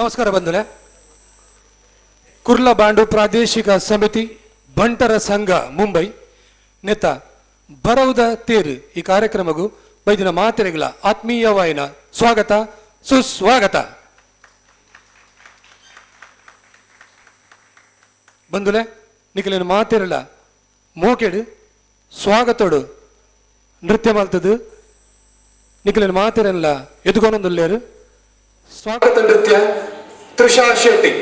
ನಮಸ್ಕಾರ ಬಂಧುಗಳೇ. ಕುರ್ಲ ಬಾಂಡು ಪ್ರಾದೇಶಿಕ ಸಮಿತಿ ಬಂಟರ ಸಂಘ ಮುಂಬೈ ನೆತ್ತ ಬರವುದ ತೇರು ಈ ಕಾರ್ಯಕ್ರಮಗೂ ಬೈದಿನ ಮಾತೆರೆಗಳ ಆತ್ಮೀಯವಾಯಿನ ಸ್ವಾಗತ ಸುಸ್ವಾಗತ. ಬಂಧುಲೆ ನಿಖಲಿನ ಮಾತೆರಳ ಮೋಕೆಡು ಸ್ವಾಗತೋಡು ನೃತ್ಯ ಮಲ್ತದು ನಿಖಲಿನ ಮಾತೆರಲ್ಲ ಎದುಕೊಂಡೊಂದುಲ್ಲೇರು ಸ್ವಾಗತ ನೃತ್ಯ ತ್ರಿಷಾ ಶೆಟ್ಟಿ.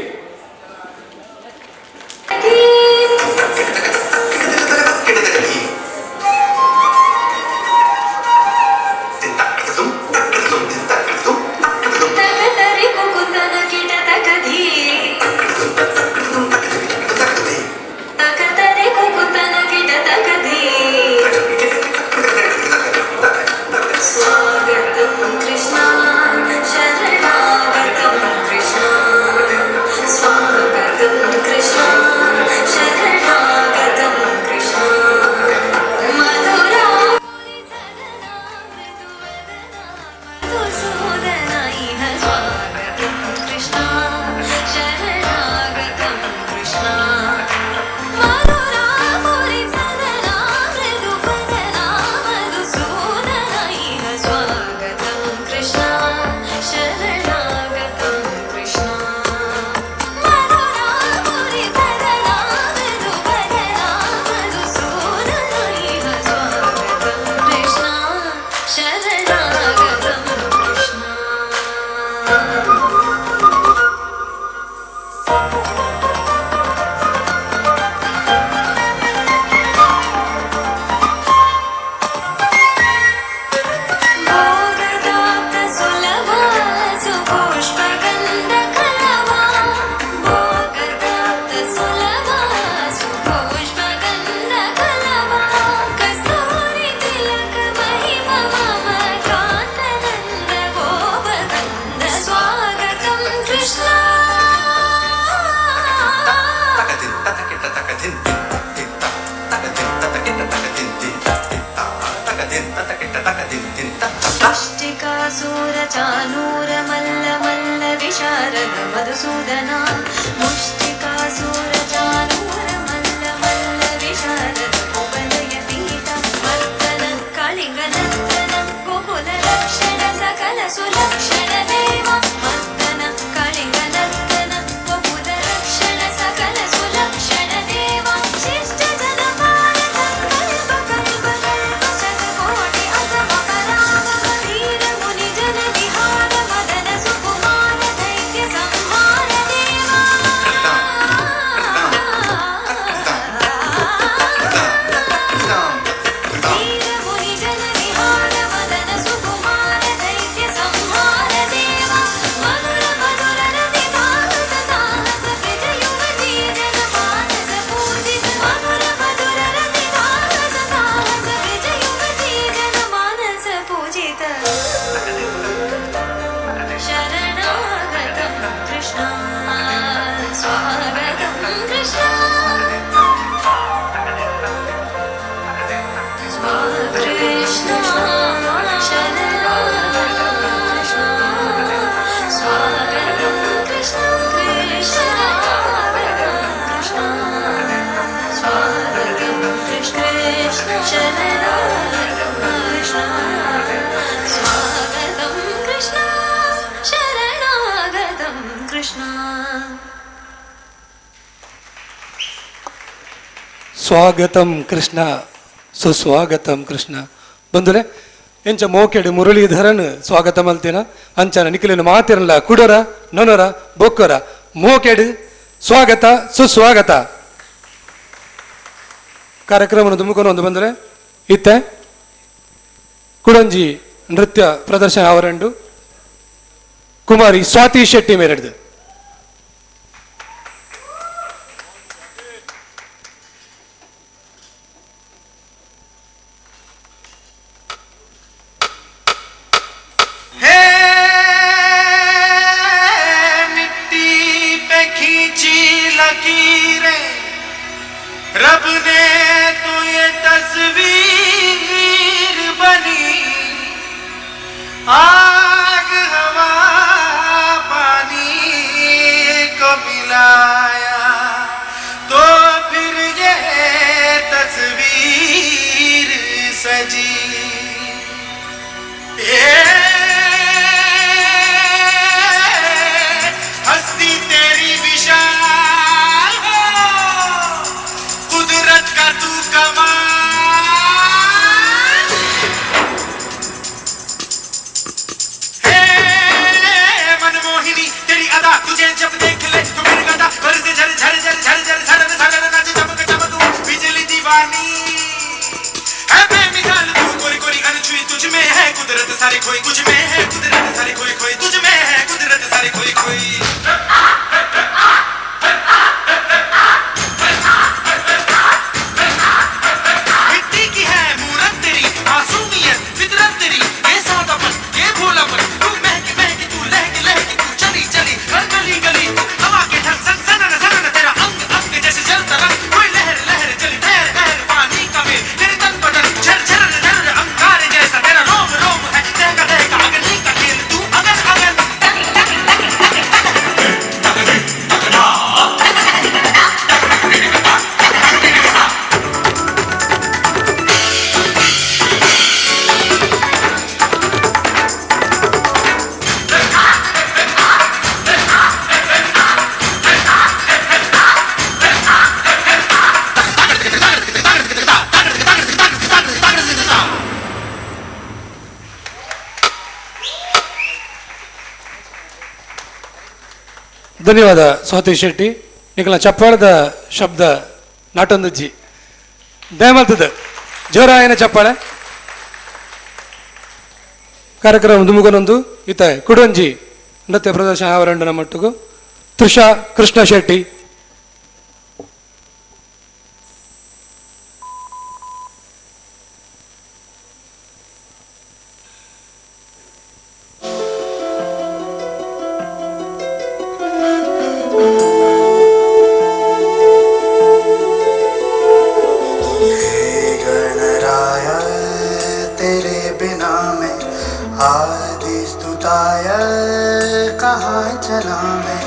चानूर मल्ल मल्ल विशारद मधुसूदन मुष्टिकासूर चानूर मल्ल मल्ल विशारद कुवलय पीठ मर्दन कलिंग नर्तन गोकुल लक्षण सकल सुलक्षण देव मर्दन कलिंग नर्तन गोकुल लक्षण सकल सुलक्षण देव शिष्ट जन पाल संकल्प कल्प कल्प शतकोटि असम पराग वीर मुनि जन विहार मदन सुकुमार दैत्य संहार देवा वीर मुनि जन विहार मदन सुकुमार दैत्य संहार देवा मधुर मधुर रति साहस साहस ब्रज युवती जन मानस पूजित मधुर मधुर रति साहस साहस ब्रज युवती जन मानस पूजित शरणागतं कृष्ण स्वागतं कृष्ण कृष्ण शरणागतं कृष्ण स्वागतं कृष्ण कृष्णागतं कृष्ण स्वागतं कृष्ण शरणागतं कृष्ण स्वागतं कृष्ण शरणागतं कृष्ण ಸ್ವಾಗತಂ ಕೃಷ್ಣ ಸುಸ್ವಾಗತಂ ಕೃಷ್ಣ. ಬಂಧುಲೆ ಎಂಚ ಮೋಕೆಡು ಮುರಳೀಧರನ್ ಸ್ವಾಗತ ಮಲ್ತೇನ ಅಂಚನ ನಿಖಿಲಿನ ಮಾತಿರಲ್ಲ ಕುಡರ ನೊನರ ಬೊಕ್ಕರ ಮೋಕೆಡು ಸ್ವಾಗತ ಸುಸ್ವಾಗತ. ಕಾರ್ಯಕ್ರಮವನ್ನು ತುಂಬಿಕೊಂಡು ಒಂದು ಬಂದರೆ ಇತ್ತೆ ಕುಡಂಜಿ ನೃತ್ಯ ಪ್ರದರ್ಶನ ಅವರಂಡು ಕುಮಾರಿ ಸ್ವಾತಿ ಶೆಟ್ಟಿ ಮೇರೆಡ್ದು. रब ने तो ये तस्वीर बनी आग हवा पानी झर झर झर झर झर झर नाच चमक चमक बिजली दीवानी है बेमिसाल तू कोरी कोरी अनछुई तुझ में है कुदरत सारी खोई तुझ में है कुदरत सारी खोई खोई तुझ में है कुदरत सारी खोई खोई मिट्टी की है मूरत तेरी मासूमियत फितरत तेरी ये सादापन ये भोलापन तू महकी महकी तू लहकी लहकी तू चली चली हर गली गली तू हवा के ढंग सन सनन सनन तेरा अंग अंग जैसे जलता रंग कोई लहर लहर चली ठहर ठहर पानी का मेल तेरे तन बदन झर झर झर अंगारे जैसा तेरा रोम रोम है दहका दहका अग्नि का खेल तू अगर अगर ಧನ್ಯವಾದ ಸ್ವಾತಿ ಶೆಟ್ಟಿ ನಿಖಲ ಚಪ್ಪಾಳದ ಶಬ್ದ ನಾಟೊಂದಜ್ಜಿ ದಯಮಲ್ತದ ಜೋರಾಯನ ಚಪ್ಪಾಳೆ ಕಾರ್ಯಕ್ರಮ ದುಮುಗನೊಂದು ಈತ ಕುಡಂಜಿ ನೃತ್ಯ ಪ್ರದರ್ಶನ ಆವರಣ ಮಟ್ಟಿಗೂ ತೃಷಾ ಕೃಷ್ಣ ಶೆಟ್ಟಿ आदि स्तुताय कहाँ चला मैं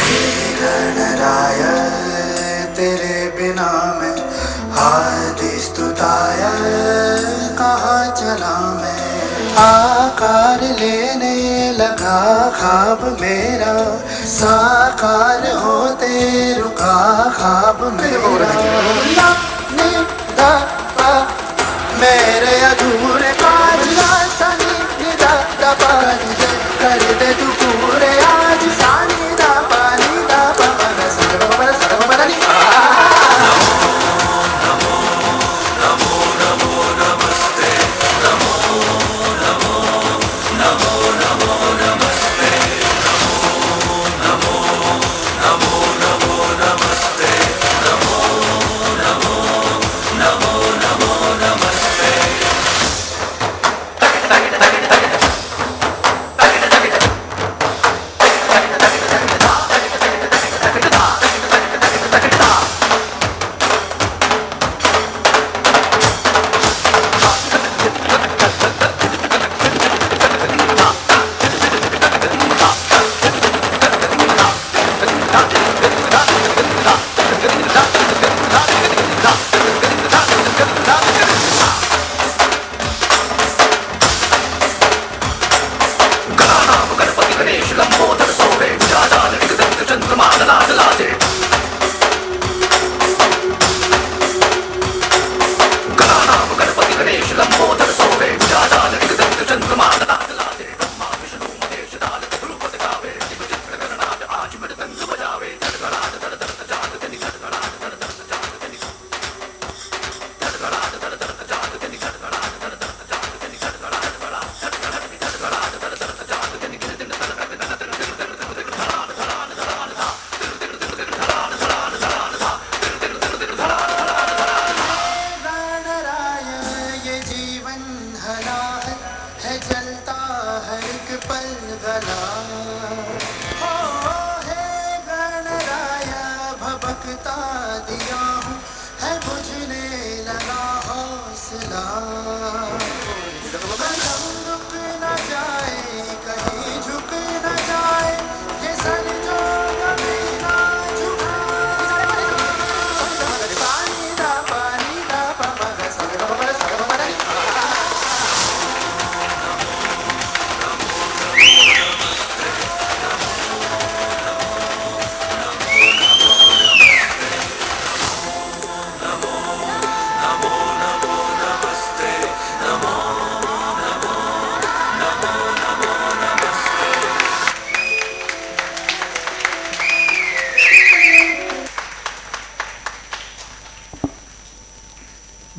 हे गणराय तेरे बिना मैं आदि स्तुताय कहाँ चला मैं आकार लेने लगा ख्वाब मेरा साकार होते रुका ख्वाब मेरा ला नी दा पा मेरे अधूरे काज सनी निदा दा पानी दे कर दे तू पूरे आज सानी दा पानी दा पवन सरबरा नी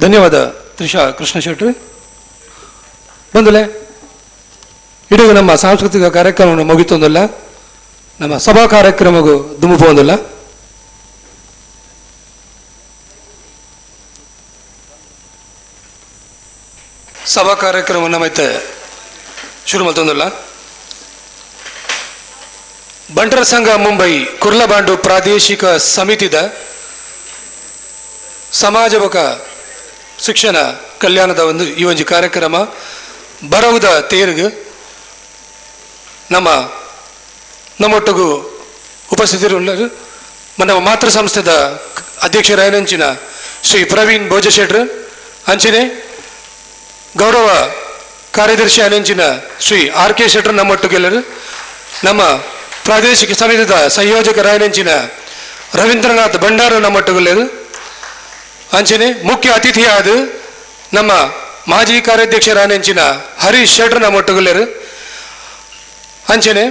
ಧನ್ಯವಾದ ತ್ರಿಷಾ ಕೃಷ್ಣ ಶೆಟ್ಟಿ. ಬಂದಲೆ ಇಡೀ ನಮ್ಮ ಸಾಂಸ್ಕೃತಿಕ ಕಾರ್ಯಕ್ರಮವನ್ನು ಮುಗಿತೊಂದಿಲ್ಲ, ನಮ್ಮ ಸಭಾ ಕಾರ್ಯಕ್ರಮಗೂ ದುಮ್ಮು ಪೋಂದಿಲ್ಲ. ಸಭಾ ಕಾರ್ಯಕ್ರಮವನ್ನು ಮತ್ತೆ ಶುರು ಮಾಡ್ತೊಂದಿಲ್ಲ. ಬಂಟರ ಸಂಘ ಮುಂಬೈ ಕುರ್ಲಬಾಂಡು ಪ್ರಾದೇಶಿಕ ಸಮಿತಿದ ಸಮಾಜಮುಖ ಶಿಕ್ಷಣ ಕಲ್ಯಾಣದ ಈ ಒಂದು ಕಾರ್ಯಕ್ರಮ ಬರವುದ ತೇರ್ಗ್ ನಮ್ಮೊಟ್ಟಿಗೂ ಉಪಸ್ಥಿತರಿರುವರು. ನಮ್ಮ ಮಾತೃ ಸಂಸ್ಥೆದ ಅಧ್ಯಕ್ಷರಾಯನಂಚಿನ ಶ್ರೀ ಪ್ರವೀಣ್ ಭೋಜಶೆಟ್ರ್, ಅಂಚನೆ ಗೌರವ ಕಾರ್ಯದರ್ಶಿ ಆಯನಂಚಿನ ಶ್ರೀ ಆರ್ ಕೆ ಶೆಟ್ರ್ ನಮ್ಮೊಟ್ಟಿಗೆಲ್ಲರು. ನಮ್ಮ ಪ್ರಾದೇಶಿಕ ಸಮಿತಿದ ಸಂಯೋಜಕರಾಯನಂಚಿನ ರವೀಂದ್ರನಾಥ್ ಭಂಡಾರ ನಮ್ಮೊಟ್ಟಿಗೆಲ್ಲರು. ಅಂಚನೆ ಮುಖ್ಯ ಅತಿಥಿಯಾದ ನಮ್ಮ ಮಾಜಿ ಕಾರ್ಯಾಧ್ಯಕ್ಷರಾಯನಂಚಿನ ಹರೀಶ್ ಶೆಟ್ರ್ ನಮ್ಮೊಟ್ಟಿಗೆಲ್ಲರು. ಅಂಚನೆ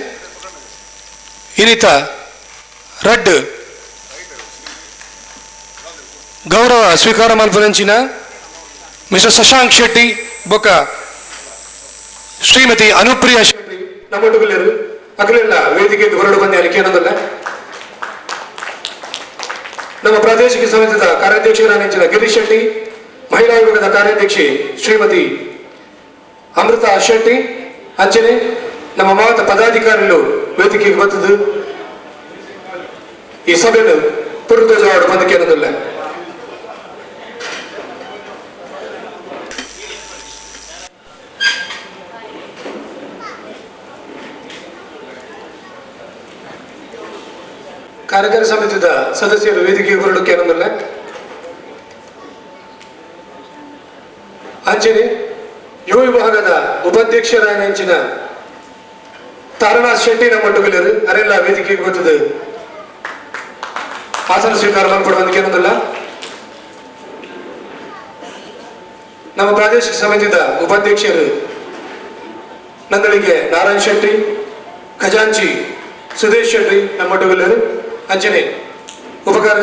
ಇನ್ನಿತ ರಡ್ ಗೌರವ ಸ್ವೀಕಾರ ಮಲ್ಪನಂಚಿನ ಮಿಸ್ಟರ್ ಶಶಾಂಕ್ ಶೆಟ್ಟಿ ಬೊಕ್ಕ ಶ್ರೀಮತಿ ಅನುಪ್ರಿಯಾ ಶೆಟ್ಟಿ ನಮ್ಮೊಟ್ಟಿಗೆಲ್ಲರು. ಅಗಲೆಲ್ಲ ವೇದಿಕೆ ಹೊರಡು ಬಂದ ಏನದಲ್ಲ. ನಮ್ಮ ಪ್ರಾದೇಶಿಕ ಸಮಿತಿದ ಕಾರ್ಯಾಧ್ಯಕ್ಷರಾಗಿನ ಗಿರೀಶ್ ಶೆಟ್ಟಿ, ಮಹಿಳಾ ವಿಭಾಗದ ಕಾರ್ಯಾಧ್ಯಕ್ಷೆ ಶ್ರೀಮತಿ ಅಮೃತಾ ಶೆಟ್ಟಿ, ಅಂಚನೆ ನಮ್ಮ ಮಾತ ಪದಾಧಿಕಾರಿಗಳು ವೇದಿಕೆಗೆ ಬರ್ತದ್ದು ಈ ಸಭೆಯನ್ನು ಪುರಧ್ವಜವಾಡು ಬಂದಕ್ಕೆ ಏನದಲ್ಲ. ಕಾರ್ಯಕಾರಿ ಸಮಿತಿದ ಸದಸ್ಯರು ವೇದಿಕೆಗೆ ಹೊರಡಕ್ಕೆ ಏನಂದಿಲ್ಲ. ಅಂಚನೆ ಯುವ ವಿಭಾಗದ ಉಪಾಧ್ಯಕ್ಷರಾಯನಂಚಿನ ತಾರನಾಥ್ ಶೆಟ್ಟಿ ನಮ್ಮೊಟ್ಟಿಗೆಲ್ಲರು ಅರೆಲ್ಲ ವೇದಿಕೆಗೆ ಬರ್ತದೆ ಆಸನ ಸ್ವೀಕಾರ ಮಾಡಿಕೊಡುವಂತಕ್ಕೆ ಏನಂದಿಲ್ಲ. ನಮ್ಮ ಪ್ರಾದೇಶಿಕ ಸಮಿತಿದ ಉಪಾಧ್ಯಕ್ಷರು ನಂದಳಿಗೆ ನಾರಾಯಣ್ ಶೆಟ್ಟಿ, ಖಜಾಂಚಿ ಸುದೇಶ್ ಶೆಟ್ಟಿ ನಮ್ಮೊಟ್ಟಿಗೆಲ್ಲರು. ಅಂಚನೆ ಉಪಕಾರ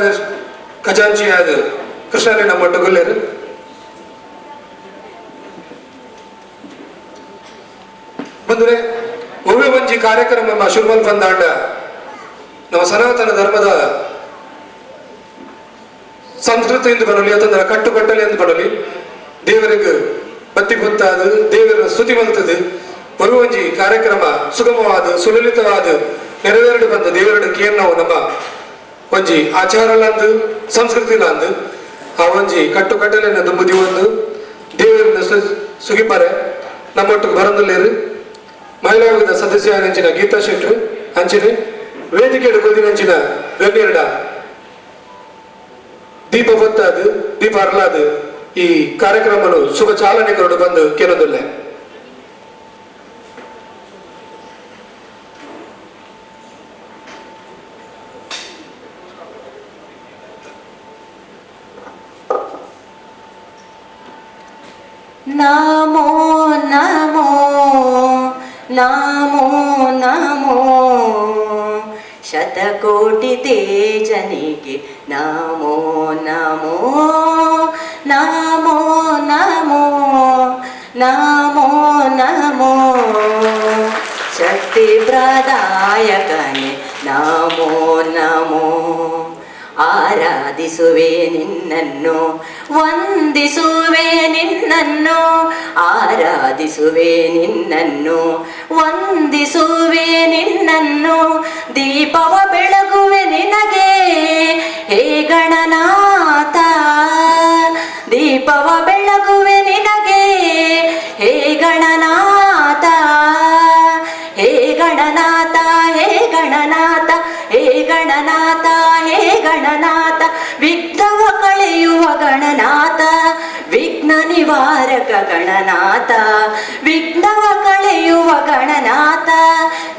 ಖಜಾಂಚಿಯಾದ ಕೃಷ್ಣರೇ ನಮ್ಮೊಟ್ಟಿಗೆಲ್ಲರು. ಬಂದರೆ ಒಮ್ಮೆ ಒಂಜಿ ಕಾರ್ಯಕ್ರಮ ಶುರುಮಲ್ ಬಂದಾಂಡ ನಮ್ಮ ಸನಾತನ ಧರ್ಮದ ಸಂಸ್ಕೃತಿ ಎಂದು ಬರಲಿ ಅಥವಾ ಕಟ್ಟುಕಟ್ಟಲೆ ಎಂದು ಬರಲಿ ದೇವರಿಗೆ ಬತ್ತಿ ಗೊತ್ತಾದ ದೇವರ ಸ್ತುತಿ ಮಲ್ತದು ಬರುವಂಜಿ ಕಾರ್ಯಕ್ರಮ ಸುಗಮವಾದ ಸುಲಲಿತವಾದ ನೆರವೇರಡು ಬಂದ ದೇವರಡಕ್ಕೆ ಏನು ನಾವು ನಮ್ಮ ಒಂಜಿ ಆಚಾರಲಂದು ಸಂಸ್ಕೃತಿಲಂದು ಆ ಒಂಜಿ ಕಟ್ಟುಕಟ್ಟಲೆನ ದುಂಬುದಿ ಒಂದು ದೇವರನ್ನ ಸುಗಿಪಾರೆ ನಮ್ಮೊಟ್ಟಿಗೆ ಬರಂದಲ್ಲೇರು. ಮಹಿಳಾ ವಿಭಾಗದ ಸದಸ್ಯ ಅಂಚಿನ ಗೀತಾ ಶೆಟ್ರು, ಅಂಚನೆ ವೇದಿಕೆ ಕೊದ್ದಿನಂಚಿನ ಗಣ್ಯರಡ ದೀಪ ಹೊತ್ತಾದ ದೀಪ ಅರ್ಲಾದ ಈ ಕಾರ್ಯಕ್ರಮನು ಶುಭ ಚಾಲನೆಗಳು ಬಂದು ಕೇಳೋದಿಲ್ಲ. ನಮೋ ನಮೋ ನಮೋ ನಮೋ ಶತಕೋಟಿ ತೇಜನಿಗೆ ನಮೋ ನಮೋ ನಮೋ ನಮೋ ನಮೋ ನಮೋ ಶಕ್ತಿ ಪ್ರದಾಯಕನೆ ನಮೋ ನಮೋ ಆರಾಧಿಸುವೆ ನಿನ್ನನ್ನು ವಂದಿಸುವೆ ನಿನ್ನನ್ನು ಆರಾಧಿಸುವೆ ನಿನ್ನನ್ನು ವಂದಿಸುವೆ ನಿನ್ನನ್ನು ದೀಪವ ಬೆಳಗುವೆ ನಿನಗೆ ಹೇ ಗಣನಾಥ ದೀಪವ ಬೆಳಗುವೆ ನಿನಗೆ ಹೇ ಗಣನಾಥ ಹೇ ಗಣನಾಥ ಹೇ ಗಣನಾಥ ಹೇ ಗಣನಾಥ ಹೇ ಗಣನಾಥ ವಿಘ್ನವ ಕಳೆಯುವ ಗಣನಾಥ ವಿಘ್ನ ನಿವಾರಕ ಗಣನಾಥ ವಿಘ್ನವ ಕಳೆಯುವ ಗಣನಾಥ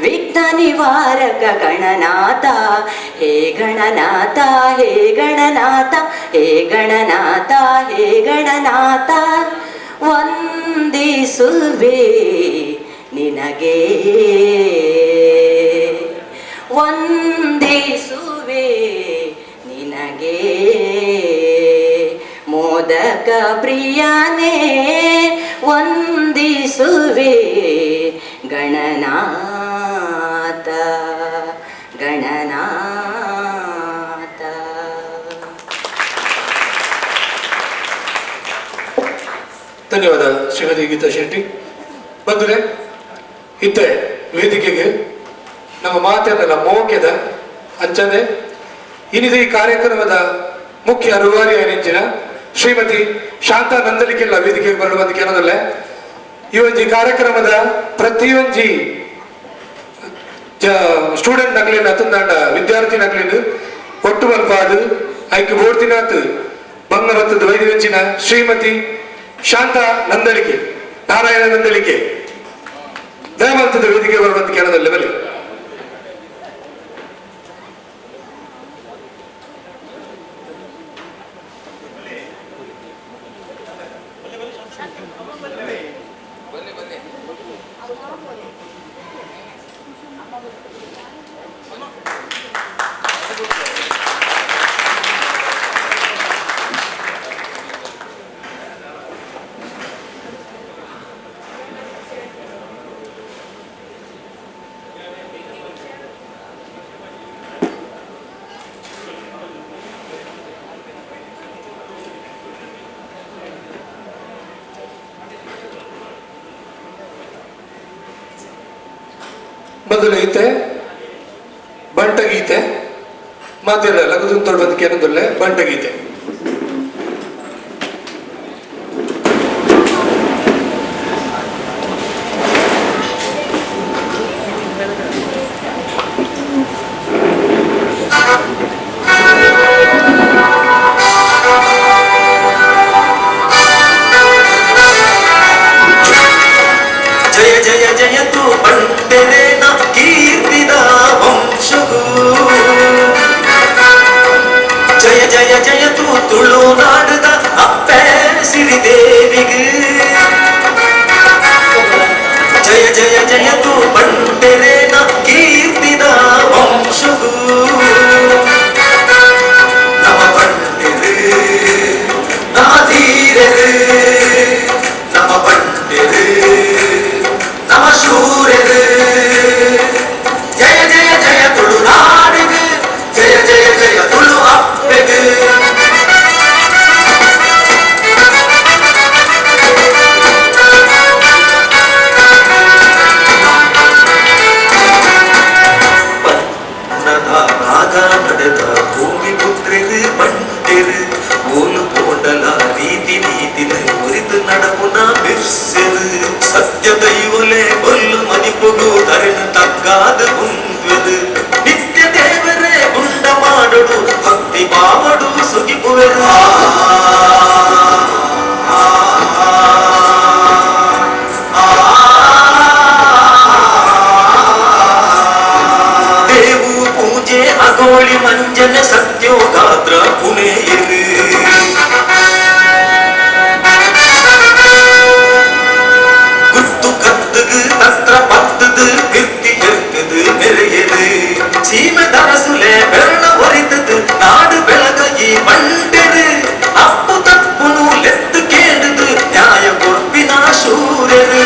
ವಿಘ್ನ ನಿವಾರಕ ಗಣನಾಥ ಹೇ ಗಣನಾಥ ಹೇ ಗಣನಾಥ ಹೇ ಗಣನಾಥ ಹೇ ಗಣನಾಥ ವಂದಿಸುವೆ ನಿನಗೆ ವಂದಿಸುವೆ ನಿನಗೆ ಮೋದಕ ಪ್ರಿಯನೇ ವಂದಿಸುವೆ ಗಣನಾಥ ಗಣನಾಥ. ಧನ್ಯವಾದ ಶ್ರೀಮತಿ ಗೀತಾ ಶೆಟ್ಟಿ. ಬಂದರೆ ಇತ್ತೆ ವೇದಿಕೆಗೆ ನಮ್ಮ ಮಾತನ್ನೆಲ್ಲ ಮೋಕ್ಯದ ಅಂಚನೆ ಇನ್ನಿದೆ ಈ ಕಾರ್ಯಕ್ರಮದ ಮುಖ್ಯ ರೂವಾರಿ ನೆಂಚಿನ ಶ್ರೀಮತಿ ಶಾಂತಾ ನಂದಲಿಕೆಲ್ಲ ವೇದಿಕೆಗೆ ಬರುವಂತ ಕೆಲವಲ್ಲೇ ಈ ಒಂದು ಕಾರ್ಯಕ್ರಮದ ಪ್ರತಿಯೊಂದು ಸ್ಟೂಡೆಂಟ್ ನಗಲಿನ ಅತಂದಾಂಡ ವಿದ್ಯಾರ್ಥಿ ನಗಲಿನ ಒಟ್ಟು ಮಲ್ಪಾದು ಐಕ್ಯ ಬೋರ್ತಿನಾಥ್ ಬಂಗರತ್ತದ ವೈದ್ಯಂಚಿನ ಶ್ರೀಮತಿ ಶಾಂತಾ ನಂದಲಿಕೆ ನಾರಾಯಣ ನಂದಲಿಕೆ ದಯವಂತದ ವೇದಿಕೆ ಬರುವಂತ ಕೇಳದಲ್ಲಿ ಬಲಿ. ಮೊದಲು ಗೀತೆ ಬಂಟ ಗೀತೆ ಮಾತಿರ ಲಘು ತೊಡ್ಬಂದಕ್ಕೆ ಏನಂದೊಳ್ಳೆ ಬಂಟ ಗೀತೆ. ಜಯ ಜಯ ಜಯ ತು ಬಂಟೆರೆ ನ ಕೀರ್ತಿದ ವಂಶಗೂ. ಜಯ ಜಯ ಜಯ ತು ತುಳುನಾಡದ ಅಪ್ಪೆ ಸಿರಿದೇವಿಗೆ. ಜಯ ಜಯ ಜಯ ತು ಬಂಟೆರೆ ನ ಕೀರ್ತಿದ ವಂಶಗೂ. ನಮ ಬಂಟೆರೆ ನಮ ಧೀರೆರೆ ನಮ ಬಂಟೆರೆ ನಮ ಶೂರೆರೆ. ಜಯ ಜಯ ಜಯ ತುಳುನಾಡಿಗೆ ಜಯ ಜಯ ಜಯ ತುಳು ಅಪ್ಪೆಗೆ. ಬಣ್ಣದ ರಾಗ ನಡೆದ ಭೂಮಿ ಪುತ್ರೆರು ಬಂಟೆರು. ಓಲು ಪೋಂಡಲ ರೀತಿ ನೀತಿನ ಮುರಿದು ನಡಪುನ ಬಿರ್ಸೆರು. ಸತ್ಯ ದೈವಲೆ ಕೊಲ್ಲು ಮನಿಪುಗು ಧರಣ ತಗ್ಗಾದ ಕುಂದ್ವೆರು. ನಿತ್ಯ ದೇವರೇ ಗುಂಡ ಮಾಡಡು ಭಕ್ತಿ ಬಾವಡು ಸುಗಿಪುವೆರು. ದೇವು ಪೂಜೆ ಅಗೋಳಿ ಮಂಜನ ಸತ್ಯೋಗಾತ್ರ ಪುಣೆಯರು. குத்து கத்துது தத்திர பத்துது கிருத்தி எத்துது மெருகுது. சீம தரசுலே பெருண ஒரித்தது நாடு ಬೆಳಗಯಿ ಬಂಟೆರು. ಅಪ್ಪು ತಪ್ಪುನು ಲೆತ್ತು ಕೇಳಿದು ನ್ಯಾಯ ಕೊರ್ಪಿನ ಶೂರೆರು.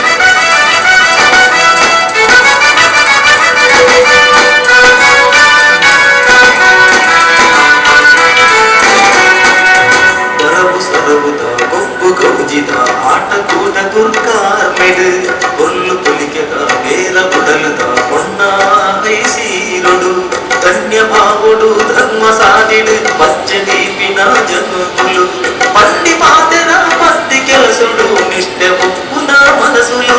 ಬರವು ಸರವುದ ಗೊಬ್ಬು ಗೌಜಿದ ಆಟ ಕೂಟ ದುರ್ಗಾರ್ಮೆಡು. ಕೊಲ್ಲು ಪುಲಿಕೆದ ಬೇಲ ಬುಡಲದ ಹೊಣ್ಣ ಸೀರೊಡು. ಧನ್ಯ ಭಾವೊಡು ಧರ್ಮ ಸಾಧಿಡು ಪಚ್ಚ ದೀಪಿನ ಜನುಗುಲು. ಪಂಡಿ ಪಾತೆರ ಪತ್ತಿ ಕೆಲಸುಡು ನಿಷ್ಠೆ ಒಪ್ಪುನ ಮನಸುಲು.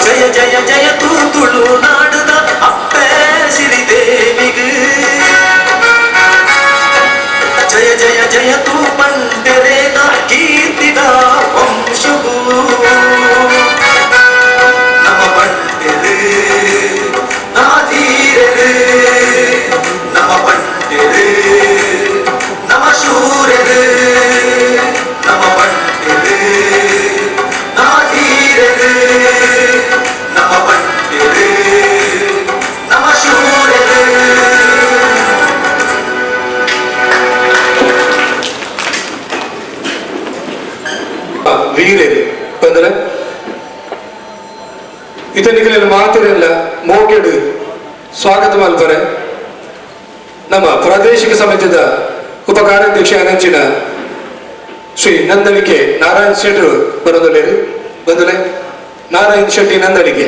ಜಯ ಜಯ ಜಯ ತು ತುಳುನಾಡದ ಅಪ್ಪೆ ಸಿರಿದೇವಿಗೆ. ಜಯ ಜಯ ಜಯ ತು ಬಂಟೆರೆ ನ ಕೀರ್ತಿದ ವಂಶಗೂ. ನಮ ಬಂಟೆರೆ ನಮ ಧೀರೆರೆ ನಮ ಬಂಟೆರೆ ನಮ ಶೂರೆರೆ. ನಮ ಬಂಟೆರೆ ನಮ ಧೀರೆರೆ ನಮ ಬಂಟೆರೆ ಇದನ್ನಿಗಲೆಲ್ಲ ಮಾತಿರಲ್ಲ ಮೋಕೆಡು ಸ್ವಾಗತ ಮಲ್ಪರೆ ನಮ್ಮ ಪ್ರಾದೇಶಿಕ ಸಮಿತಿಯ ಉಪ ಕಾರ್ಯಾಧ್ಯಕ್ಷ ಅನಂಚಿನ ಶ್ರೀ ನಂದಳಿಕೆ ನಾರಾಯಣ್ ಶೆಟ್ರು ಬರೋದಲ್ಲೇರು ಬಂದಲೆ ನಾರಾಯಣ್ ಶೆಟ್ಟಿ ನಂದಳಿಕೆ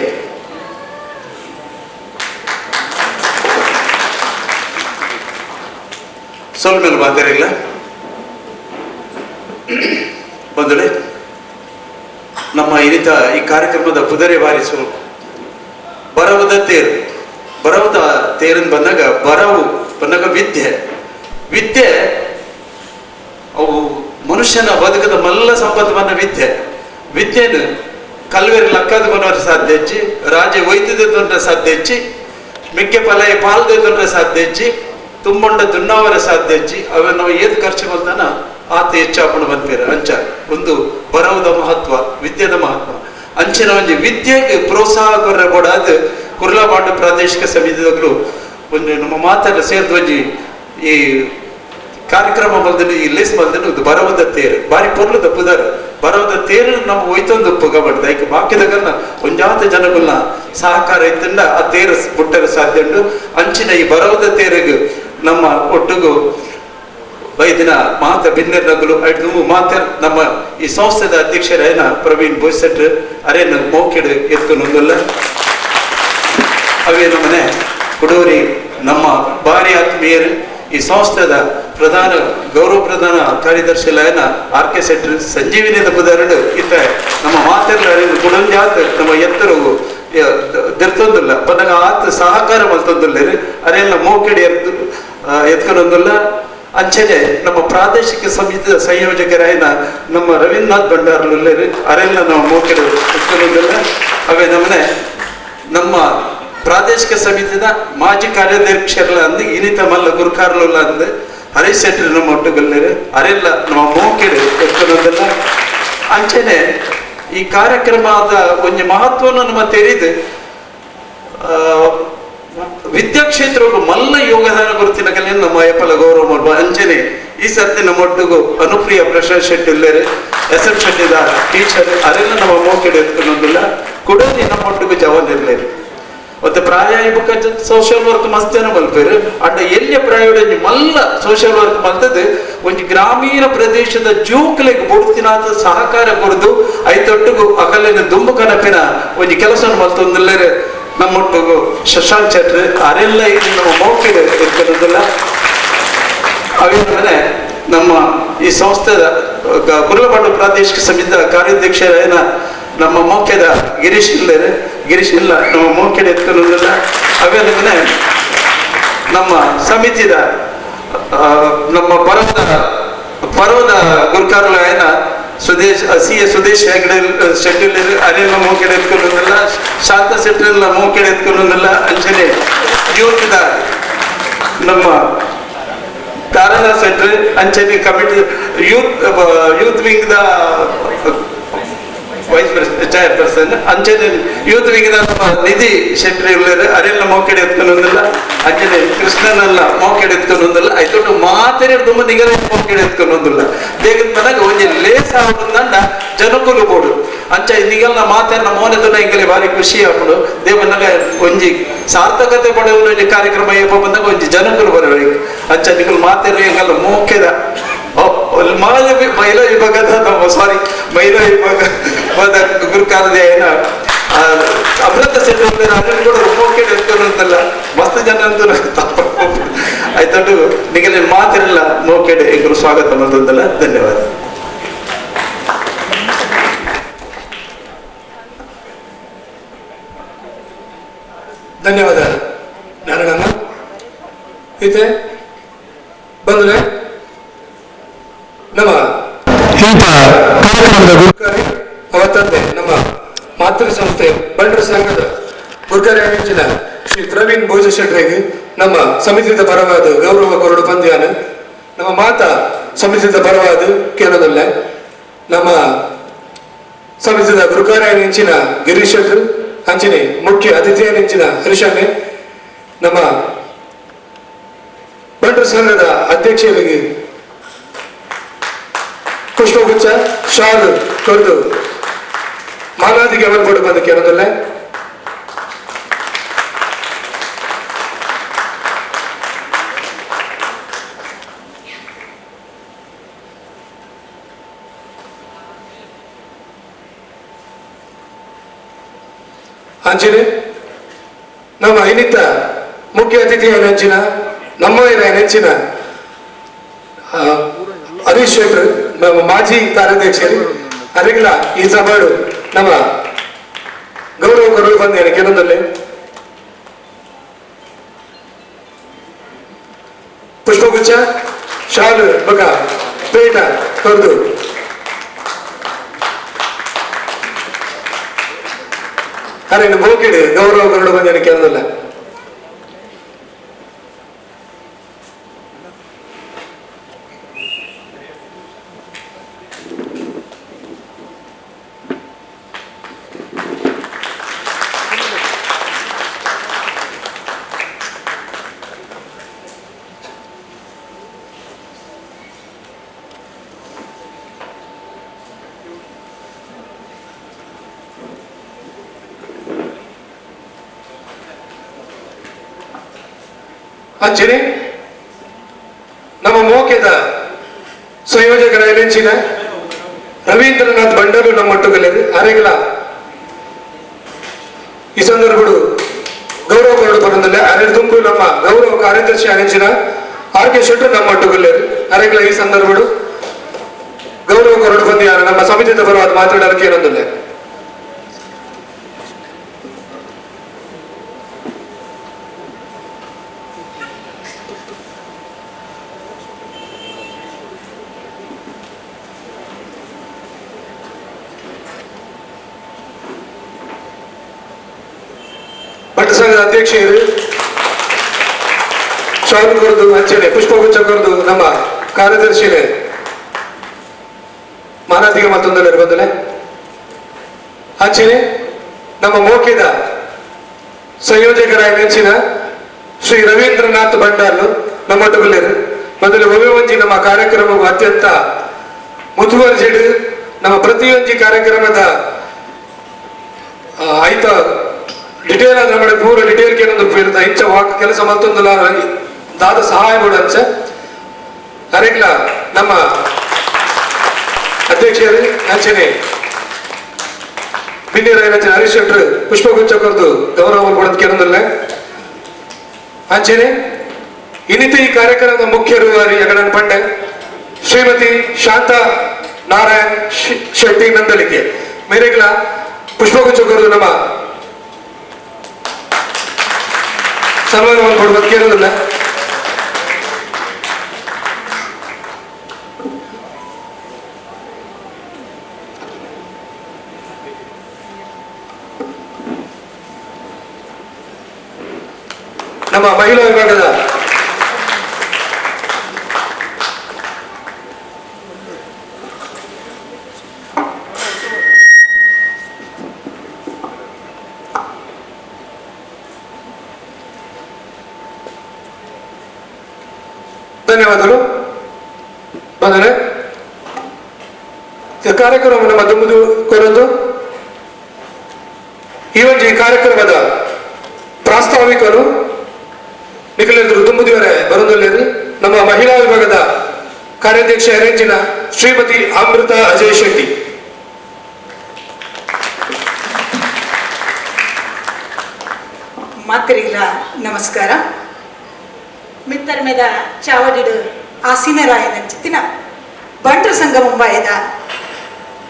ಸ್ವಲ್ಪ ಮೇಲೆ ಮಾತಾಡಿಲ್ಲ ಬಂದಳೆ ನಮ್ಮ ಇನಿತ ಈ ಕಾರ್ಯಕ್ರಮದ ಕುದುರೆ ಬಾರಿಸು ಬರವದ ತೇರು ಬರವದ ತೇರನ್ ಬಂದಾಗ ಬರವು ಬಂದಾಗ ವಿದ್ಯೆ ಅವು ಮನುಷ್ಯನ ಬದುಕದ ಮಲ್ಲ ಸಂಪತ್ತವನ್ನ ವಿದ್ಯೆನು ಕಲ್ವೇರಿ ಲಕ್ಕದ ಕೊನವರ ಸಾಧ್ಯ ಹೆಚ್ಚಿ ರಾಜೆ ವೈದ್ಯದ ತೊಂದರೆ ಸಾಧ್ಯ ಹೆಚ್ಚಿ ಮಿಕ್ಕೆ ಪಲಯ ಪಾಲ್ದೆ ತೊಂದರೆ ಸಾಧ್ಯ ಹೆಚ್ಚಿ ತುಂಬೊಂಡ ದುನ್ನವರ ಸಾಧ್ಯ ಹೆಚ್ಚಿ ಅವ ನಾವು ಏದು ಖರ್ಚು ಬಂದಾನ ಆತ ಹೆಚ್ಚಾಪಣ ಬಂದ್ಪೇರ ಅಂಚ ಒಂದು ಬರವದ ಮಹತ್ವ ವಿದ್ಯೆದ ಮಹತ್ವ ಅಂಚಿನ ಒಂಜಿ ವಿದ್ಯೆಗೆ ಪ್ರೋತ್ಸಾಹ ಕೊಡಾದ ಕುರ್ಲಾಬಾಂಡ ಪ್ರಾದೇಶಿಕ ಸಮಿತಿಗಳು ಒಂದು ನಮ್ಮ ಮಾತನ್ನ ಸೇರಿದ ಒಂಜಿ ಈ ಕಾರ್ಯಕ್ರಮ ಬಂದನು ಈ ಲೇಸ್ ಬಂದನು ಇದು ಬರವದ ತೇರು ಬಾರಿ ಪೊರ್ಲದ ಪುದರ್ ಬರವದ ತೇರು ನಮ್ಮ ಒಯ್ತೊಂದು ಪುಗಬಡ್ದ ಈಗ ಬಾಕಿದಾಗನ್ನ ಒಂಜಾತ ಜನಗಳನ್ನ ಸಹಕಾರ ಇತ್ತಂಡ ಆ ತೇರು ಬುಟ್ಟರ ಸಾಧ್ಯ ಉಂಟು ಅಂಚಿನ ಈ ಬರವದ ತೇರಿಗೆ ನಮ್ಮ ಒಟ್ಟಿಗೂ ವೈದಿನ ಮಾತ ಭಿನ್ನರ್ನಗಳು ಐದು ಮಾತ ನಮ್ಮ ಈ ಸಂಸ್ಥೆದ ಅಧ್ಯಕ್ಷರೇನ ಪ್ರವೀಣ್ ಬೋಯ್ಸೆಟ್ ಅರೇನ ಮೋಕೆಡು ಎತ್ಕೊಂಡೊಂದಲ್ಲ ಅವೇ ನಮ್ಮನೆ ಕುಡೂರಿ ನಮ್ಮ ಭಾರಿ ಆತ್ಮೀಯರು ಈ ಸಂಸ್ಥೆದ ಪ್ರಧಾನ ಗೌರವ ಪ್ರಧಾನ ಕಾರ್ಯದರ್ಶಿ ಲಯನ ಆರ್.ಕೆ. ಸೆಟ್ರು ಸಂಜೀವಿನಿ ಪುದರಡು ಇತ್ತ ನಮ್ಮ ಮಾತೆಲ್ಲ ಕುಡಂಜಾತ್ ನಮ್ಮ ಎತ್ತರವು ದಿರ್ತೊಂದಿಲ್ಲ ಬಂದಾಗ ಆತ ಸಹಕಾರ ಮಲ್ತೊಂದಿಲ್ಲ ಅರೆಲ್ಲ ಮೋಕೆಡಿ ಎತ್ಕೊಂಡೊಂದಿಲ್ಲ ಅಂಚನೆ ನಮ್ಮ ಪ್ರಾದೇಶಿಕ ಸಮಿತಿಯ ಸಂಯೋಜಕರಾಯನ ನಮ್ಮ ರವೀಂದ್ರನಾಥ್ ಭಂಡಾರಲ್ಲೇ ಅರೆಲ್ಲ ನಾವು ಮೋಕೆಡು ಎತ್ಕೊಂಡೊಂದಿಲ್ಲ ಅವೇ ನಮ್ಮನೆ ನಮ್ಮ ಪ್ರಾದೇಶಿಕ ಸಮಿತಿದ ಮಾಜಿ ಕಾರ್ಯಾಧ್ಯಕ್ಷರಲ್ಲ ಅಂದು ಇನಿತ ಮಲ್ಲ ಗುರುಕಾರ್ಲ ಅಂದು ಹರೀಶ್ ಶೆಟ್ಟಿ ನಮ್ಮ ಒಟ್ಟುಗಲ್ಲರು ಅರೆಲ್ಲ ನಮ್ಮ ಮೋಕೆಡು ಎತ್ಕೊಂಡೊಂದಿಲ್ಲ ಅಂಚನೆ ಈ ಕಾರ್ಯಕ್ರಮದ ಒಂದು ಮಹತ್ವವನ್ನು ನಮ್ಮ ತೆರೆದು ವಿದ್ಯಾಕ್ಷೇತ್ರಗಳು ಮಲ್ಲ ಯೋಗದಾನ ಗುರುತಿನ ಕಲೆ ನಮ್ಮ ಯಪ್ಪಲ ಗೌರವ ಮಾಡುವ ಅಂಚನೆ ಈ ಸರ್ತಿ ನಮ್ಮ ಒಟ್ಟಿಗೂ ಅನುಪ್ರಿಯ ಪ್ರಶಾಂತ್ ಶೆಟ್ಟಿ ಇಲ್ಲರು ಎಸ್.ಎಂ. ಶೆಟ್ಟಿದ ಟೀಚರ್ ಅರೆಲ್ಲ ನಮ್ಮ ಮೋಕೆಡು ಎತ್ಕೊಂಡೊಂದಿಲ್ಲ ಕುಡೋದಿ ನಮ್ಮ ಒಟ್ಟಿಗೂ ಜವಾನ್ ಇರ್ಲೇರು ಮತ್ತೆ ಪ್ರಾಯೋಗಿಕ ಸೋಷಿಯಲ್ ವರ್ಕ್ ಮಸ್ತೇನ ಮಲ್ಪೇರು ಅಡ್ಡ ಎಲ್ಲಿಯ ಪ್ರಾಯೋಗಿಕ ಮಲ್ಲ ಸೋಷಿಯಲ್ ವರ್ಕ್ ಮಲ್ತದ್ದು ಒಂದು ಗ್ರಾಮೀಣ ಪ್ರದೇಶದ ಜೂಕ್ಲೆಗೆ ಬುಡ್ತಿನಾದ ಸಹಕಾರ ಕೊಡದು ಐತೊಟ್ಟಿಗೂ ಅಕಲಿನ ದುಂಬು ಕನಪಿನ ಒಂದು ಕೆಲಸ ಮಲ್ತೊಂದಿಲ್ಲರೆ ನಮ್ಮೊಟ್ಟಿಗೂ ಶಶಾಂಕ್ ಚಟ್ರಿ ಅರೆಲ್ಲ ಇದು ನಮ್ಮ ಮೌಖಿಗೆ ಇರ್ತಿರೋದಿಲ್ಲ ಅವೇ ನಮ್ಮ ಈ ಸಂಸ್ಥೆದ ಕುರ್ಲಪಾಡು ಪ್ರಾದೇಶಿಕ ಸಮಿತಿಯ ಕಾರ್ಯಾಧ್ಯಕ್ಷರೇನ ನಮ್ಮ ಮೋಕ್ಯದ ಗಿರೀಶ್ ಇಲ್ಲ ನಮ್ಮ ಮೋಕ್ಯದ ಎತ್ಕೊಳ್ಳೋದಿಲ್ಲ ಅವೇ ನಮ್ಮ ಸಮಿತಿದ ನಮ್ಮ ಪರ್ವದ ಗುರುಕಾರ್ಯಾಲಯನ ಸುದೇಶ್ ಹೆಗ್ಡೆ ಶೆಟ್ಟಿಲ್ ಅರೆಲ್ಲ ಮೋಕೆಡೆ ಎತ್ಕೊಳ್ಳೋದಿಲ್ಲ ಶಾಂತ ಶೆಟ್ಟಿಲ್ಲ ಮೋಕೆಡೆ ಎತ್ಕೊಳ್ಳೋದಿಲ್ಲ ಅಂಚನೆ ಯೂತ್ದ ನಮ್ಮ ತಾರನಾ ಸೆಟ್ರಿ ಅಂಚನೆ ಕಮಿಟಿ ಯೂತ್ ವಿಂಗ್ ದ ವೈಸ್ ಚೇರ್ಪರ್ಸನ್ ಅಂಚನೆ ಯೂತ್ ವಿಂಗ್ ನಮ್ಮ ನಿಧಿ ಶೆಟ್ರಿ ಉಳ್ಳರು ಅರೆಲ್ಲ ಮೋಕೆಡೆ ಎತ್ಕೊಳ್ಳೋದಿಲ್ಲ ಅಂಚನೆ ಕೃಷ್ಣನೆಲ್ಲ ಮೋಕೆಡೆ ಎತ್ಕೊಳ್ಳೋದಿಲ್ಲ ಐತೊಟ್ಟು ಮಾತೇನೆ ತುಂಬ ನಿಗರ ಮೋಕೆಡೆ ಎತ್ಕೊಳ್ಳೋದಿಲ್ಲ ದೇಗದ ಮನಾಗ ಒಂಜಿ ಲೇಸ್ ಆಗುದಂಡ ಜನಕುಲು ಬೋಡು ಅಂಚ ನಿಗಲ್ನ ಮಾತೇನ ಮೋನೆತನ ಹಿಂಗಲೆ ಭಾರಿ ಖುಷಿ ಆಪಡು ದೇವನಾಗ ಒಂಜಿ ಸಾರ್ಥಕತೆ ಪಡೆಯುವ ಒಂಜಿ ಕಾರ್ಯಕ್ರಮ ಏಪ ಬಂದಾಗ ಒಂಜಿ ಜನಕುಲು ಬರಬೇಕು ಅಂಚ ನಿಗಲ್ ಮಾತೇನ ಹಿಂಗಲ್ಲ ಮೋಕೆದ ಮಹಿಳಾ ವಿಭಾಗದ ಮಹಿಳಾ ವಿಭಾಗದ ಗುರುಕಾರ್ಯಾಲಯನ ಅಮೃತ ಸೆಂಟರ್ ಅದನ್ನು ಕೂಡ ಮೋಕೆಡ್ ಎತ್ಕೊಳ್ಳೋದಲ್ಲ ಮಸ್ತ್ ಜನ ಅಂತೂ ಆಯ್ತು ನಿಗಲಿನ ಮಾತಿರಲ್ಲ ಮೋಕೆಡ್ ಈಗಲೂ ಸ್ವಾಗತ ಮಾಡೋದಲ್ಲ ಧನ್ಯವಾದ ಧನ್ಯವಾದ ನಾರಾಯಣಮ್ಮ ಇದೆ ಬಂದ್ರೆ ನಮ್ಮ ಇಂಥ ಕಾರ್ಯಕ್ರಮದ ಗುರುಕಾರಿ ಅವತ್ತಂದೆ ನಮ್ಮ ಮಾತೃ ಸಂಸ್ಥೆ ಬಂಡ್ರ ಸಂಘದ ಗುರುಕಾರಿ ಅಧ್ಯಕ್ಷನ ಶ್ರೀ ಪ್ರವೀಣ್ ಬೋಜಶೆಟ್ರಿಗೆ ನಮ್ಮ ಸಮಿತಿದ ಪರವಾದ ಗೌರವ ಕೊರಡು ಪಂದ್ಯಾನ ನಮ್ಮ ಮಾತಾ ಸಮಿತಿದ ಪರವಾದ ಕೇಳೋದಲ್ಲ ನಮ್ಮ ಸಮಿತಿದ ಗುರುಕಾರ್ಯ ನೆಂಚಿನ ಗಿರೀಶ್ ಶೆಟ್ರು ಅಂಚನೆ ಮುಖ್ಯ ಅತಿಥಿಯ ನೆಂಚಿನ ಹರಿಶಾನೆ ನಮ್ಮ ಬಂಡ್ರ ಸಂಘದ ಅಧ್ಯಕ್ಷರಿಗೆ ಪುಷ್ಪಗುಚ್ಛ ಶಾಲು ಕೊರೆದು ಮಾಲಾದಿಗೆ ಅವಲ್ಪಡು ಬಂದು ಕೇಳೋದಲ್ಲ ಅಂಚನೆ ನಮ್ಮ ಇನ್ನಿತ ಮುಖ್ಯ ಅತಿಥಿಯ ನೆಂಚಿನ ನಮ್ಮ ನೆಂಚಿನ ಹರೀಶ್ ಶೆಟ್ರು ನಮ್ಮ ಮಾಜಿ ಕಾರ್ಯಾಧ್ಯಕ್ಷರು ಅರಿಗಿಲ ಈ ಸಭಾಡು ನಮ್ಮ ಗೌರವ ಕೊರಲು ಬಂದೇನೆ ಕೆಲವೊಂದಲ್ಲೇ ಪುಷ್ಪಗುಚ್ಛ ಶಾಲು ಬಗ ಪೇಟ ಕೊರ್ದು ಅರೇನು ಬೋಕಿಡು ಗೌರವ ಕೊರಡು ಬಂದೇನೆ ಕೆಲವೊಂದಲ್ಲ ಅಂಚನೆ ನಮ್ಮ ಮೋಕೆದ ಸಂಯೋಜಕರ ನೆಂಚಿನ ರವೀಂದ್ರನಾಥ್ ಬಂಡರು ನಮ್ಮೊಟ್ಟುಗಲೆದು ಅರೆಗಳ ಈ ಸಂದರ್ಭಡು ಗೌರವ ಕೊರಡು ಬರೋದಿಲ್ಲ ಅರೆಡು ತುಂಬು ನಮ್ಮ ಗೌರವ ಕಾರ್ಯದರ್ಶಿ ನೆಂಚಿನ ಆರ್ ಕೆ ಶೆಟ್ರು ನಮ್ಮೊಟ್ಟುಗಲೆದು ಅರೆಗಳ ಈ ಸಂದರ್ಭಡು ಗೌರವ ಕೊರಡು ಬಂದು ನಮ್ಮ ಸಮಿತಿದ ಪರವಾದ ಮಾತಾಡೋದಕ್ಕೆ ಏನೊಂದಿಲ್ಲ ಭಟ್ಟ ಸಂಘದ ಅಧ್ಯಕ್ಷರು ಶಾಲು ಕೊರದು ಅಂಚನೆ ಪುಷ್ಪಗುಚ್ಛ ಕೊರದು ನಮ್ಮ ಕಾರ್ಯದರ್ಶಿನೇ ಮಾನಸಿಕ ಮತ್ತೊಂದರಲ್ಲಿ ಬಂದಲೆ ಅಂಚನೆ ನಮ್ಮ ಮೋಕೆದ ಸಂಯೋಜಕರ ನೆಂಚಿನ ಶ್ರೀ ರವೀಂದ್ರನಾಥ್ ಭಂಡಾರ್ಲು ನಮ್ಮೊಟ್ಟುಗಲ್ಲೇರು ಮೊದಲು ಒಮ್ಮೆ ನಮ್ಮ ಕಾರ್ಯಕ್ರಮವು ಅತ್ಯಂತ ಮುತುವರ್ಜಿಡು ನಮ್ಮ ಪ್ರತಿಯೊಂದು ಕಾರ್ಯಕ್ರಮದ ಆಯ್ತ ಡಿಟೇಲ್ ಆದ್ರೆ ಮಾಡಿ ಪೂರ ಡಿಟೇಲ್ ಕೇಳೊಂದು ಇರ್ತ ಇಂಚ ವಾಕ್ ಕೆಲಸ ಮತ್ತೊಂದು ದಾದ ಸಹಾಯ ಕೂಡ ಅಂಚ ಅರೆಗ್ಲ ನಮ್ಮ ಅಧ್ಯಕ್ಷರು ಅಂಚನೆ ಬಿನ್ನಿರ ಅಂಚನೆ ಹರೀಶ್ ಶೆಟ್ರು ಪುಷ್ಪಗುಚ್ಛ ಕೊರದು ಗೌರವ ಕೊಡೋದು ಕೇಳೋದಿಲ್ಲ ಅಂಚನೆ ಇನ್ನಿತ ಈ ಕಾರ್ಯಕ್ರಮದ ಮುಖ್ಯ ರೂವಾರಿ ಯಗಡನ್ ಪಂಡೆ ಶ್ರೀಮತಿ ಶಾಂತಾ ನಾರಾಯಣ್ ಶೆಟ್ಟಿ ನಂದಲಿಕೆ ಮೇರೆಗ್ಲ ಪುಷ್ಪಗುಚ್ಛ ಕೊರದು ನಮ್ಮ ಸನ್ಮಾನವನ್ನು ಕೊಡುವುದು ಕೇಳೋದಿಲ್ಲ ನಮ್ಮ ಮಹಿಳಾ ವಿಭಾಗದ ಧನ್ಯವಾದಗಳು ಬಂದರೆ ಕಾರ್ಯಕ್ರಮ ನಮ್ಮ ದುಂಬುದು ಕೊರದು ಈ ಒಂದು ಈ ಕಾರ್ಯಕ್ರಮದ ಪ್ರಾಸ್ತಾವಿಕರು ನಿಖಿಲೇಂದ್ರ ದುಂಬುದಿವರೆ ಬರೋದಲ್ಲಿ ನಮ್ಮ ಮಹಿಳಾ ವಿಭಾಗದ ಕಾರ್ಯಾಧ್ಯಕ್ಷ ರೇಂಜಿನ ಶ್ರೀಮತಿ ಅಮೃತ ಅಜಯ್ ಶೆಟ್ಟಿ ಮಾತರಿಗಳ ನಮಸ್ಕಾರ ಮಿತ್ತರ್ಮೆದ ಚಾವಡಿಡು ಆಸೀನರಾಯನ ಚಿತ್ತಿನ ಬಂಟರ ಸಂಘ ಮುಂಬಾಯದ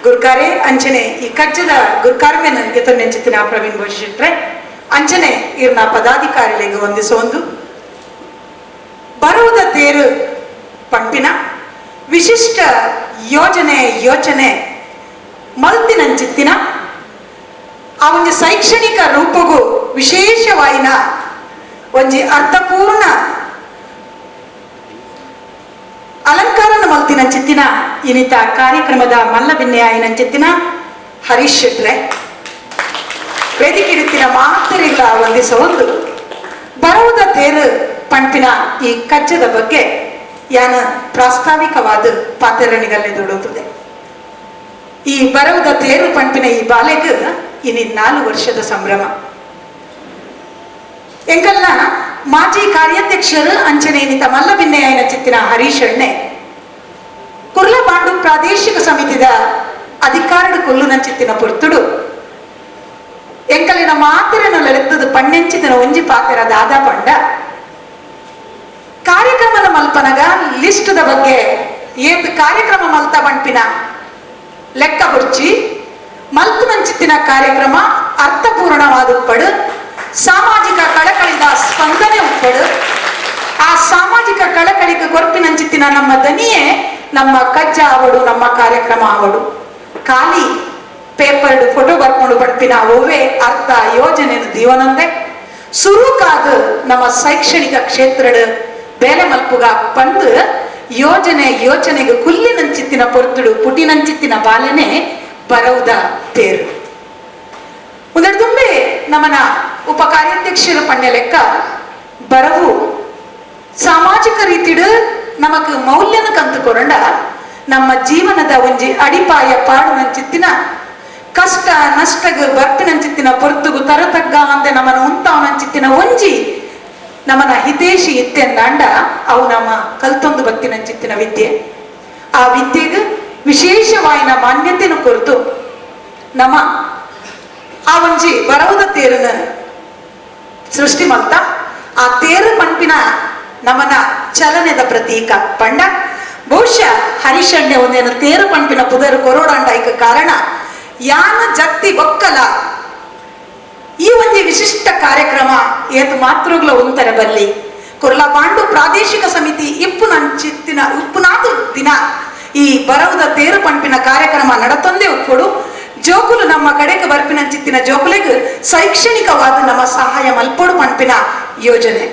ಗುರ್ಕಾರೆ ಅಂಚನೆ ಈ ಕಜ್ಜದ ಗುರ್ಕಾರ್ಮೆನ ಗೆತೊನ್ನೆ ಚಿತ್ತಿನ ಪ್ರವೀಣ್ ಬೋಶಿಟ್ರೆ ಅಂಚನೆ ಇರ್ನ ಪದಾಧಿಕಾರಿಗಳಿಗೆ ವಂದಿಸೊಂದು ಬರುವುದ ತೇರು ಪಂಪಿನ ವಿಶಿಷ್ಟ ಯೋಚನೆ ಮಲ್ತಿನಂಚಿತ್ತಿನ ಆ ಒಂದು ಶೈಕ್ಷಣಿಕ ರೂಪಗೂ ವಿಶೇಷವಾಯಿನ ಒಂಜಿ ಅರ್ಥಪೂರ್ಣ ಅಲಂಕಾರನ ಮಲ್ತಿನ ಚಿತ್ತಿನ ಇನಿತ ಕಾರ್ಯಕ್ರಮದ ಮಲ್ಲಬಿನ್ನೆ ಆಯ್ನ ಚಿತ್ತಿನ ಹರೀಶ್ ಶೆಟ್ರೆ ವೇದಿಕೆ ಮಾತರಿಗಳ ವಂದಿಸೊಂದು ಬರುವುದ ತೇರು ಪಂಪಿನ ಈ ಕಜ್ಜದ ಬಗ್ಗೆ ಯಾನ ಪ್ರಾಸ್ತಾವಿಕವಾದ ಪಾತ್ರರಣಿಗಲ್ಲೇ ದೊಡುತ್ತದೆ ಈ ಬರುವುದ ತೇರು ಪಂಪಿನ ಈ ಬಾಲೆಗೆ ಇನಿ 4 ವರ್ಷದ ಸಂಭ್ರಮ ಎಂಕಲ್ನ ಮಾಜಿ ಕಾರ್ಯಾಧ್ಯಕ್ಷರು ಅಂಚನೆ ಇನಿತ ಮಲ್ಲಬಿನ್ನೆಯನ ಚಿತ್ತಿನ ಹರೀಶ್ ಅಣ್ಣೆ ಕುರ್ಲಬಾಂಡು ಪ್ರಾದೇಶಿಕ ಸಮಿತಿದ ಅಧಿಕಾರದ ಕೊಲ್ಲುನ ಚಿತ್ತಿನ ಪುರ್ತುಡು ಎಂಕಲಿನ ಮಾತೆರೆನಲೆತ್ತದು ಪಣ್ಣೆಂಚಿದನ ಒಂಜಿ ಪಾತೆರ ದಾದ ಪಂಡ ಕಾರ್ಯಕ್ರಮದ ಮಲ್ಪನಗ ಲಿಸ್ಟ್ದ ಬಗ್ಗೆ ಏತ್ ಕಾರ್ಯಕ್ರಮ ಮಲ್ತ ಬಂಪಿನ ಲೆಕ್ಕ ಬುರ್ಚಿ ಮಲ್ಪುನಂಚಿತ್ತಿನ ಕಾರ್ಯಕ್ರಮ ಅರ್ಥಪೂರ್ಣವಾದ ಉಪ್ಪಡು ಸಾಮಾಜಿಕ ಕಳಕಳಿದ ಸ್ಪಂದನೆ ಉಪ್ಪಡು ಆ ಸಾಮಾಜಿಕ ಕಳಕಳಿಗೆ ಗೊರ್ಪಿನಂಚಿತ್ತಿನ ನಮ್ಮ ದನಿಯೇ ನಮ್ಮ ಕಜ್ಜ ಆವಡು ನಮ್ಮ ಕಾರ್ಯಕ್ರಮ ಆವಡು ಖಾಲಿ ಪೇಪರ್ಡ್ ಫೋಟೋ ಬರ್ಕೊಂಡು ಬಡ್ಪಿನ ಓವೇ ಅರ್ಥ ಯೋಜನೆ ದೀವನಂದೆ ಸುರುಕಾದ ನಮ್ಮ ಶೈಕ್ಷಣಿಕ ಕ್ಷೇತ್ರದ ಬೇಲೆ ಮಲ್ಪುಗ ಬಂದು ಯೋಚನೆಗೆ ಕುಲ್ಲಿನಂಚಿತ್ತಿನ ಪೊರ್ತುಡು ಪುಟಿನಂಚಿತ್ತಿನ ಬಾಲೆನೆ ಬರವುದ ತೇರು ಉದರ್ ತುಂಬೆ ನಮ್ಮನ ಉಪ ಕಾರ್ಯಾಧ್ಯಕ್ಷರ ಪಣ್ಯ ಲೆಕ್ಕ ಬರವು ಸಾಮಾಜಿಕ ರೀತಿಡು ನಮಕ್ ಮೌಲ್ಯನ ಕಂತು ಕೊರಂಡ ನಮ್ಮ ಜೀವನದ ಒಂಜಿ ಅಡಿಪಾಯ ಪಾಡುನಂಚಿತ್ತಿನ ಕಷ್ಟ ನಷ್ಟಗ ಬರ್ಪಿನಂಚಿತ್ತಿನ ಪೊರ್ತುಗು ತರತಗ್ಗ ಅಂದೆ ನಮ್ಮನ ಉಂತಾವನಂಚಿತ್ತಿನ ಒಂಜಿ ನಮ್ಮನ ಹಿತೇಶಿ ಇತ್ತೆಂದಾಂಡ ಅವು ನಮ್ಮ ಕಲ್ತೊಂದು ಬತ್ತಿನಂಚಿತ್ತಿನ ವಿದ್ಯೆ ಆ ವಿದ್ಯೆಗೆ ವಿಶೇಷವಾಯಿನ ಮಾನ್ಯತೆಯನ್ನು ಕೊರತು ನಮ್ಮ ಆ ಒಂಜಿ ಬರವುದ ತೇರನ ಸೃಷ್ಟಿ ಮಾಡ್ತಾ ಆ ತೇರು ಪಂಪಿನ ನಮನ ಚಲನೆದ ಪ್ರತೀಕ ಪಂಡ ಬಹುಶಃ ಹರಿಶಣ್ಯ ಒಂದೇನು ತೇರು ಪಂಪಿನ ಪುದರು ಕೊರೋಡಂಡ ಇಕ ಕಾರಣ ಯಾನ ಜಗ್ತಿ ಒಕ್ಕಲ ಈ ಒಂದು ವಿಶಿಷ್ಟ ಕಾರ್ಯಕ್ರಮ ಏತು ಮಾತೃಗಳ ಒಂತರ ಬಲ್ಲಿ ಕುರ್ಲ ಪಾಂಡು ಪ್ರಾದೇಶಿಕ ಸಮಿತಿ ಉಪ್ಪುನಾತು ದಿನ ಈ ಬರವುದ ತೇರು ಪಂಪಿನ ಕಾರ್ಯಕ್ರಮ ನಡತೊಂದೇ ಉಪ್ಪುಡು ಜೋಕುಲು ನಮ್ಮ ಕಡೆಗೆ ಬರ್ಪಿನಂಚಿತ್ತಿನ ಜೋಕುಲೆಗ್ ಶೈಕ್ಷಣಿಕವಾದ ನಮ್ಮ ಸಹಾಯ ಮಲ್ಪೋಡು ಪಂಪಿನ ಯೋಜನೆ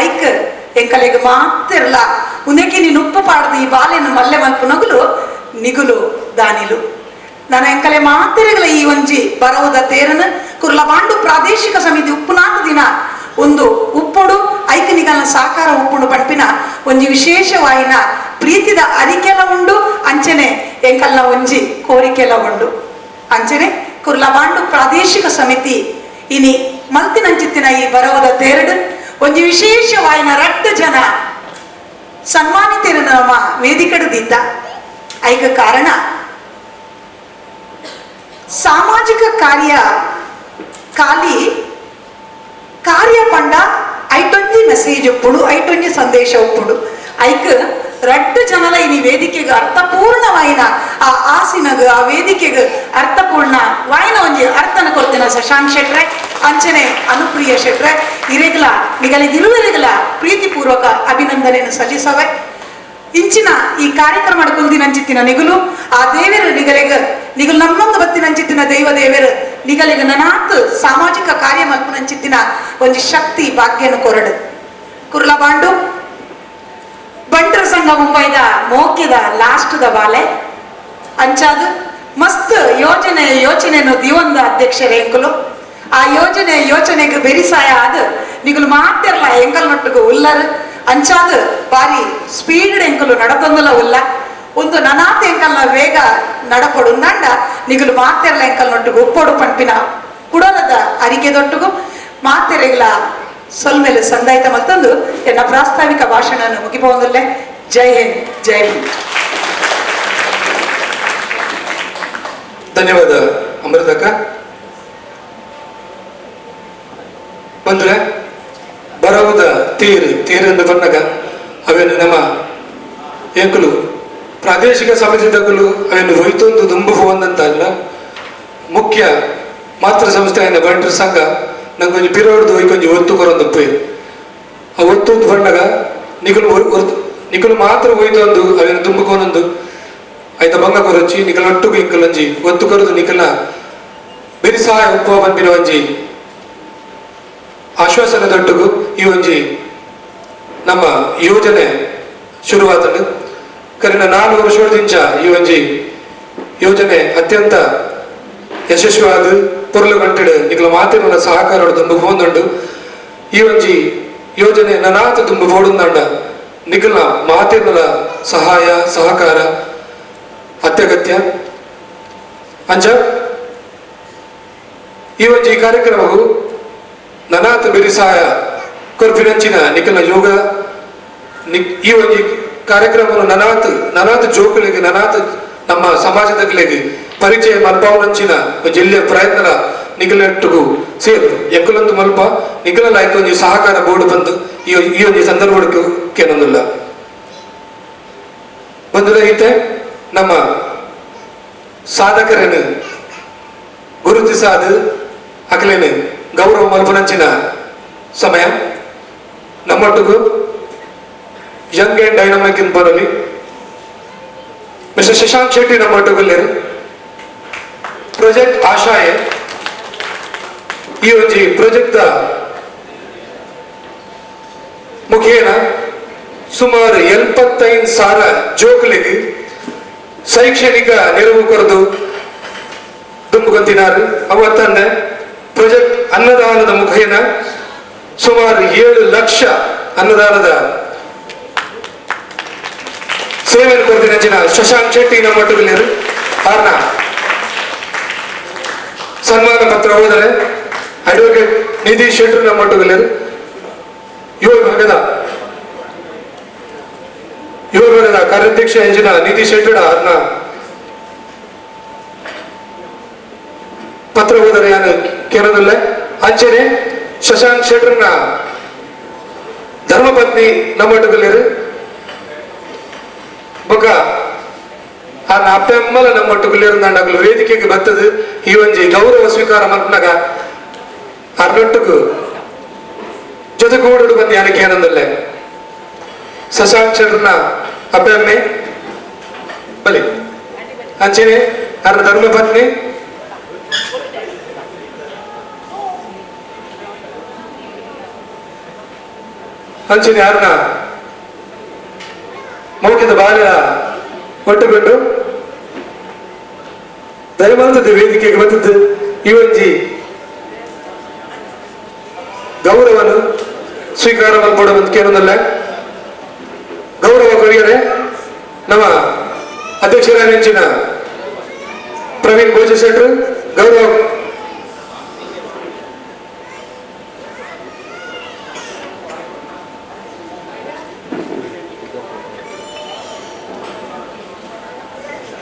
ಐಕ್ ಎಂಕಲೆಗ್ ಮಾತಿರಲ್ಲ ಉಂದಕ್ಕೆ ನೀನು ಉಪ್ಪು ಪಾಡ್ದು ಈ ಬಾಲೆಯನ್ನು ಮಲ್ಲೆ ಮಲ್ಪು ನಗುಲು ನಿಗುಲು ದಾನಿಲು ನಾನು ಎಂಕಲೆ ಮಾತಿರಗಳ ಈ ಒಂಜಿ ಬರವುದ ತೇರನ ಕುರ್ಲಬಾಂಡು ಪ್ರಾದೇಶಿಕ ಸಮಿತಿ ಉಪ್ಪುನಾಥ ದಿನ ಒಂದು ಉಪ್ಪುಡು ಐಕನಿಗನ ಸಾಕಾರ ಉಪ್ಪುಡು ಪಂಪಿನ ಒಂಜಿ ವಿಶೇಷವಾಯಿನ ಪ್ರೀತಿದ ಅರಿಕೆಲ ಉಂಡು ಅಂಚನೆ ಎಂಕಲ್ನ ಒಂಜಿ ಕೋರಿಕೆಲ ಉಂಡು ಅಂಚನೆ ಕುರ್ಲಬಾಂಡು ಪ್ರಾದೇಶಿಕ ಸಮಿತಿ ಇನಿ ಮಲ್ತಿನಂಚಿತ್ತಿನ ಈ ಬರವುದ ತೇರಡು ಒಂಜಿ ವಿಶೇಷವಾಯಿನ ರಟ್ಟು ಜನ ಸನ್ಮಾನಿತರು ನಮ್ಮ ವೇದಿಕೆಡು ದಿದ್ದ ಐಕ ಕಾರಣ ಸಾಮಾಜಿಕ ಕಾರ್ಯ ಪಂಡ ಐಟೊಂಜಿ ಮೆಸೇಜ್ ಉಪ್ಪುಡು ಐಟೊಂಜಿ ಸಂದೇಶ ಉಪ್ಪುಡು ಐಕ್ ರಡ್ಡು ಜನಲ ಇನಿ ವೇದಿಕೆಗೆ ಅರ್ಥಪೂರ್ಣವಾಯಿನ ಆ ಆಸಿನಗ ಆ ವೇದಿಕೆಗೆ ಅರ್ಥಪೂರ್ಣ ವಾಯಿನ ಒಂಜಿ ಅರ್ಥನ ಕೊಡ್ತಿನ ಶಶಾಂಕ್ ಶೆಟ್ರೆ ಅಂಚನೆ ಅನುಪ್ರಿಯ ಶೆಟ್ರೆ ಇರೆಗಲ ನಿಗಲಿಗಿರುವರೆಗಲ ಪ್ರೀತಿಪೂರ್ವಕ ಅಭಿನಂದನೆಯನ್ನು ಸಲ್ಲಿಸವೆ ಇಂಚಿನ ಈ ಕಾರ್ಯಕ್ರಮ ಕುಂದಿನಂಚಿತ್ತಿನ ನಿಗುಲು ಆ ದೇವರು ನಿಗಲು ನಮ್ಮೊಂದು ಬತ್ತಿನಂಚಿತ್ತಿನ ದೈವ ದೇವರು ನಿಗಲಿಗ ನನಾತ್ ಸಾಮಾಜಿಕ ಕಾರ್ಯ ಮಲ್ಪುನಂಚಿತ್ತಿನ ಒಂಜಿ ಶಕ್ತಿ ಭಾಗ್ಯನು ಕೊರಡು ಕುರ್ಲಬಾಂಡು ಬಂಟರ ಸಂಘ ಮುಂಬೈದ ಮೋಕ್ಯದ ಲಾಸ್ಟ್ದ ಬಾಲೆ ಅಂಚಾದು ಮಸ್ತ್ ಯೋಚನೆಯನ್ನು ದಿವಂದ ಅಧ್ಯಕ್ಷರೇ ಎಂಕುಲು ಆ ಯೋಚನೆಗೆ ಬೆರಿಸಾಯ ಆದ ನಿಗಲು ಮಾತಿರಲ್ಲ ಎಂಕಲ್ ನೊಟ್ಟಿಗೆ ಉಲ್ಲರು ಅಂಚಾದು ಬಾರಿ ಸ್ಪೀಡ್ ಎಂಕಲು ನಡತೊಂದಲ ಉಲ್ಲ ಒಂದು ನನಾತ ಎಂಕಲ್ನ ವೇಗ ನಡಪಡು ನಂಡ ನಿಗಲು ಮಾತೆರಲ ಎಂಕಲ್ ನೊಟ್ಟಿಗೆ ಉಪ್ಪೊಡು ಪಂಪಿನ ಕುಡಲದ ಅರಿಕೆದೊಟ್ಟಿಗೂ ಮಾತೆರೆಗಳ ಸೊಲ್ಮೇಲೆ ಸಂದಾಯಿತ ಮತ್ತೊಂದು ಎನ್ನ ಪ್ರಾಸ್ತಾವಿಕ ಭಾಷಣವನ್ನು ಮುಗಿಬಹುದಿಲ್ಲ. ಜೈ ಹಿಂದ್, ಜೈ ಹಿಂದ್. ಧನ್ಯವಾದ ಅಮೃತಕ್ಕ. ಬಂದ್ರೆ ಬರವುದ ತೀರೆಂದು ಬಂದಾಗ ಅವೇನು ನಮ್ಮ ಏಕಲು ಪ್ರಾದೇಶಿಕ ಸಮಿತಿ ತಗಲು ಅವೇನು ಹೋಯ್ತೊಂದು ದುಂಬು ಹೋದಂತ ಅಲ್ಲ, ಮುಖ್ಯ ಮಾತೃ ಸಂಸ್ಥೆ ಆಯ್ನ ಬಂಟ್ರ ಸಂಘ ನಂಗೊಂದು ಪಿರೋಡ್ದು ಹೋಯ್ಕೊಂಜಿ ಒತ್ತು ಕೊರೊಂದಪ್ಪ ಆ ಒತ್ತು ಬಂದಾಗ ನಿಖಲು ಮಾತ್ರ ಹೋಯ್ತೊಂದು ಅವೇನು ದುಂಬುಕೋನೊಂದು ಆಯ್ತ ಬಂಗ ಕೊರಚಿ ನಿಖಲ್ ಒಟ್ಟುಗು ಇಂಕಲಂಜಿ ಒತ್ತು ಕೊರದು ನಿಖಲ ಬೆರಿಸಾಯ ಉಪ್ಪ ಬಂದಿನ ಒಂಜಿ ಆಶ್ವಾಸನದೊಟ್ಟಿಗೂ ಈ ಒಂಜಿ ನಮ್ಮ ಯೋಜನೆ ಶುರುವಾದನು ಕರಿನ 4 ವರ್ಷದಿಂದ ಈ ಒಂಜಿ ಯೋಜನೆ ಅತ್ಯಂತ ಯಶಸ್ವಿಯಾದ ಪೊರ್ಲು ಗಂಟೆಡು ನಿಖಲ ಮಾತಿನ ಸಹಕಾರ ದುಂಬು ಹೋಂದುಂಡು ಈ ಒಂಜಿ ಯೋಜನೆ ನನಾತ ದುಂಬು ಬೋಡುಂದಂಡ ನಿಖಲ ಮಾತಿನ ಸಹಾಯ ಸಹಕಾರ ಅತ್ಯಗತ್ಯ ಅಂಚ ಈ ಒಂಜಿ ಕಾರ್ಯಕ್ರಮವು ನನಾತ ಬೆರಿಸಾಯ ಕೊರ್ಪಿನಂಚಿನ ನಿಖಲ ಯೋಗ ಈ ಒಂಜಿ ಕಾರ್ಯಕ್ರಮವನ್ನು ನನಾತ ಜೋಕುಲಿಗೆ ನನಾತ ನಮ್ಮ ಸಮಾಜದಗಳಿಗೆ ಪರಿಚಯ ಮಲ್ಪಾವನಂಚಿನ ಜಿಲ್ಲೆಯ ಪ್ರಯತ್ನದ ನಿಗಲಟ್ಟುಗೂ ಸೇರು ಎಂಕುಲೊಂದು ಮಲ್ಪ ನಿಗಲಾಯ್ಕ ಒಂಜಿ ಸಹಕಾರ ಬೋರ್ಡ್ ಬಂದು ಈ ಒಂಜಿ ಸಂದರ್ಭಕ್ಕೆ ಕೇನೊಂದಿಲ್ಲ ಬಂದುಲ ಈತೆ ನಮ್ಮ ಸಾಧಕರನ್ನು ಗುರುತಿಸಾದು ಅಕಲೇನು ಗೌರವ ಮಲ್ಪನಂಚಿನ ಸಮಯ ನಮ್ಮೊಟ್ಟಿಗೂ ಯಂಗ್ ಅಂಡ್ ಡೈನಮಿಕ್ ಇನ್ ಬರಲಿ ಮಿಸ್ಟರ್ ಶಶಾಂಕ್ ಶೆಟ್ಟಿ ನಮ್ಮೊಟ್ಟಿಗಲ್ಲೇರು ಪ್ರಾಜೆಕ್ಟ್ ಆಶಾಯೆ ಈ ಒಂಜಿ ಪ್ರಾಜೆಕ್ಟ್ ಮುಖೇನ ಸುಮಾರು 75,000 ಜೋಕ್ಲಿಗೆ ಶೈಕ್ಷಣಿಕ ನೆರವು ಕೊರದು ದುಂಬುಗೊಂತಿನಾರು ಅವತ್ತಂದೆ ಪ್ರಾಜೆಕ್ಟ್ ಅನ್ನದಾನದ ಮುಖೇನ ಸುಮಾರು 7 ಲಕ್ಷ ಅನ್ನದಾನದ ಸೇವೆಯನ್ನು ಕೊಡ್ತಿನ ಶಶಾಂಕ್ ಶೆಟ್ಟಿ ನಮ್ಮೊಟ್ಟಿಗಲ್ಲೇರು ಕಾರಣ ಸನ್ಮಾನ ಪತ್ರ ಹೋದರೆ ಅಡ್ವೊಕೇಟ್ ನಿಧಿ ಶೆಟ್ರು ನಮ್ಮೊಟ್ಟಿಗಲ್ಲೇರು ಯುವ ಭಾಗದ ಕಾರ್ಯಾಧ್ಯಕ್ಷ ಎಂಜಿನ ನಿಧಿ ಶೆಟ್ಟಡ ಅದನ್ನ ಪತ್ರ ಹೋದರೆ ಯಾನು ಕೇಳೋದಿಲ್ಲ ಅಂಚೆನೆ ಶಶಾಂಕ್ ಶೆಟ್ರನ ಧರ್ಮಪತ್ನಿ ನಮ್ಮೊಟ್ಟಿಗಲ್ಲೇರು ಬೊಕ್ಕ ಆನ ಅಪ್ಪೆಮ್ಮಲ ನಮ್ಮೊಟ್ಟಿಗಲ್ಲೇರು ನಂಡಾಗಲು ವೇದಿಕೆಗೆ ಬರ್ತದೆ ಈ ಒಂಜಿ ಗೌರವ ಸ್ವೀಕಾರ ಮಲ್ಪನಾಗ ಅರ್ನೊಟ್ಟಿಗೂ ಜೊತೆಗೂಡು ಬಂದು ಯಾನಕ್ಕೆ ಏನಂದಲ್ಲ ಶಶಾಂಕ್ ಶೆಟ್ರನ ಅಪ್ಪೆಮ್ಮೆ ಬಲಿ ಅಂಚೆನೆ ಅರ್ನ ಧರ್ಮಪತ್ನಿ ಅಂಚೆನೆ ಅರ್ನ ಮೌಖ್ಯದ ಬಾಲ್ಯ ಒಟ್ಟುಕೊಂಡು ದಯಮಾನದ ವೇದಿಕೆಗೆ ಬಂದದ್ದು ಈ ಒಂಜಿ ಗೌರವನು ಸ್ವೀಕಾರ ಮಾಡ್ಕೊಡುವಂತ ಕೇಳೋದಲ್ಲ ಗೌರವ ಕೊರಿಯರೆ ನಮ್ಮ ಅಧ್ಯಕ್ಷರ ನೆಂಚಿನ ಪ್ರವೀಣ್ ಭೋಜ ಶೆಟ್ರು ಗೌರವ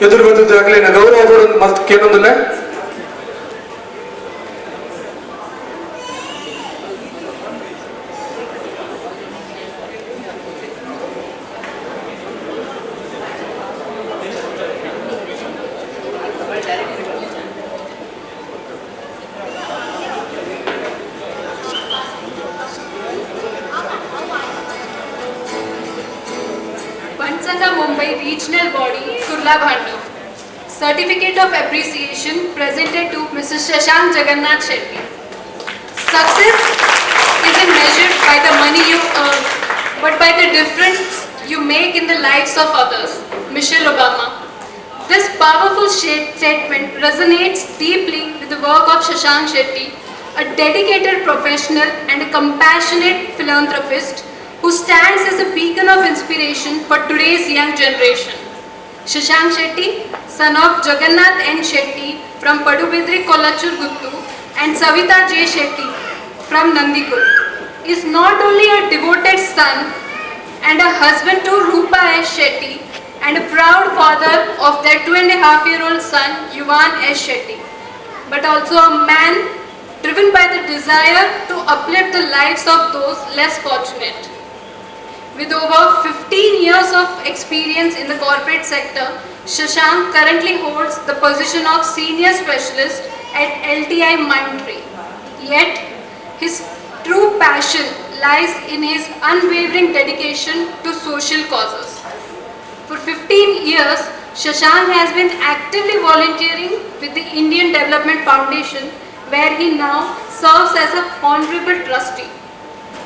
ಎದುರು ಬಂದದ್ದು ಆಗ್ಲೇನ ಗೌರವ ಕೊಡೋದು ಮತ್ತೆ ಕೇಳೋದಿಲ್ಲ Pansanga Mumbai Regional Body, Kurla Bhandu. Certificate of Appreciation presented to Mrs. Shashank Jagannath Shetty. Success isn't measured by the money you earn, but by the difference you make in the lives of others. Michelle Obama. This powerful statement resonates deeply with the work of Shashank Shetty, a dedicated professional and a compassionate philanthropist who stands as a beacon of inspiration for today's young generation. Shashank Shetty, son of Jagannath N. Shetty from Padubidri, Kollachur, Guttu, and Savita J. Shetty from Nandikul, is not only a devoted son and a husband to Rupa S. Shetty and a proud father of their 2.5-year-old son, Yuvan S. Shetty, but also a man driven by the desire to uplift the lives of those less fortunate. With over 15 years of experience in the corporate sector, Shashank currently holds the position of Senior Specialist at LTI Mindtree. Yet, his true passion lies in his unwavering dedication to social causes. For 15 years, Shashank has been actively volunteering with the Indian Development Foundation, where he now serves as a honorable trustee.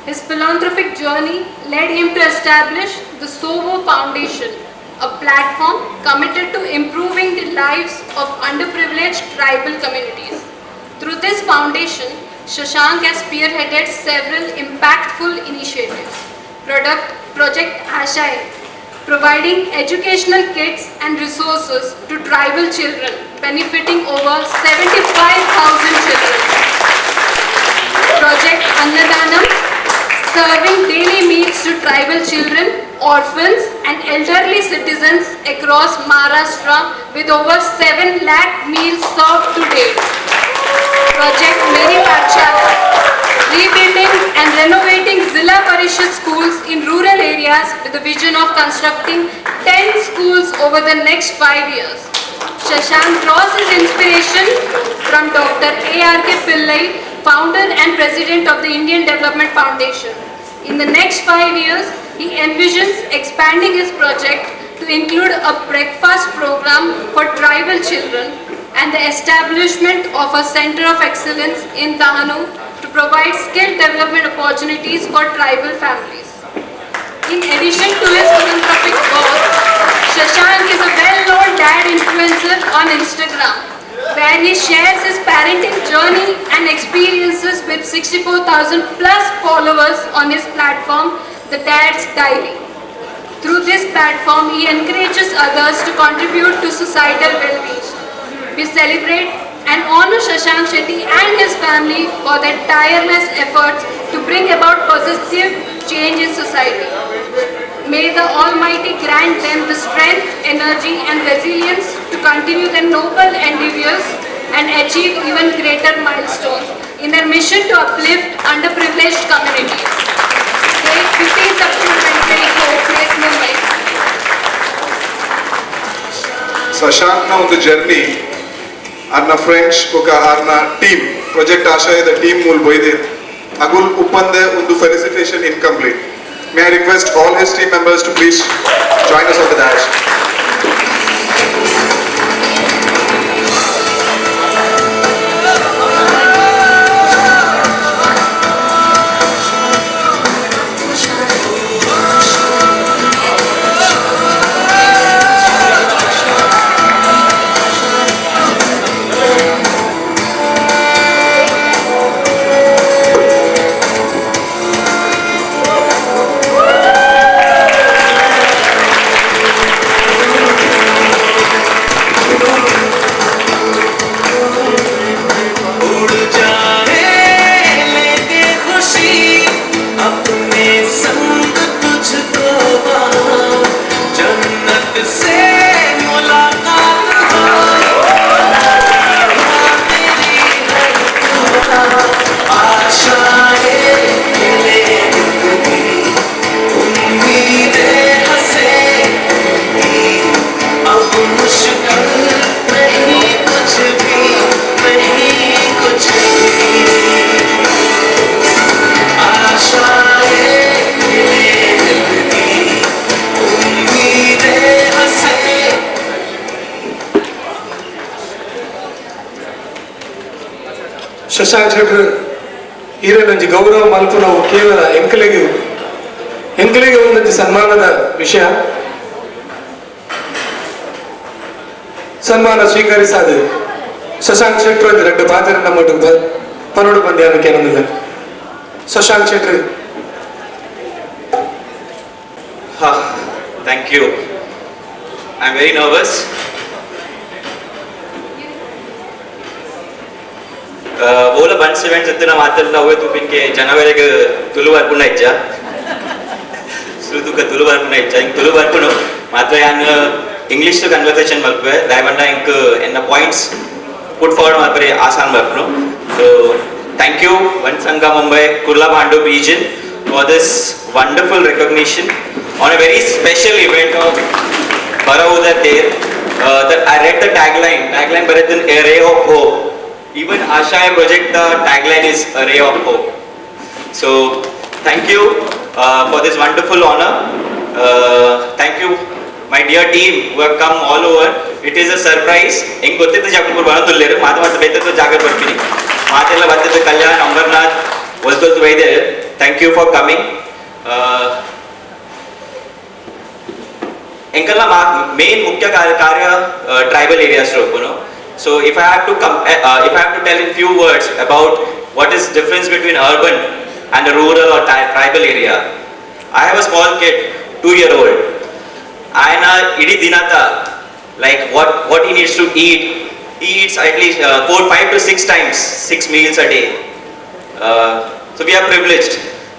His philanthropic journey led him to establish the Sovo Foundation, a platform committed to improving the lives of underprivileged tribal communities. Through this foundation, Shashank has spearheaded several impactful initiatives. Project Ashay, providing educational kits and resources to tribal children, benefiting over 75,000 children. Project Annadanam, serving daily meals to tribal children, orphans and elderly citizens across Maharashtra with over 7 lakh meals served to date. Project Meri Pathshala, rebuilding and renovating Zilla Parishad schools in rural areas with the vision of constructing 10 schools over the next 5 years. Shashank draws his inspiration from Dr. A.R.K. Pillai, founder and president of the Indian Development Foundation. In the next 5 years, he envisions expanding his project to include a breakfast program for tribal children and the establishment of a center of excellence in Dahanu to provide skill development opportunities for tribal families. In addition to his philanthropic work, Shashank is a well-known dad influencer on Instagram, where he shares his parenting journey and experiences with 64,000 plus followers on his platform, The Dad's Diary. Through this platform, he encourages others to contribute to societal well-being. We celebrate and honor Shashank Shetty and his family for their tireless efforts to bring about positive change in society. May the Almighty grant them the strength, energy and resilience to continue their noble endeavors and achieve even greater milestones in their mission to uplift underprivileged communities. Date 15 September 2024, place Mumbai. ಶಶಾಂಕ್ನ ಒಂದು journey ಅನ್ನ friends ಬೊಕ ಆರ್ನ team project ಆಶಯದ team ಮೂಲ ಬೊಯ್ದೆ ಅಗುಲ್ ಉಪ್ಪಂದೆ ಒಂದು felicitation incomplete. May I request all his team members to please join us on the dash. उड़ जाए लेके खुशी अपने संग तुझको वहाँ जन्नत से मुलाकात हो मेरी हर आशाएं मिले उम्मीदें हंसेगी अब मुश्किल नहीं कुछ भी नहीं कुछ भी आशाएं मिलेगी उम्मीदें हंसे ಶಶಾಂಕ್ ಶೆಟ್ರು ಈರನಂಜಿ ಗೌರವ ಮಲ್ಪ ನಾವು ಕೇವಲ ಎಂಕಲಿಗೆ ಒಂದೊಂದು ಸನ್ಮಾನದ ವಿಷಯ ಸನ್ಮಾನ ಸ್ವೀಕರಿಸಾದ ಶಶಾಂಕ್ ಶೆಟ್ರು ಅಂತ ಎರಡು ಪಾತ್ರ ನಮ್ಮ ಪನ್ನೋಡು ಬಂದೆ ಅದಕ್ಕೆ ಏನೊಂದಿಲ್ಲ. ಶಶಾಂಕ್ ಶೆಟ್ರು. Thank you. I'm very nervous. ಓಲ ಬನ್ಸ್ ಇವೆಂಟ್ಸ್ ಇತ್ತು ನಾವು ಮಾತಾಡ್ತಾ ಹೋಯ್ತು ಪಿನ್ಕೆ ಜನವರಿಗೆ ತುಳು ಬರ್ಪುಣ ಇಜ್ಜ ಸುದುಕ ತುಳು ಬರ್ಪುಣ ಇಜ್ಜ ಹಿಂಗೆ ತುಳು ಬರ್ಪುಣು ಮಾತ್ರ ಯಾನ್ ಇಂಗ್ಲಿಷ್ ಕನ್ವರ್ಸೇಷನ್ ಮಲ್ಪೆ ದಾಯಬಂಡ ಇಂಕ್ ಎನ್ನ ಪಾಯಿಂಟ್ಸ್ ಪುಟ್ ಫಾರ್ವರ್ಡ್ ಮಲ್ಪರೆ ಆಸಾನ್ ಬರ್ಪುಣು. ಸೊ ಥ್ಯಾಂಕ್ ಯು ಒನ್ ಸಂಘ Mumbai Kurla ಭಾಂಡು region for this wonderful recognition on a very special event of Baravudha Ter. That I read the tagline ಬರೆದಿನ್ a ray of hope. Even Ashaya project, the tagline is a ray of hope. So, thank you for this wonderful honor. Thank you, my dear team who have come all over. It is a surprise. Inge gottittu Jagadpur banadulleru ಮಾತು ಬೇತದ್ದು ಜಾಗ ಬರ್ತೀನಿ ಮಾತೆಲ್ಲ ಬಂದಿದ್ದು ಕಲ್ಯಾಣ್ ಅಂಬರ್ನಾಥ್ ವಲ್ತೊತ್ತು ವೈದ್ಯ. Thank you for coming. ಎಂಕಲ್ನ main ಮುಖ್ಯ ಕಾರ್ಯ tribal areas ರೋಪನು. So if I have to tell in few words about what is difference between urban and a rural or tribal area, I have a small kid, 2-year-old. Aina idi dinata, like what he needs to eat, he eats at least 5 to 6 times, 6 meals a day. So we are privileged,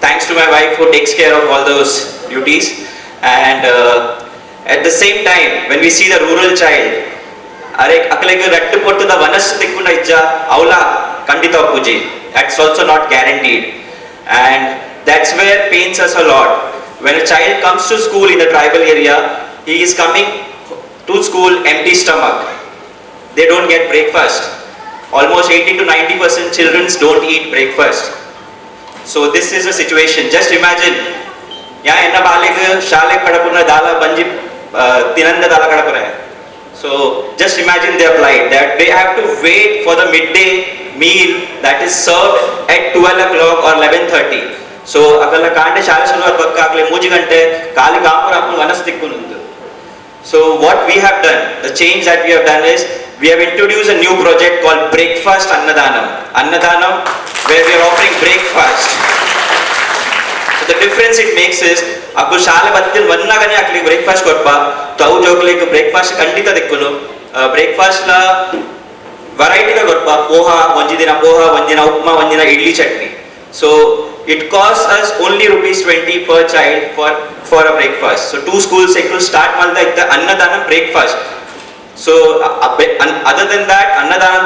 thanks to my wife who takes care of all those duties. And at the same time, when we see the rural child, ಅರೆ ಅಕಲೆಗೆ ರಟ್ಟು ಕೊಟ್ಟದ ವನಸ್ ತಿಕ್ಕುಂಡ ಇಜ್ಜ ಅವಲ ಖಂಡಿತ ಪೂಜೆ. That's also not guaranteed, and that's where pains us a lot. When a child comes to school in the tribal area, he is coming to school empty stomach. They don't get breakfast. Almost 80 to 90% children don't eat breakfast. So this is a situation. Just imagine, ya enna balige shale kadapuna dala banji tinanda dala kadapura hai. So just imagine their plight, that they have to wait for the midday meal that is served at 12 o'clock or 11:30. So akalla kaande shale shurvat bakka akle 3 gante kali kaapura apun vanas tikkunundu. So what we have done, the change that we have done is, we have introduced a new project called Breakfast Annadanam. Annadanam, where we are offering breakfast. So the difference it makes is, आपको शाले बत्तीन वन्ना गने अकली breakfast COTPA, तो आउ जोकले को breakfast कंडिता दिक्कुनो, breakfast ला variety का कोटपा, पोहा, वंजिना उपमा, वंजिना idli chutney. So it costs us only ₹20 per child for a breakfast. So 2 schools it will start malda ikta Annadanam breakfast. So other than that, Annadanam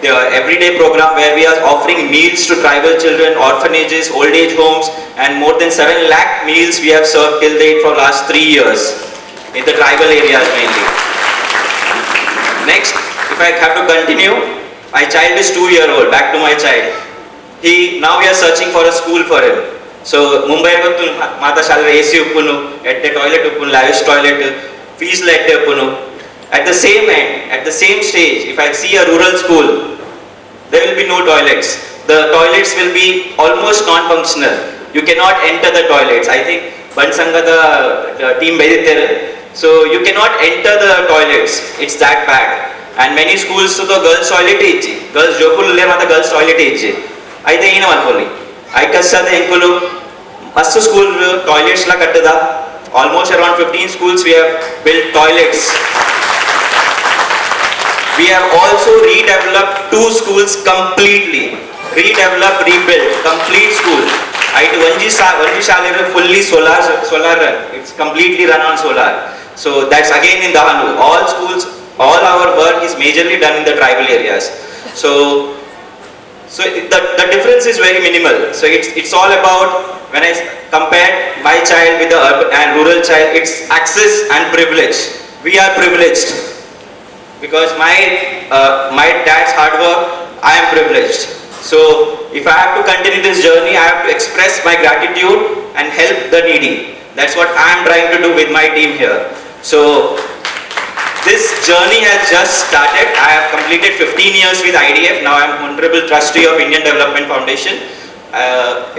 the everyday program where we are offering meals to tribal children, orphanages, old age homes, and more than 7 lakh meals we have served till date for last 3 years in the tribal areas mainly. Next, if I have to continue, my child is 2-year-old. Back to my child. Now we are searching for a school for him. So Mumbai vattu mata shala AC uppunu, ette toilet uppunu, lavish toilet, fees lette uppunu. At the same end, at the same stage, if I see a rural school, there will be no toilets. The toilets will be almost non-functional. You cannot enter the toilets. I think Bansanga the team bedittere. So you cannot enter the toilets. It's that bad. And many schools to the girls toilet ichi. Girls jokulu mata girls toilet ichi. Aithe ena malpoli. I kasade enkulu mastu school toilets la kattada. Almost around 15 schools we have built toilets. We have also redeveloped 2 schools completely. Redeveloped, rebuilt, complete school. Vanji Shalere fully solar run. It's completely run on solar. So that's again in Dahanu. All schools, all our work is majorly done in the tribal areas. So the difference is very minimal. So it's all about, when I compare my child with the urban and rural child, it's access and privilege. We are privileged. Because my dad's hard work, I am privileged. So if I have to continue this journey, I have to express my gratitude and help the needy. That's what I am trying to do with my team here. So this journey has just started. I have completed 15 years with IDF. Now I am Honorable Trustee of Indian Development Foundation.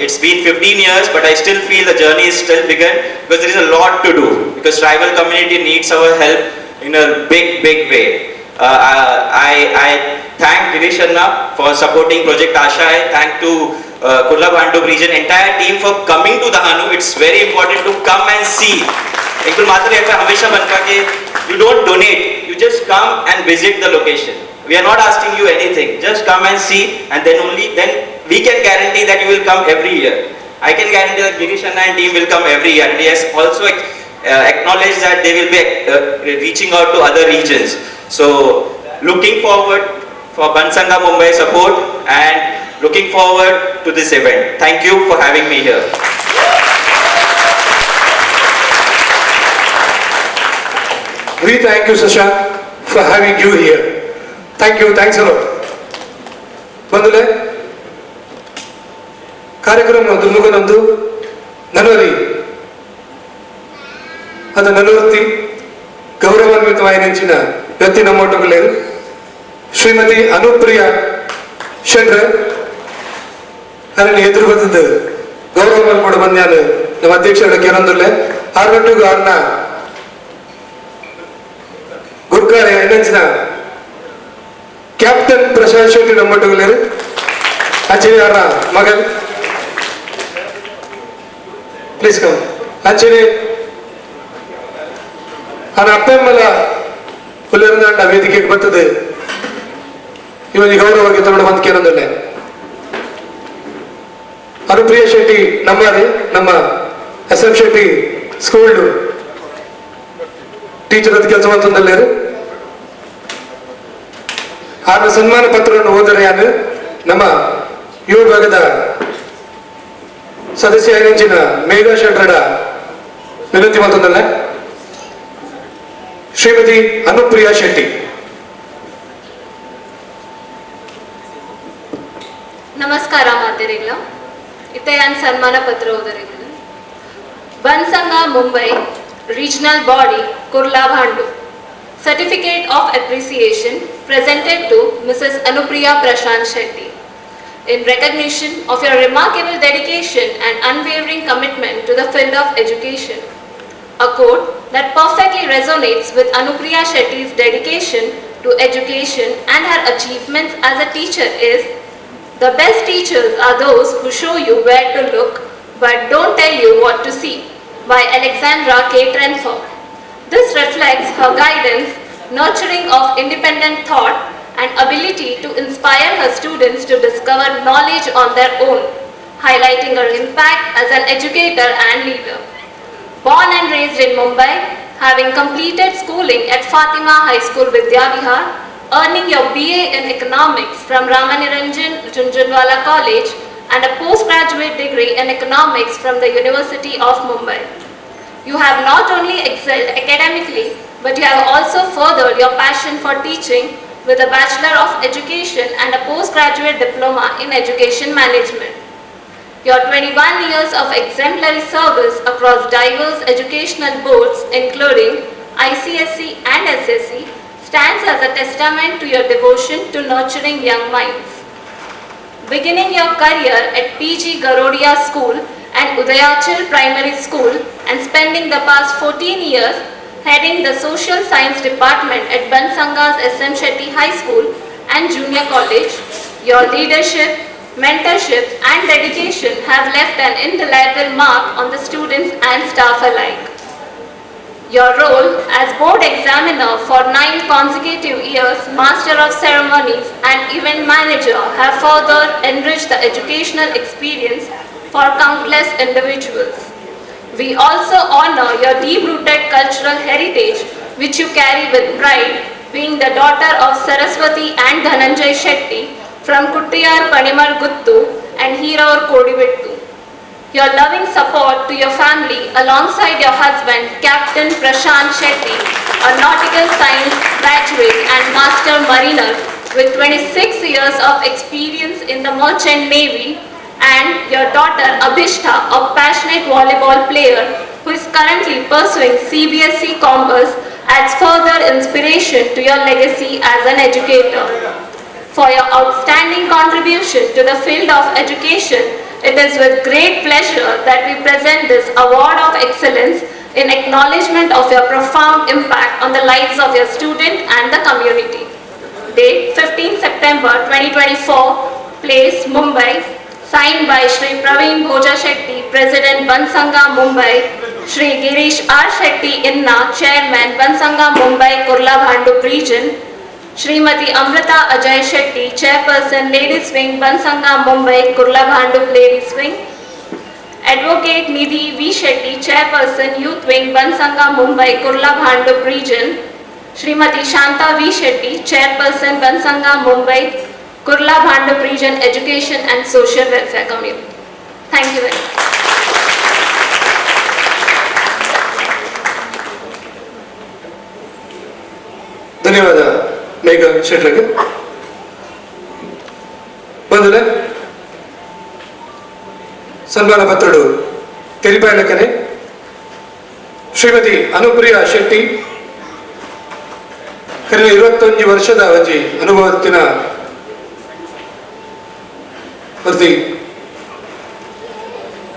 It's been 15 years, but I still feel the journey is still begun, because there is a lot to do. Because tribal community needs our help in a big way. I thank Girish Anna for supporting Project Asha. I thank to Kurla Bhandup region entire team for coming to Dahanu. It's very important to come and see. Ekul matra ekta hamesha banka ke you don't donate, you just come and visit the location. We are not asking you anything, just come and see, and then we can guarantee that you will come every year. I can guarantee that Girish Anna and team will come every year, and he has also acknowledge that they will be reaching out to other regions. So looking forward for Bansanga Mumbai support and looking forward to this event. Thank you for having me here. We thank you, Shashank, for having you here. Thank you, thanks a lot. ಬಂಧುಗಳೇ, ಕಾರ್ಯಕ್ರಮ ದುಮ್ಮುಗನಂದು ನಲವರಿ ಅದು ನಲವತ್ತಿ ಗೌರವಾನ್ವಿತವಾಯಿನ ವ್ಯಕ್ತಿ ನಮ್ಮೊಟ್ಟುಗಲೇರು ಶ್ರೀಮತಿ ಅನುಪ್ರಿಯ ಶೆಟ್ರ್ ಅದನ್ನು ಎದುರು ಬಂದದ್ದು ಗೌರವ ಕೂಡ ಬಂದ್ಯಾನು ನಮ್ಮ ಅಧ್ಯಕ್ಷರ ಕೇಳೊಂದಿಲ್ಲ 6 ಗಂಟೆಗೂ ಅನ್ನ ಗುರ್ಕಾರೆ ಎನ್ನಂಚಿನ ಕ್ಯಾಪ್ಟನ್ ಪ್ರಶಾಂತ್ ಶೆಟ್ಟಿ ನಮ್ಮೊಟ್ಟುಗಲೇರು ಅಂಚನೆ ಅವರ ಮಗನ್ ಪ್ಲೀಸ್ ಕಮ್ ಅಂಚನೆ ಅವನ ಅಪ್ಪೆಮ್ಮಲ ಹುಲ್ಲಿರುಂದಾಂಡ ವೇದಿಕೆಗೆ ಬರ್ತದೆ ಇವನಿಗೆ ಗೌರವವಾಗಿ ತಗೊಂಡು ಬಂದು ಕೇಳೋದಿಲ್ಲ. ಅನುಪ್ರಿಯ ಶೆಟ್ಟಿ ನಮ್ಮದೇ ನಮ್ಮ SM ಶೆಟ್ಟಿ ಸ್ಕೂಲ್ ಟೀಚರ್ ಅಂತ ಕೆಲಸ ಮಾಡ್ತಂದಲ್ಲೇರು ಆರ್ನ ಸನ್ಮಾನ ಪತ್ರವನ್ನು ಓದರೆ ಯಾನು ನಮ್ಮ ಯುವ ಭಾಗದ ಸದಸ್ಯ ನೆಂಚಿನ ಮೇಘಾ ಶೆಟ್ರಡ ವಿನಂತಿ ಮತ್ತೊಂದಲ್ಲ ಶ್ರೀಮತಿ ಅನುಪ್ರಿಯಾ ಶೆಟ್ಟಿ. ನಮಸ್ಕಾರ ಮಾತೆರೆಗ್ಲ ಇತ್ತೆ ಯಾನ್ ಸನ್ಮಾನ ಪತ್ರ ಓದರೆಗ್ಲ ಬನ್ಸಂಗ ಮುಂಬೈ ರೀಜನಲ್ ಬಾಡಿ ಕುರ್ಲಾ ಭಾಂಡು certificate of appreciation presented to Mrs. Anupriya Prashant Shetty in recognition of your remarkable dedication and unwavering commitment to the field of education. A quote that perfectly resonates with Anupriya Shetty's dedication to education and her achievements as a teacher is, "The best teachers are those who show you where to look but don't tell you what to see," by Alexandra K. Trenford. This reflects her guidance, nurturing of independent thought and ability to inspire her students to discover knowledge on their own, highlighting her impact as an educator and leader. Born and raised in Mumbai, having completed schooling at Fatima High School Vidyavihar, earning your BA in Economics from Ramaniranjan Jhunjhunwala College and a postgraduate degree in Economics from the University of Mumbai. You have not only excelled academically, but you have also furthered your passion for teaching with a Bachelor of Education and a postgraduate diploma in Education Management. Your 21 years of exemplary service across diverse educational boards including ICSE and SSE stands as a testament to your devotion to nurturing young minds. Beginning your career at PG Garodia School and Udayachal Primary School and spending the past 14 years heading the Social Science Department at Bansanga's SM Shetty High School and Junior College, your leadership, mentorship and dedication have left an indelible mark on the students and staff alike. Your role as board examiner for 9 consecutive years, master of ceremonies and event manager have further enriched the educational experience for countless individuals. We also honor your deep-rooted cultural heritage, which you carry with pride, being the daughter of Saraswati and Dhananjay Shetty from Kuttiyar Panimar Guttu and Heeraur Kodivittu. Your loving support to your family alongside your husband, Captain Prashant Shetty, a nautical science graduate and master mariner with 26 years of experience in the Merchant Navy, and your daughter Abhishta, a passionate volleyball player who is currently pursuing CBSE Commerce, adds further inspiration to your legacy as an educator. For your outstanding contribution to the field of education, it is with great pleasure that we present this Award of Excellence in acknowledgement of your profound impact on the lives of your student and the community. Date 15 September 2024, place Mumbai. Signed by Shri Praveen Bhoja Shetty, President Bansanga Mumbai, Shri Girish R. Shetty Inna, Chairman Bansanga Mumbai Kurla Bhandup Region, Shrimati Amrita Ajay Shetty, Chairperson Ladies Wing Bansanga Mumbai Kurla Bhandup Ladies Wing, Advocate Nidhi V. Shetty, Chairperson Youth Wing Bansanga Mumbai Kurla Bhandup Region, Shrimati Shanta V. Shetty, Chairperson Bansanga Mumbai Kurla Bhandup Region Education and Social Welfare Committee. Thank you very much. ಧನ್ಯವಾದ ಮೇಘಾ ಶೆಟ್ರಿಗೆ. ಬಂಧುಗಳೇ, ಸನ್ಮಾನ ಪತ್ರಡು ತೆರಿಪಾಯಲಕ್ಕನೆ ಶ್ರೀಮತಿ ಅನುಪ್ರಿಯಾ ಶೆಟ್ಟಿ ಕಳೆದ 21 ವರ್ಷದ ಒಂಜಿ ಅನುಭವತ್ತಿನ ಪ್ರತಿ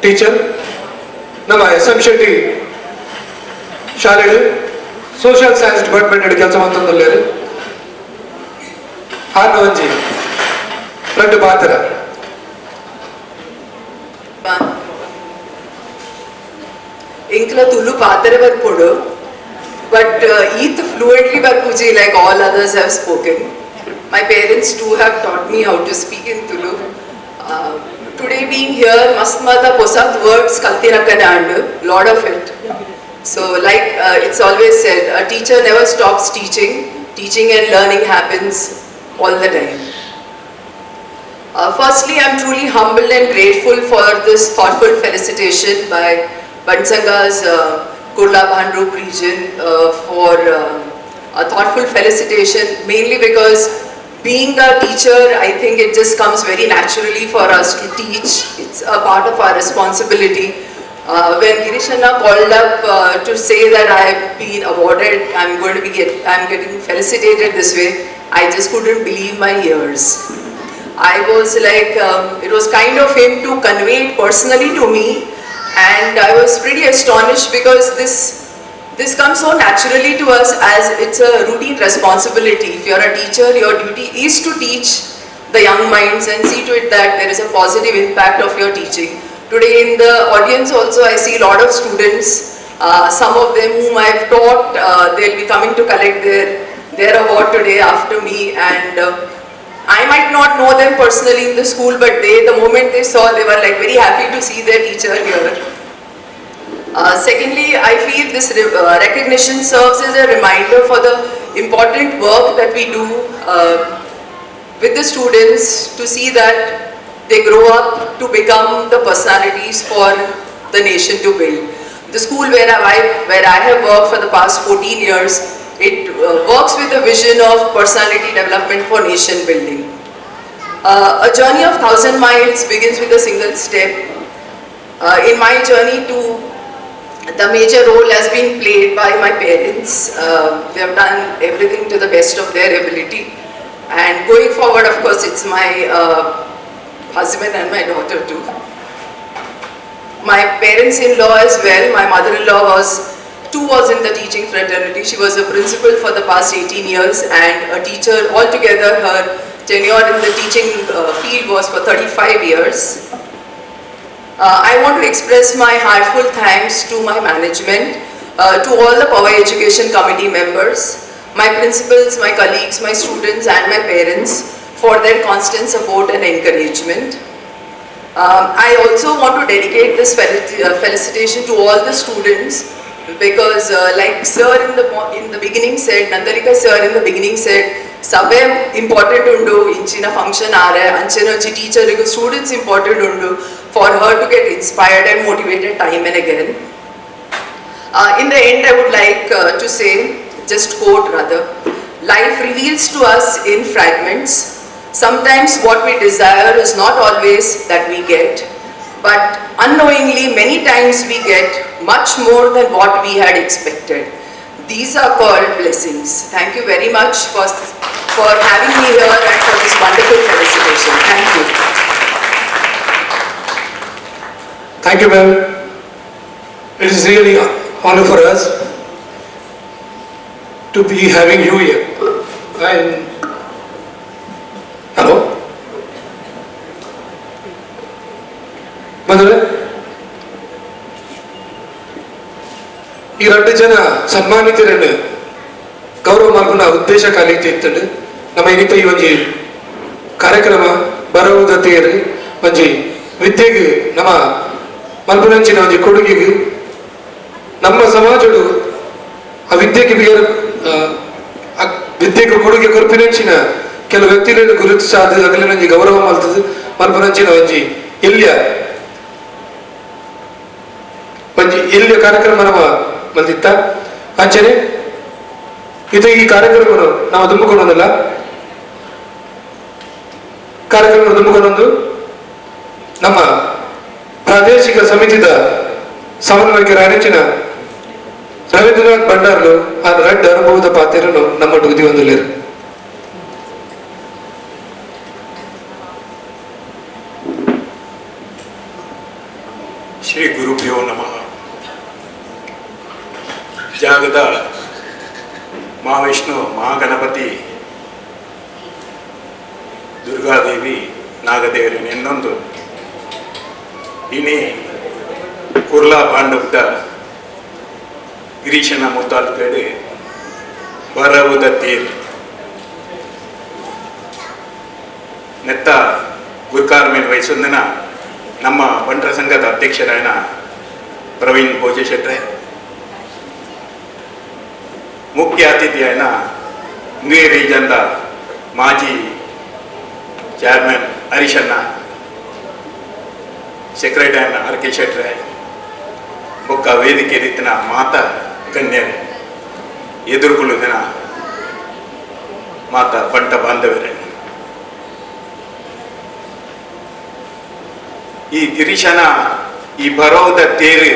teacher ನಮ್ಮ SM Shetty ಶಾಲೆಗಳು social science department ಕೆಲಸ ಮಾಡ್ತಂದಲ್ಲೇರು ಆರ್ನ ಒಂಜಿ రెండు ಪಾತ್ರ Inkla Tulu Padare Varpodu, but Eat fluently Varpuji like all others have spoken. My parents too have taught me how to speak in Tulu. Today being here, Mastmata Posad words Kaltirakanandu, lot of it. So like it's always said, a teacher never stops teaching. Teaching and learning happens all the time. Firstly, I'm truly humbled and grateful for this thoughtful felicitation by Bansanga's Kurla Bhandrup region for a thoughtful felicitation, mainly because being a teacher, I think it just comes very naturally for us to teach. It's a part of our responsibility. When Girish Anna called up to say that I've been awarded, I'm getting felicitated this way, I just couldn't believe my ears. I was like, it was kind of him to convey it personally to me, and I was pretty astonished because this comes so naturally to us as it's a routine responsibility. If you're a teacher, your duty is to teach the young minds and see to it that there is a positive impact of your teaching. Today in the audience also I see a lot of students, some of them whom I've taught, they'll be coming to collect their award today after me, and I might not know them personally in the school, but the moment they saw, they were like very happy to see their teacher here. Secondly, I feel this recognition serves as a reminder for the important work that we do with the students to see that they grow up to become the personalities for the nation to build. The school where I have worked for the past 14 years, it works with the vision of personality development for nation building. A journey of 1,000 miles begins with a single step. In my journey the major role has been played by my parents. They have done everything to the best of their ability. And going forward, of course, it's my husband and my daughter too. My parents-in-law as well, my mother-in-law was in the teaching fraternity. She was a principal for the past 18 years and a teacher. Altogether, her tenure in the teaching field was for 35 years. I want to express my heartfelt thanks to my management, to all the Power Education Committee members, my principals, my colleagues, my students and my parents for their constant support and encouragement. I also want to dedicate this felicitation to all the students because like sir in the beginning said, Nandalika sir in the beginning said, Sabbe important undu, inchina function aare, anchena chi teacher, students important undu for her to get inspired and motivated time and again. In the end, I would like to say, just quote rather, life reveals to us in fragments. Sometimes what we desire is not always that we get, but unknowingly many times we get much more than what we had expected. These are called blessings. Thank you very much for having me here and for this wonderful felicitation. Thank you. Thank you, ma'am. It is really an honor for us to be having you here. And hello, ಬಂದ್ರೆ ಈ 2 ಜನ ಸನ್ಮಾನಿತರನ್ನು ಗೌರವ ಮಾಡ್ಕೊಂಡ ಉದ್ದೇಶ ಕಾಲಿತ್ತು ಇತ್ತಂಡು ನಮ್ಮ ಏನಿತ್ತ ಈ ಒಂಜಿ ಕಾರ್ಯಕ್ರಮ ಬರವುದ ತೇರು ಒಂಜಿ ವಿದ್ಯೆಗೆ ನಮ್ಮ ಮಲ್ಪನಂಚಿನ ಒಂಜಿ ಕೊಡುಗೆಗೆ ನಮ್ಮ ಸಮಾಜಡು ಆ ವಿದ್ಯೆಗೆ ವಿದ್ಯೆಗೆ ಕೊಡುಗೆ ಕೊರ್ಪಿನಂಚಿನ ಕೆಲವು ವ್ಯಕ್ತಿಗಳನ್ನು ಗುರುತಿಸಾದ ಅಗಲಿನಂಜಿ ಗೌರವ ಮಲ್ತದು ಮಲ್ಪನಂಚಿನ ಒಂಜಿ ಎಲ್ಲಿಯ ಕಾರ್ಯಕ್ರಮ ನಮ್ಮ ಮಲ್ತಿತ್ತ ಅಂಚನೆ ಇದು ಈ ಕಾರ್ಯಕ್ರಮ ನಾವು ತುಂಬಿಕೊಂಡಲ್ಲ ಕಾರ್ಯಕ್ರಮ ತುಂಬಿಕೊಂಡೊಂದು ನಮ್ಮ ಪ್ರಾದೇಶಿಕ ಸಮಿತಿದ ಸಮನ್ವಯಕರಾಗಿನ ರವೀಂದ್ರನಾಥ್ ಭಂಡಾರ್ಲು ಆ ರಡ್ಡ ಅನುಭವದ ಪಾತ್ರನು ನಮ್ಮೊಟ್ಟಿಗೆ ಹೊಂದಲೇರು. ಶ್ರೀ ಗುರುಭ್ಯೋ ನಮಃ. ಜಾಗದ ಮಹಾವಿಷ್ಣು, ಮಹಾಗಣಪತಿ, ದುರ್ಗಾದೇವಿ, ನಾಗದೇವರನ್ನು ಇನ್ನೊಂದು ಇನಿ ಕುರ್ಲಾ ಭಾಂಡವದ ಗಿರೀಶನ ಮುತ್ತಾಲ್ಪೇಡೆ ಬರವುದ ತೇರು ನೆತ್ತ ಗುರ್ಕಾರ್ಮೇಲೆ ವಹಿಸೊಂದಿನ ನಮ್ಮ ಬಂಟರ ಸಂಘದ ಅಧ್ಯಕ್ಷರಾಯನ ಪ್ರವೀಣ್ ಭೋಜೆ ಶೆಟ್ರೆ, ಮುಖ್ಯ ಅತಿಥಿಯಾಯನ ನ್ಯೂ ರೀಜನ್ದ ಮಾಜಿ ಚೇರ್ಮನ್ ಹರೀಶಣ್ಣ, ಸೆಕ್ರೆಟರಿ ಆರ್ ಕೆ ಶೆಟ್ರೆ, ಬೊಕ್ಕ ವೇದಿಕೆ ರೀತಿನ ಮಾತ ಗಣ್ಯರೇ, ಎದುರುಗೊಳ್ಳುದಿನ ಮಾತ ಬಂಟ ಬಾಂಧವರೇ, ಈ ಗಿರೀಶನ ಈ ಬರೋದ ತೇರು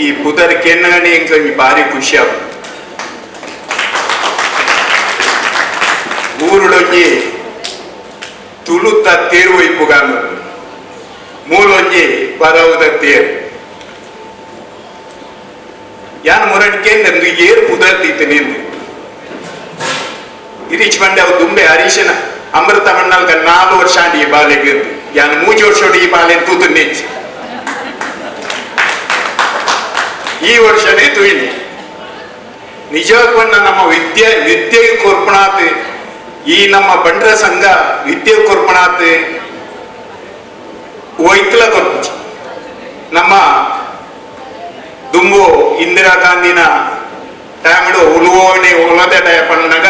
ಈ ಪುದರ್ ಕೆನ್ನಗಣಿ ಎಂಗೆ ಭಾರಿ ಖುಷಿ ಆಗ ಊರುಡೊಂಜಿ ತುಳುತ್ತ ತೇರು ವೈಪುಗಾನು ಮೂಲೊಂಜಿ ಬರೋದ ತೇರು ಯಾನ್ ಮುರಡ್ಕೆ ನಂದು ಏರು ಪುದರ್ದೀತೇನೆ ಗಿರೀಶ್ ಬಂಡೆ ಅವು ದುಂಬೆ ಹರೀಶನ ಅಮೃತ ಮಣ್ಣಲ್ಗ 4 ವರ್ಷ ಈ ಬಾಲೆಗೆ ಯಾನ್ 3 ವರ್ಷ ಈ ಬಾಲೆ ತೂತು ನೆಚ್ಚಿ ಈ ವರ್ಷನೇ ತುಯಿನಿ ನಿಜವಾಗ್ಬಣ್ಣ ನಮ್ಮ ವಿದ್ಯೆ ಕೊರ್ಪಣಾತ್ ಈ ನಮ್ಮ ಬಂಡ್ರ ಸಂಘ ವಿದ್ಯೆ ಕೊರ್ಪಣಾತ್ ಒಯ್ಕಲ ಕೊರ್ಪುಚಿ ನಮ್ಮ ದುಂಬು ಇಂದಿರಾ ಗಾಂಧಿನ ಟೈಮ್ಡು ಉಳುವಣೆ ಉಳದೆ ಪಣ್ಣಾಗ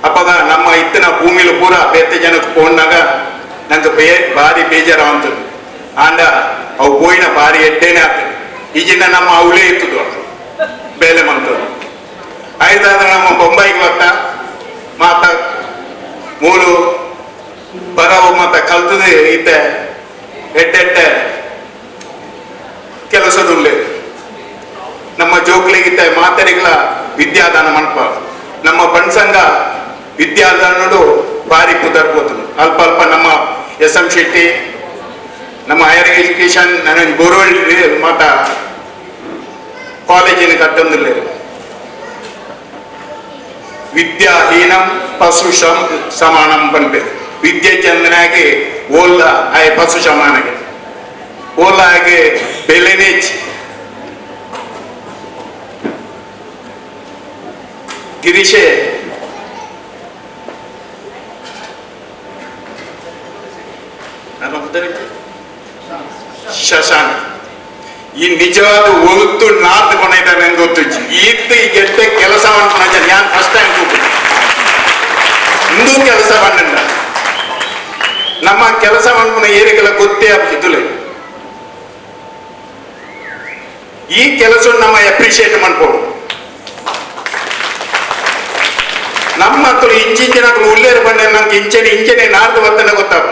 ಅಪ್ಪಗ ನಮ್ಮ ಇತ್ತಿನ ಭೂಮಿಲು ಪೂರ ಬೇತೆ ಜನಕ್ಕೆ ಪೋಣಾಗ ನಂಗೆ ಭಾರಿ ಬೇಜಾರಾಗ್ತದೆ ಆಂಡ ಅವು ಪೋಯಿನ ಭಾರಿ ಎಡ್ಡೆನೆ ಆಗ್ತದೆ ಈಜಿನ ನಮ್ಮ ಅವಳೇ ಇತ್ತು ಬೇಲೆ ಮಂತದ್ದು ಆಯ್ತಾದ್ರೆ ನಮ್ಮ ಬೊಂಬೈಗೆ ಬತ್ತ ಮಾತ ಮೂರು ಬರವು ಮತ್ತ ಕಲ್ತದೆ ಇತ್ತೆ ಎಡ್ಡೆಡ್ಡೆ ಕೆಲಸದುಳ್ಳೆ ನಮ್ಮ ಜೋಕ್ಲಿಗಿತ್ತೆ ಮಾತರಿಗಳ ವಿದ್ಯಾದಾನ ಮನ್ಪ ನಮ್ಮ ಬಣ್ಸಂಗ ವಿದ್ಯಾದಾನಡು ಭಾರಿ ಕುದರ್ಬೋದು ಅಲ್ಪ ಅಲ್ಪ ನಮ್ಮ ಎಸ್.ಎಂ. ಶೆಟ್ಟಿ ನಮ್ಮ ಹೈಯರ್ ಎಜುಕೇಶನ್ ನನ್ನ ಬೋರ್ವೆಲ್ ಮಾತ ಕಾಲೇಜಿನ ಕಟ್ಟೊಂದಿಲ್ಲ ವಿದ್ಯಾಹೀನಂ ಪಶು ಸಮಾನಂ ಬನ್ಬೇಕು ವಿದ್ಯೆ ಚಂದನಾಗಿ ಓಲ್ಲ ಆಯ್ ಪಶು ಸಮಾನಗೆ ಓಲ್ಲ ಹಾಗೆ ಬೆಲೆನೇ ಗಿರೀಶೆ ಶಶಾಂಕ್ ಈ ನಿಜವಾದ ಒತ್ತು ನಾಲ್ಕು ಕೊನೆ ನಂಗೆ ಗೊತ್ತು ಈತ್ ಎಷ್ಟೇ ಕೆಲಸ ಮಾಡ್ಕೊಂಡ ನಾನು ಫಸ್ಟ್ ಟೈಮ್ ಕೂತ್ಕೊಂಡು ಇಂದು ಕೆಲಸ ಬಂಡ ನಮ್ಮ ಕೆಲಸ ಮಾಡ್ಕೊಂಡ ಏರಿಗೆಲ್ಲ ಗೊತ್ತೇ ಆಗ್ತಿದ್ದುಲೆ ಈ ಕೆಲಸ ನಮ್ಮ ಅಪ್ರಿಶಿಯೇಟ್ ಮಾಡ್ಬೋದು ನಮ್ಮ ಹತ್ರ ಇಂಚಿನ ಉಳ್ಳೇರು ಬಂದ ನಮ್ಗೆ ಇಂಚನೆ ನಾರ್ದು ಬರ್ತನೆ ಗೊತ್ತಾಗ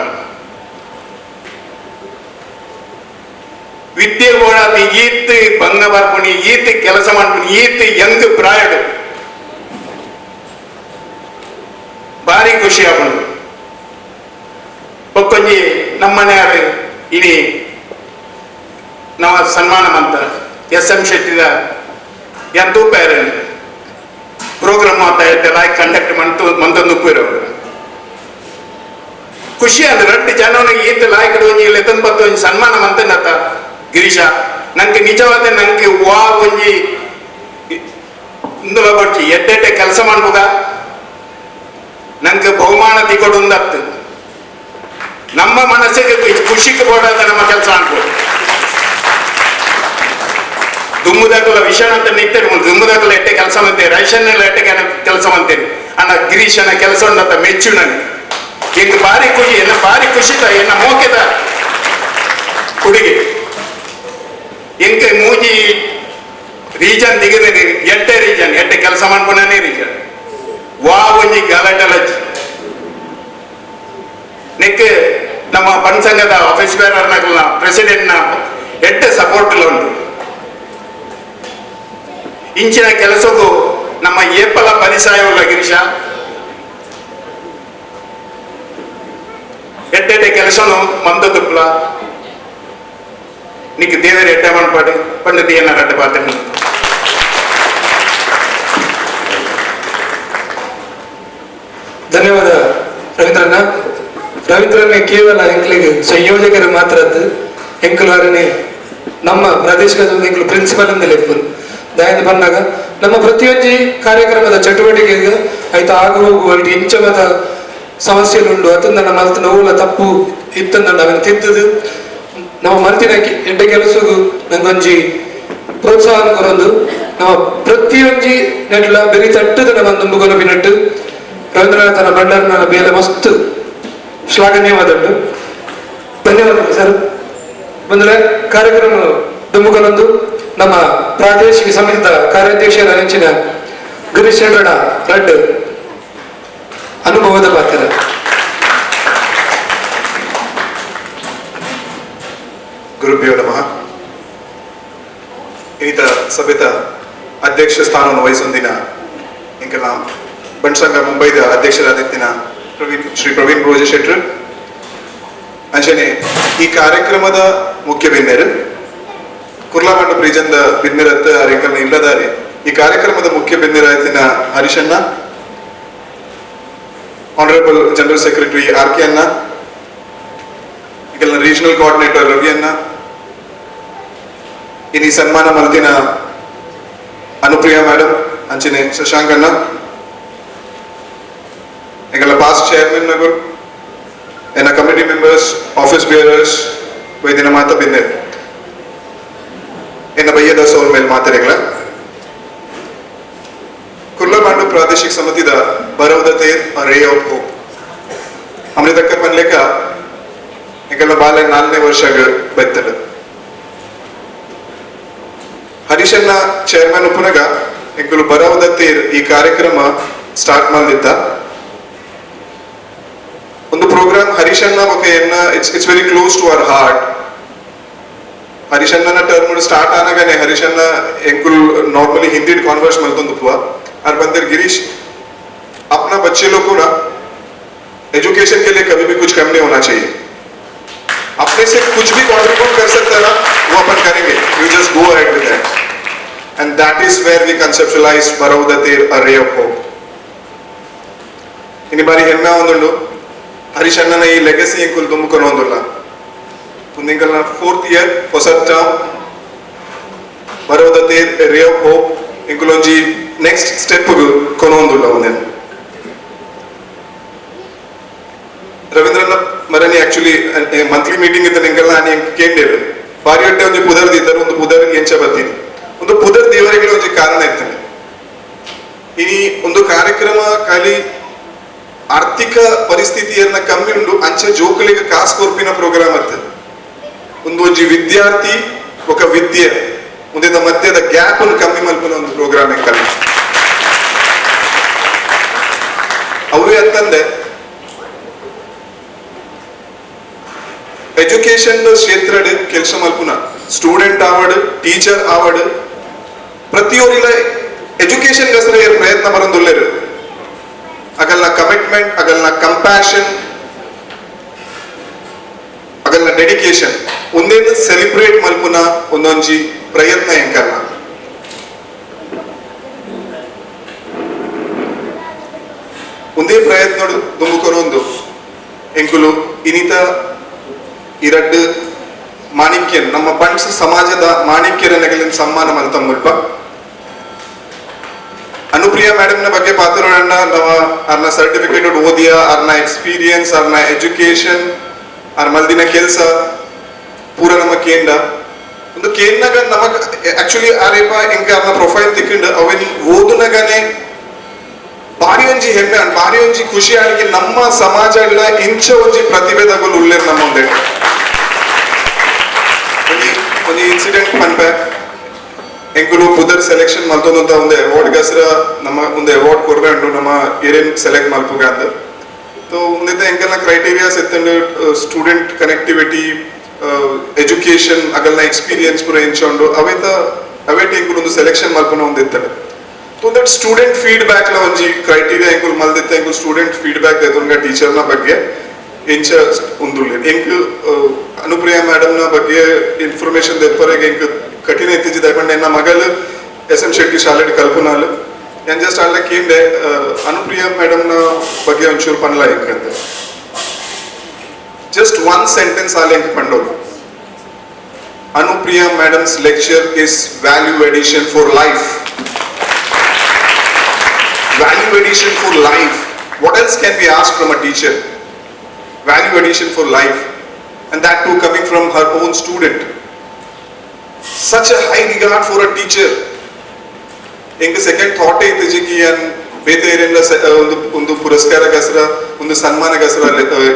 ವಿದ್ಯೆ ಓಡಾದ ಈತ್ ಭಂಗ ಬರ್ಕೊಂಡು ಈತ್ ಕೆಲಸ ಮಾಡ್ಕೊಂಡು ಈತ್ ಯಂಗ್ ಪ್ರಾಯಡ್ ಭಾರಿ ಖುಷಿ ಆಗ್ಬೋದು ಒಕ್ಕೊಂಜಿ ನಮ್ಮನೆಯವರು ಇನಿ ನಾವು ಸನ್ಮಾನ ಅಂತ ಎಸ್.ಎಂ. ಶೆಟ್ಟಿದ ಎಂತೂ ಬೇರೆ ಪ್ರೋಗ್ರಾಮ್ ಮಾಡ್ತಾ ಇದ್ದೆಲ್ಲ ಕಂಡಕ್ಟ್ ಮಂತೊಂದು ಉಪ್ಪಿರೋರು ಖುಷಿ ಅಂದ್ರೆ ರಟ್ಟು ಜನವನಿಗೆ ಈತ ಲಾಯ್ಕಡು ಒಂಜಿ ಎತ್ತೊಂಬತ್ತು ಒಂಜಿ ಸನ್ಮಾನ ಮಂತನತ್ತ ಗಿರೀಶ ನಂಗೆ ನಿಜವಾದ ನಂಗೆ ವಾ ಒಂಜಿ ಇಂದುಲ ಬಡ್ಚಿ ಎಡ್ಡೆಡ್ಡೆ ಕೆಲಸ ಮಾಡ್ಬೋದ ನಂಗೆ ಬಹುಮಾನ ತಿಗೊಡುಂದತ್ತು ನಮ್ಮ ಮನಸ್ಸಿಗೆ ಖುಷಿಗೆ ಬೋಡಾದ ನಮ್ಮ ಕೆಲಸ ಅನ್ಬೋದು ದುಮ್ಮುದಾಗಲ ವಿಷಯ ಅಂತ ನಿಂತೇನೆ ದುಮ್ಮುದಾಗಲ ಎಟ್ಟೆ ಕೆಲಸ ಮಾಡ್ತೇವೆ ರೈಶನ್ನೆಲ್ಲ ಎಟ್ಟೆ ಕೆಲಸ ಮಾಡ್ತೇನೆ ಅಣ್ಣ ಗಿರೀಶನ ಕೆಲಸ ಉಂಡಂತ ಮೆಚ್ಚು ನನಗೆ ಈಗ ಭಾರಿ ಖುಷಿ ಎನ್ನ ಭಾರಿ ಖುಷಿತ ಎನ್ನ ಮೋಕೆದ ಹುಡುಗಿ ಎಂಕೆ ಮೂಜಿ ರೀಜನ್ ದಿಗದ ಎಟ್ಟೆ ರೀಜನ್ ಎಟ್ಟೆ ಕೆಲಸ ಮಾಡ್ಕೊಂಡೇ ರೀಜನ್ ವಾ ಒಂಜಿ ಗಲಾಟಲಜ್ಜಿ ನೆಕ್ ನಮ್ಮ ಪಂಚಂಗದ ಆಫೀಸ್ ಬೇರರ್ನ ಪ್ರೆಸಿಡೆಂಟ್ನ ಎಟ್ಟೆ ಸಪೋರ್ಟ್ ಉಂಟು ಇಂಚಿನ ಕೆಲಸಕ್ಕೂ ನಮ್ಮ ಏಪಲ ಪರಿಸಾಯವುಳ್ಳ ಗಿರೀಶ ಎಡ್ಡೆಡ್ಡೆ ಕೆಲಸನು ಮಂದದುಪ್ಪಲ నీకు దేవేరు ఎట్టే మనపాడు పండు తీయన్నారు అట్ట పాత్ర ಧನ್ಯವಾದ ರವೀಂದ್ರಣ್ಣ. ರವೀಂದ್ರಣ್ಣ ಕೇವಲ ಎಂಕ್ಲಿಗೆ ಸಂಯೋಜಕರು ಮಾತ್ರ ಎಂಕಲ್ವಾರನೇ ನಮ್ಮ ಪ್ರಾದೇಶಿಕ ಎಂಕ್ಲು ಪ್ರಿನ್ಸಿಪಲ್ ಅಂತ ಲೆಪ್ಪು ದಾಯದ ಬಂದಾಗ ನಮ್ಮ ಪ್ರತಿಯೊಂದು ಕಾರ್ಯಕ್ರಮದ ಚಟುವಟಿಕೆಗೆ ಆಯ್ತು ಆಗು ಹೋಗುವ ಇಂಚಮದ ಸಮಸ್ಯೆಗಳುಂಡು ಅದನ್ನ ನಮ್ಮ ಮಲ್ತ ನೋವುಲ ತಪ್ಪು ಇತ್ತಂದ ನಾವೇನು ತಿದ್ದದು ನಾವು ಮಲ್ತಿನ ಎಡ್ಡೆ ಕೆಲಸಗೂ ನಂಗೊಂಜಿ ಪ್ರೋತ್ಸಾಹ ಕೊರೊಂದು ನಾವು ಪ್ರತಿಯೊಂಜಿ ನೆಟ್ಲ ಬೆರಿ ತಟ್ಟದ ನಮ್ಮ ದುಂಬುಗೊನಬಿನಟ್ಟು ರವೀಂದ್ರನಾಥನ ಭಂಡಾರನ ಮೇಲೆ ಮಸ್ತ್ ಶ್ಲಾಘನೀಯವಾದುಂಟು. ಧನ್ಯವಾದಗಳು ಸರ್. ಬಂದರೆ ಕಾರ್ಯಕ್ರಮ ದುಮ್ಮುಗನೊಂದು ನಮ್ಮ ಪ್ರಾದೇಶಿಕ ಸಮಿತಿದ ಕಾರ್ಯಾಧ್ಯಕ್ಷರ ನೆಂಚಿನ ಗಿರೀಶ್ ಚಂದ್ರಣ್ಣ ರಡ್ ಅನುಭವದ ಪಾತ್ರ. ಗುರುಭ್ಯೋ ನಮಃ. ಈತ ಸಭೆತ ಅಧ್ಯಕ್ಷ ಸ್ಥಾನವನ್ನು ವಹಿಸೊಂದಿನ ಇಂಕಲ ಬಂಟ್ಸಂಘ ಮುಂಬೈದ ಅಧ್ಯಕ್ಷರಾದಿತ್ತಿನ ಶ್ರೀ ಪ್ರವೀಣ್ ರೋಜ ಶೆಟ್ರ್ ಅಂಚನೆ ಈ ಕಾರ್ಯಕ್ರಮದ ಮುಖ್ಯ ಬಿನ್ನೆರು ಕುರ್ಲಾಮಂಡ ಪ್ರೀಜಂದ ಬಿನ್ನೆರತ್ತ ಅರೆಕಲ್ನ ಇಲ್ಲದಾರೆ. ಈ ಕಾರ್ಯಕ್ರಮದ ಮುಖ್ಯ ಬಿನ್ನೆರಾಯ್ತಿನ ಹರೀಶಣ್ಣ, honourable general secretary R K ಅಣ್ಣ, ಈಗಲ್ನ ರೀಜನಲ್ ಕೋಆರ್ಡಿನೇಟರ್ ರವಿ ಅಣ್ಣ, ಇನ್ನು ಈ ಸನ್ಮಾನ ಮಲ್ತಿನ ಅನುಪ್ರಿಯಾ ಮೇಡಮ್ ಅಂಚನೆ ಶಶಾಂಕ್ ಅಣ್ಣ, ಈಗಲ್ಲ ಪಾಸ್ಟ್ ಚೇರ್ಮನ್ ನಗರ್ ಎನ್ನ ಕಮಿಟಿ ಮೆಂಬರ್ಸ್, ಆಫೀಸ್ ಬೇರರ್ಸ್ ವೈದಿನ ಮಾತ ಬಿಂದೆ ಎನ್ನ ಬಯ್ಯದ ಸೌಲ್ ಮೇಲೆ ಮಾತರೆಗಳ ಕುರ್ಲಮಾಂಡು ಪ್ರಾದೇಶಿಕ ಸಮಿತಿದ ಬರವದ ತೇರ್ ರೇ ಆಫ್ ಹೋಪ್ ಅಮೃತಕ್ಕ ಪನ್ಲೆಕ್ಕ ಈಗಲ್ಲ ಬಾಲೆ 4ನೇ ವರ್ಷಗ ಬೈತಲ್ಲ. ಹರೀಶಣ್ಣ ಚೇರ್ಮನ್ ಉಪನಗ ಎಂಕುಲು ಬರವದ ತೇರ್ ಈ ಕಾರ್ಯಕ್ರಮ ಸ್ಟಾರ್ಟ್ ಮಾಡಿದ್ದ ಒಂದು ಪ್ರೋಗ್ರಾಮ್ ಹರೀಶಣ್ಣ ಬಗ್ಗೆ it's very close to our heart. ಹರೀಶಣ್ಣನ ಟರ್ಮ್ ಸ್ಟಾರ್ಟ್ ಆನಾಗನೆ ಹರೀಶಣ್ಣ ಎಂಕುಲ್ नॉर्मली हिंदी कॉन्वर्स मलतोंदु पुआ और बंदर गिरीश अपना बच्चे लोग को ना एजुकेशन के लिए कभी भी कुछ कम नहीं होना चाहिए. अपने से कुछ भी कंट्रीब्यूट कर सकता है ना वो अपन करेंगे. You just go ahead with that and that is where we conceptualize Baravada Ter a ray of hope. इनी बारी ಹೆಮ್ಮೆ ಒಂದುಂಡು ಹರೀಶಣ್ಣನ ಈ ಲೆಗಸಿ ಎಂಕುಲ್ ತುಂಬುಕೊಂಡು ಒಂದುಲ್ಲ ಮುಂದಿಂಕಲ್ನ 4th ಇಯರ್ ಹೊಸ term Baravada Ter a ray of hope ಎಂಕುಲೊಂಜಿ ನೆಕ್ಸ್ಟ್ ಸ್ಟೆಪ್ ಕೊನೊಂದುಲ್ಲ ಒಂದೇನು ರವೀಂದ್ರನ ಮರನಿ ಆಕ್ಚುಲಿ ಮಂತ್ಲಿ ಮೀಟಿಂಗ್ ಇದ್ದ ನಿಂಗೆಲ್ಲ ನಾನು ಕೇಂದ್ರ ಬಾರಿ ಹೊಟ್ಟೆ ಒಂದು ಪುದರ್ದಿ ಇದ್ದರು ಒಂದು ಪುದರ್ಗೆ ಎಂಚ ಬರ್ತೀನಿ ಒಂದು ಪುದರ್ ದೇವರಿಗೆ ಒಂದು ಕಾರಣ ಇರ್ತದೆ. ಇನಿ ಒಂದು ಕಾರ್ಯಕ್ರಮ ಖಾಲಿ ಆರ್ಥಿಕ ಪರಿಸ್ಥಿತಿಯನ್ನ ಕಮ್ಮಿ ಉಂಡು ಅಂಚೆ ಜೋಕಲಿಗೆ ಕಾಸು ಕೊರ್ಪಿನ ಪ್ರೋಗ್ರಾಮ್ ಅತ್ತ ಒಂದು ವಿದ್ಯಾರ್ಥಿ ఒక ವಿದ್ಯೆ ಮುಂದಿನ ಮಧ್ಯದ ಗ್ಯಾಪ್ ಅನ್ನು ಕಮ್ಮಿ ಮಲ್ಪನ ಒಂದು ಪ್ರೋಗ್ರಾಮ್ ಕಲಿ ಅವರೇ ಅಂತಂದೆ ಎಜುಕೇಶನ್ ಕ್ಷೇತ್ರ ಕೆಲಸ ಮಲ್ಪುನ ಸ್ಟೂಡೆಂಟ್ ಆವಡ್ ಟೀಚರ್ ಆವಡ್ ಪ್ರತಿಯೊರಿಲ ಎಜುಕೇಶನ್ ಗಸರ ಪ್ರಯತ್ನ ಬರಂದುಲ್ಲೇರು ಅಗಲ್ನ ಕಮಿಟ್ಮೆಂಟ್ ಅಗಲ್ನ ಕಂಪ್ಯಾಷನ್ ಅಗಲ್ನ ಡೆಡಿಕೇಶನ್ ಒಂದೇನು ಸೆಲಿಬ್ರೇಟ್ ಮಲ್ಪುನ ಒಂದೊಂಜಿ ಪ್ರಯತ್ನ ಎಂಕಲ್ಲ ಒಂದೇ ಪ್ರಯತ್ನ ದುಂಬುಕೊನೊಂದು ಎಂಕುಲು ಇನಿತ ಇರಡ್ ಮಾಣಿಕ್ಯನ್ ನಮ್ಮ ಪಂಚ ಸಮಾಜದ ಮಾಣಿಕ್ಯರ ನೆಗಲಿನ ಸಮ್ಮಾನ ಮಲ್ತ ಮುಲ್ಪ ಅನುಪ್ರಿಯಾ ಮೇಡಮ್ ನ ಬಗ್ಗೆ ಪಾತ್ರಗಳನ್ನ ನಾವು ಅವ್ರನ್ನ ಸರ್ಟಿಫಿಕೇಟ್ ಓದಿಯ ಅವ್ರನ್ನ ಎಕ್ಸ್ಪೀರಿಯನ್ಸ್ ಅವ್ರನ್ನ ಎಜುಕೇಶನ್ ಅವ್ರ ಮಲ್ದಿನ ಕೆಲಸ ಪೂರ ನಮ್ಮ ಕೇಂದ್ರ ಒಂದು ಕೇಂದ್ರಗ ನಮಗ್ ಆಕ್ಚುಲಿ ಆರೇಪ ಎಂಕ ಅವ್ರನ್ನ ಪ್ರೊಫೈಲ್ ತಿಕ್ಕಿಂಡು ಅವನ್ ಓದುನಗನೆ ಬಾರಿ ಒಂಜಿ ಹೆಮ್ಮೆ ಬಾರಿ ಒಂಜಿ ಖುಷಿ ಆಗಿ ನಮ್ಮ ಸಮಾಜ ಇಂಚ ಒಂಜಿ ಪ್ರತಿಭೆದಗಳು ಉಳ್ಳೇರು ನಮ್ಮ ಮುಂದೆ ಒಂದು ಇನ್ಸಿಡೆಂಟ್ ಪನ್ಪೆ ಎಂಕುಲು ಪುದರ್ ಸೆಲೆಕ್ಷನ್ ಮಲ್ತೊಂದಂತ ಒಂದು ಅವಾರ್ಡ್ ಗಸರ ನಮ್ಮ ಒಂದು ಅವಾರ್ಡ್ ಕೊರ್ರೆ ಉಂಟು ನಮ್ಮ ಏರಿಯನ್ ಸೆಲೆಕ್ಟ್ ಮಲ್ಪುಗ ಅಂತ ಸೊ ಮುಂದೆ ಎಂಕಲ್ನ ಕ್ರೈಟೀರಿಯಾಸ್ ಎತ್ತಂಡು ಸ್ಟೂಡೆಂಟ್ ಕನೆಕ್ಟಿವಿಟಿ ಎಜುಕೇಶನ್ ಅಗಲ್ನ ಎಕ್ಸ್ಪೀರಿಯನ್ಸ್ ಪೂರ ಎಂಚೊಂಡು ಅವೇಟ್ ಎಂಕುಲು ಒಂದು ಸೆಲೆಕ್ಷನ್ ಮಲ್ಪನ ಒಂದು ಇತ್ತಡೆ ಸೊ ದಟ್ ಸ್ಟೂಡೆಂಟ್ ಫೀಡ್ಬ್ಯಾಕ್ ಲ ಒಂಜಿ ಕ್ರೈಟೀರಿಯಾ ಎಂಕುಲು ಮಲ್ದಿತ್ತ ಎಂಕುಲು ಸ್ಟೂಡೆಂಟ್ ಫೀಡ್ಬ್ಯಾಕ್ ದೆತೊಂಗ ಟೀಚರ್ನ ಬಗ್ಗೆ ಎಂಚ ಉಂದುಲ್ಲೆ ಎಂಕ್ ಅನುಪ್ರಿಯಾ ಮೇಡಮ್ ನ ಬಗ್ಗೆ ಇನ್ಫಾರ್ಮೇಶನ್ ದೆಪ್ಪರೆಗೆ ಎಂಕ್ ಕಠಿಣ ಇತ್ತೀಚಿದ ಎನ್ನ ಮಗಳು ಎಸ್ ಎಂ ಶೆಟ್ಟಿ ಶಾಲೆಡ್ ಕಲ್ಪನಾಲ್ ನಾನು ಜಸ್ಟ್ ಅಲ್ಲ ಕೇಂದೆ ಅನುಪ್ರಿಯಾ ಮೇಡಮ್ ನ ಬಗ್ಗೆ ಒಂಚೂರು ಪನ್ಲ ಎಂಕಂತ ಜಸ್ಟ್ ಒನ್ ಸೆಂಟೆನ್ಸ್ ಆಲ್ ಎಂಕ್ ಪಂಡೋರು Anupriya madam's lecture is value addition for life. Value addition for life. What else can we ask from a teacher? Value addition for life, and that too coming from her own student. Such a high regard for a teacher. Enga second thought is ki and ಬೇತೆ ಏರಿಯಲ್ಲ ಒಂದು ಪುರಸ್ಕಾರಗಸರ ಒಂದು ಸನ್ಮಾನಗಸರ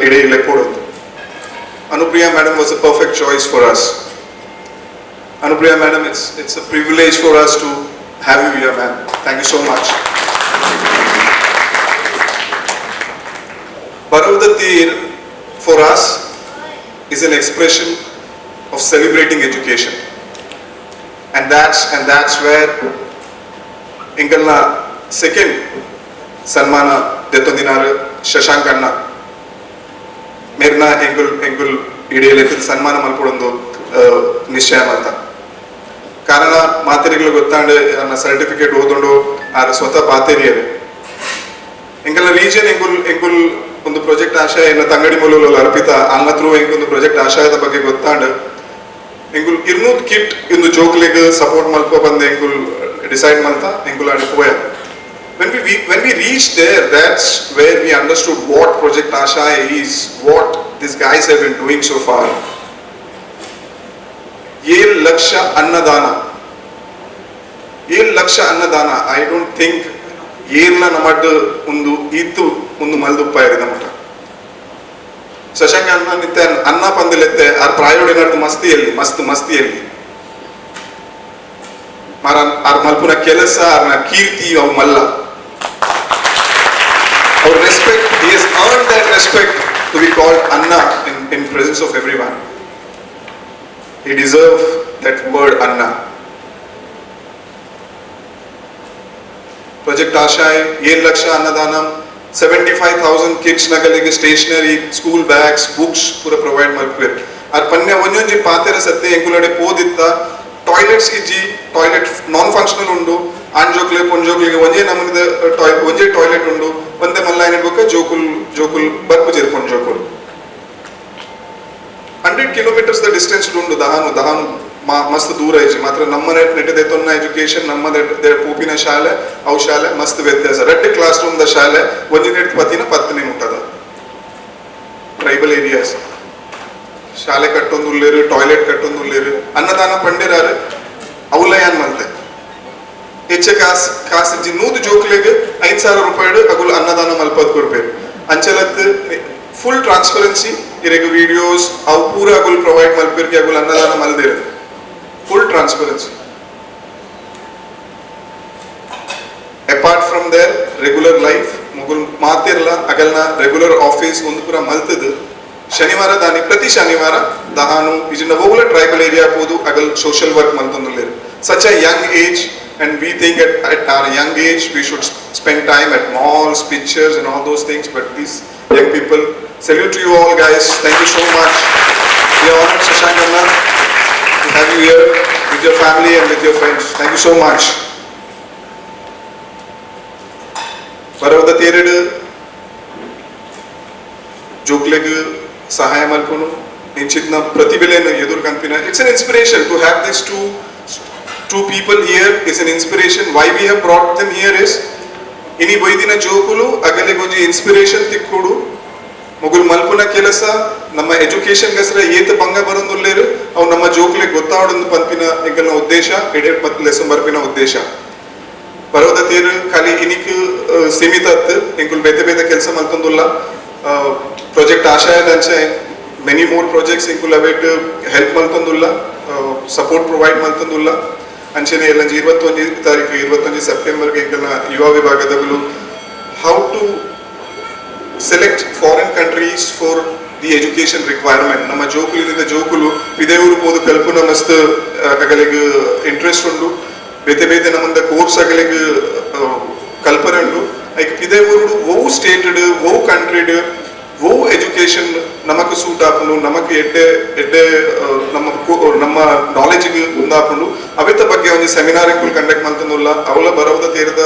ಇಡೀ ಲೆಕ್ಕೊಡೋದು. Anupriya madam was a perfect choice for us. Anupriya madam, it's a privilege for us to have you here, ma'am. Thank you so much. Baravda Teer for us is an expression of celebrating education, and that's where Ingalna second Sanmana Detondinaru Shashank Anna Merna Engul Idealetil Sanmana Malpodondu Nishayam anta. ಕಾರಣ ಮಾತೆರಿಗಳು ಗೊತ್ತಾಂಡು ನನ್ನ certificate ಓದೊಂಡು ಆರು ಸ್ವತಃ ಪಾತೆರಿಯರು ಎಂಕಲ್ನ region ಎಂಗುಲ್ ಒಂದು project ಆಶಯ ಎನ್ನ ತಂಗಡಿ ಮೂಲಗಳು ಅರ್ಪಿತ ಅನ್ನ ಥ್ರೂ ಎಂಗೊಂದು ಪ್ರಾಜೆಕ್ಟ್ ಆಶಯದ ಬಗ್ಗೆ ಗೊತ್ತಾಂಡು ಎಂಗುಲ್ 200 ಕಿಟ್ ಇಂದು ಜೋಕ್ಲೆಗ್ ಸಪೋರ್ಟ್ ಮಲ್ಪ ಬಂದು ಎಂಗುಲ್ ಡಿಸೈಡ್ ಮಲ್ತ ಎಂಗುಲ್ ಆಡಿ ಪೋಯ. When we reached there, that's where we understood what Project Ashaya is, what these guys have been doing so far. 7 lakh ಅನ್ನದಾನ. I don't think ಏರ್ಲ ನಮ್ಮಟ್ಟು ಒಂದು ಇತ್ತು ಒಂದು ಮಲ್ದುಪ್ಪ ಇರಿದ ಮಟ್ಟ ಶಶಾಂಕ ಅನ್ನ ನಿತ್ಯ ಅನ್ನ ಪಂದಿಲೆತ್ತೆ ಆರ್ ಪ್ರಾಯೋಡಿನಟ್ಟು ಮಸ್ತಿಯಲ್ಲಿ ಆರ್ ಮಲ್ಪುನ ಕೆಲಸ ಆರ್ನ ಕೀರ್ತಿ ಅವು ಮಲ್ಲ our respect, he has earned that respect to be called Anna in presence of everyone. He deserves that word Anna. Project Ashaya 7 laksha Annadanam, 75,000 kids nagalige stationery, school bags, books pura provide malpir. Ar panya onjonji paatera satte enkulade poditta toilets iji toilet non functional undu anjokle ponjokle onje namunide onje toilet undu onde malla ಏನಬೇಕು ಜೋಕುಲ್ ಬರ್ಪು ಜೇರ್ಕೊಂಡು ಜೋಕುಲ್ 100 kilometers the distance ಉಂಡು ದಹಾನು ಮಸ್ತ್ ದೂರ IG ಮಾತ್ರ ನಮ್ಮ ನೆಟ್ಟದೆ ತೊನ್ನ education ನಮ್ಮ ಪೂಪಿನ ಶಾಲೆ ಅವು ಶಾಲೆ ಮಸ್ತ್ ವ್ಯತ್ಯಾಸ ರೆಡ್ ಕ್ಲಾಸ್ ರೂಮ್ ದ ಶಾಲೆ ಒಂಜಿ ನೆಟ್ ಪತಿನ 10 ಮುಟ್ಟದ ಟ್ರೈಬಲ್ ಏರಿಯಾಸ್ ಶಾಲೆ ಕಟ್ಟೊಂದುಲ್ಲೇರು ಟಾಯ್ಲೆಟ್ ಕಟ್ಟೊಂದುಲ್ಲೇರು ಅನ್ನದಾನ ಪಂಡಿರಾರು ಅವಲಯಾನ್ ಮಲ್ತೆ ಹೆಚ್ಚೆ ಕಾಸಿಜ್ಜಿ 100 ಜೋಕ್ಲೆಗ್ 5,000 ರೂಪಾಯಿ ಅಗುಲ್ ಅನ್ನದಾನ ಮಲ್ಪದ್ ಕೊಡ್ಬೇಕು ಅಂಚಲತ್ ಫುಲ್ ಟ್ರಾನ್ಸ್ಪರೆನ್ಸಿ ಇರೆಗ್ ವಿಡಿಯೋಸ್ ಅವು ಪೂರ ಅಗುಲ್ ಪ್ರೊವೈಡ್ ಮಲ್ಪಿರ್ಗೆ ಅಗುಲ್ ಅನ್ನದಾನ ಮಲ್ದಿರ full transparency. Apart from their regular life, mugul maatirla agalna regular office ಒಂದು ಪುರ ಮಲ್ತದು ಶನಿವಾರ ದಾನಿ ಪ್ರತಿ ಶನಿವಾರ ದಹಾನು ಇಜಿನ ಹೋಗಲ ಟ್ರೈಬಲ್ ಏರಿಯಾ ಹೋದು ಅಗಲ್ ಸೋಷಿಯಲ್ ವರ್ಕ್ ಮಲ್ತೊಂದುಲ್ಲೇರು such a young age, and we think at our young age we should spend time at malls, pictures and all those things, but these young people, salute to you all guys, thank you so much. We are honored, Shashank Anna, to have you here with your family and with your friends. Thank you so much. Baravda Teeru jokleg sahaya malpunu ninchidna pratibhelenu edur kanpina. It's an inspiration to have these two people here. Is an inspiration. Why we have brought them here is ini boydina jokulu agale gonji inspiration tikkudu ಮುಗುಲ್ ಮಲ್ಪುನ ಕೆಲಸ ನಮ್ಮ education ಗಸರ ಏತ ಭಂಗ ಬರಂದುಲ್ಲೇರು ಅವು ನಮ್ಮ ಜೋಕ್ಲೆ ಗೊತ್ತಾವಡೊಂದು ಪಂಪಿನ ಎಂಕಲ್ನ ಉದ್ದೇಶ ಎಡೆಟ್ ಮತ್ತು lesson ಬರ್ಪಿನ ಉದ್ದೇಶ ಬರೋದ ತೇರು ಖಾಲಿ ಇನಿಕ್ ಸೀಮಿತ ಎಂಕುಲ್ ಬೇತೆ ಕೆಲಸ ಮಲ್ತೊಂದುಲ್ಲ ಪ್ರಾಜೆಕ್ಟ್ ಆಶಯದಂಚೆ ಮೆನಿ ಮೋರ್ ಪ್ರಾಜೆಕ್ಟ್ಸ್ ಎಂಕುಲ್ ಅವೇಟ್ ಹೆಲ್ಪ್ ಮಲ್ತೊಂದುಲ್ಲ ಸಪೋರ್ಟ್ ಪ್ರೊವೈಡ್ ಮಲ್ತೊಂದುಲ್ಲ ಅಂಚೆನೆ ಎಲ್ಲ 21 ತಾರೀಕು 21 ಸೆಪ್ಟೆಂಬರ್ಗೆ ಎಂಕಲ್ನ ಯುವ ವಿಭಾಗದಗಳು how to select foreign countries for the education requirement. ನಮ್ಮ ಜೋಕುಲು ವಿದೇವರು ಪೋದು ಕಲ್ಪನ ಮಸ್ತ್ ಅಗಲಿಗೆ ಇಂಟ್ರೆಸ್ಟ್ ಉಂಡು ಬೇತೆ ನಮ್ಮಂದ ಕೋರ್ಸ್ ಅಗಲಿಗೆ ಕಲ್ಪನೆ ಉಂಡು ಐಕ್ ವಿದೇವರು ಓ ಸ್ಟೇಟೆಡ್ ಓ ಕಂಟ್ರಿಡ್ ಓ ಎಜುಕೇಶನ್ ನಮಕ್ ಸೂಟ್ ಆಪುಂಡು ನಮಕ್ ಎಡ್ಡೆ ನಮ್ಮ ನಾಲೆಜ್ಗೆ ಮುಂದಾಪುಂಡು ಅವಿತ ಬಗ್ಗೆ ಒಂದು ಸೆಮಿನಾರ್ ಎಂಕುಲ್ ಕಂಡಕ್ಟ್ ಮಲ್ತೊಂದುಲ್ಲ ಅವಳ ಬರವದ ತೀರದ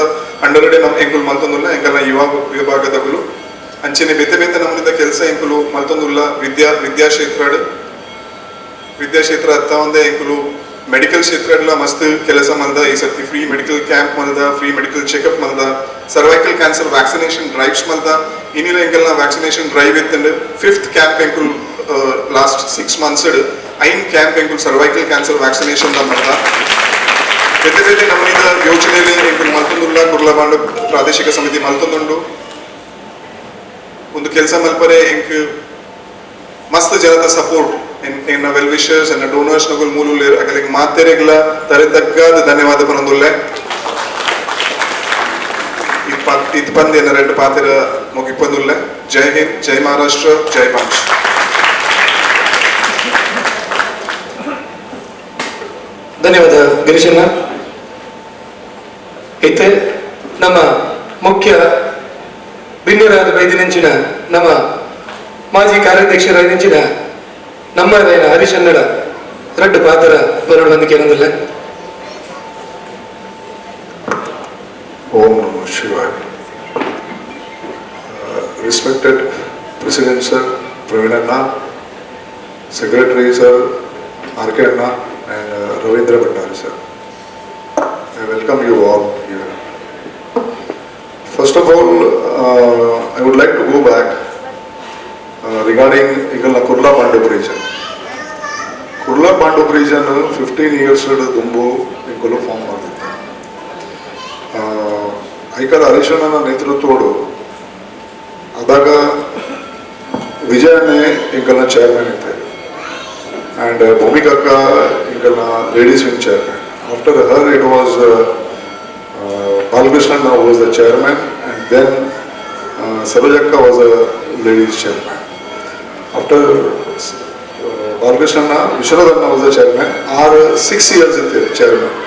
ಅಂಡರ್ಡೆ ನಮ್ಮ ಎಂಕುಲ್ ಮಲ್ತೊಂದುಲ್ಲ ಎಂಕಲ್ನ ಯುವ ವಿಭಾಗದಗಳು ಅಂಚೆನೆ ಬೇತೆ ನಮ್ಮನಿಂದ ಕೆಲಸ ಎಂಕುಲು ಮಲ್ತೊಂದುಲ್ಲ ವಿದ್ಯಾಕ್ಷೇತ್ರ ಅತ್ತ ಒಂದೇ ಎಂಕುಲು ಮೆಡಿಕಲ್ ಕ್ಷೇತ್ರ ಮಸ್ತ್ ಕೆಲಸ ಮಲ್ದ ಈ ಸರ್ತಿ ಫ್ರೀ ಮೆಡಿಕಲ್ ಕ್ಯಾಂಪ್ ಮಲ್ದ ಫ್ರೀ ಮೆಡಿಕಲ್ ಚೆಕಪ್ ಮಲ್ದ ಸರ್ವೈಕಲ್ ಕ್ಯಾನ್ಸರ್ ವ್ಯಾಕ್ಸಿನೇಷನ್ ಡ್ರೈವ್ಸ್ ಮಲ್ದ ಇನ್ನಿಲ ಎಂಕಲ್ನ ವ್ಯಾಕ್ಸಿನೇಷನ್ ಡ್ರೈವ್ ಇತ್ತಂಡು 5th ಕ್ಯಾಂಪ್ ಎಂಕುಲ್ ಲಾಸ್ಟ್ 6 months 9 ಕ್ಯಾಂಪ್ ಎಂಕುಲ್ ಸರ್ವೈಕಲ್ ಕ್ಯಾನ್ಸರ್ ವ್ಯಾಕ್ಸಿನೇಷನ್ ದ ಮಲ್ದ ಬೇತೆ ಬೇತೆ ನಮ್ಮನಿಂದ ಯೋಚನೆಯಲ್ಲಿ ಇಂಕುಲು ಮಲ್ತೊಂದುಲ್ಲ ಕುರ್ಲ ಬಾಂಡು ಪ್ರಾದೇಶಿಕ ಸಮಿತಿ ಮಲ್ತೊಂದುಂಡು ಒಂದು ಕೆಲಸ ಮಲ್ಪರೆ ಇಂಕ್ ಮಸ್ತ್ ಜನದ support in well wishers and donors ನಗುಲ್ ಮೂಲುಲ್ಲೆ ಅಗಲಿಗೆ ಮಾತೆರೆಗ್ಲ ತರೆ ತಗ್ಗಾದ ಧನ್ಯವಾದ ಪನೊಂದುಲ್ಲೆ ಇದು ಪಂದ್ಯನ ರೆಡ್ ಪಾತೆರ ಮುಗಿಪಂದುಲ್ಲೆ. ಜೈ ಹಿಂದ್, ಜೈ ಮಹಾರಾಷ್ಟ್ರ, ಜೈ ಪಂಚ್. ಧನ್ಯವಾದ ಗಿರೀಶಣ್ಣ. ಇತ್ತೆ ನಮ್ಮ ಮುಖ್ಯ ಭಿನ್ನರಾದ ವೈದ್ಯನೆಂಚಿನ ನಮ್ಮ ಮಾಜಿ ಕಾರ್ಯಾಧ್ಯಕ್ಷರಾದಂಚಿನ ನಮ್ಮ ಹರಿಶನ್ನಡ ರೆಡ್ ಪಾತ್ರ ಬರೋಣ ಬಂದಿಕೆ ಏನಂದಿಲ್ಲ. Om Namah Shivaya. Respected President Sir, Praveen Anna, Secretary Sir, R.K. Anna, and Ravindra Bhandari Sir. I welcome you all here. First of all, I would like to go back regarding Igalna Kurla Panduk region. Kurla Panduk region 15 years Dumbu Igulu form ಮಾಡಿದೆ. ಐಕಾದ ಹರೀಶಣ್ಣನ ನೇತೃತ್ವಡು ಆದಾಗ ವಿಜಯನೇ ಇಂಕಲ್ನ chairman ಇತ್ತು and ಭೂಮಿಕಕ್ಕ ಇಂಕಲ್ನ ladies wing chairman. After her it was Balakrishnan was the chairman and then ಸರೋಜಕ್ಕ was a ladies chairman. After ಬಾಲಕೃಷ್ಣನ ವಿಶ್ವನಾಥಣ್ಣ ವಾಸ್ ದ ಚೇರ್ಮನ್. 6 years ಇತ್ತು chairman.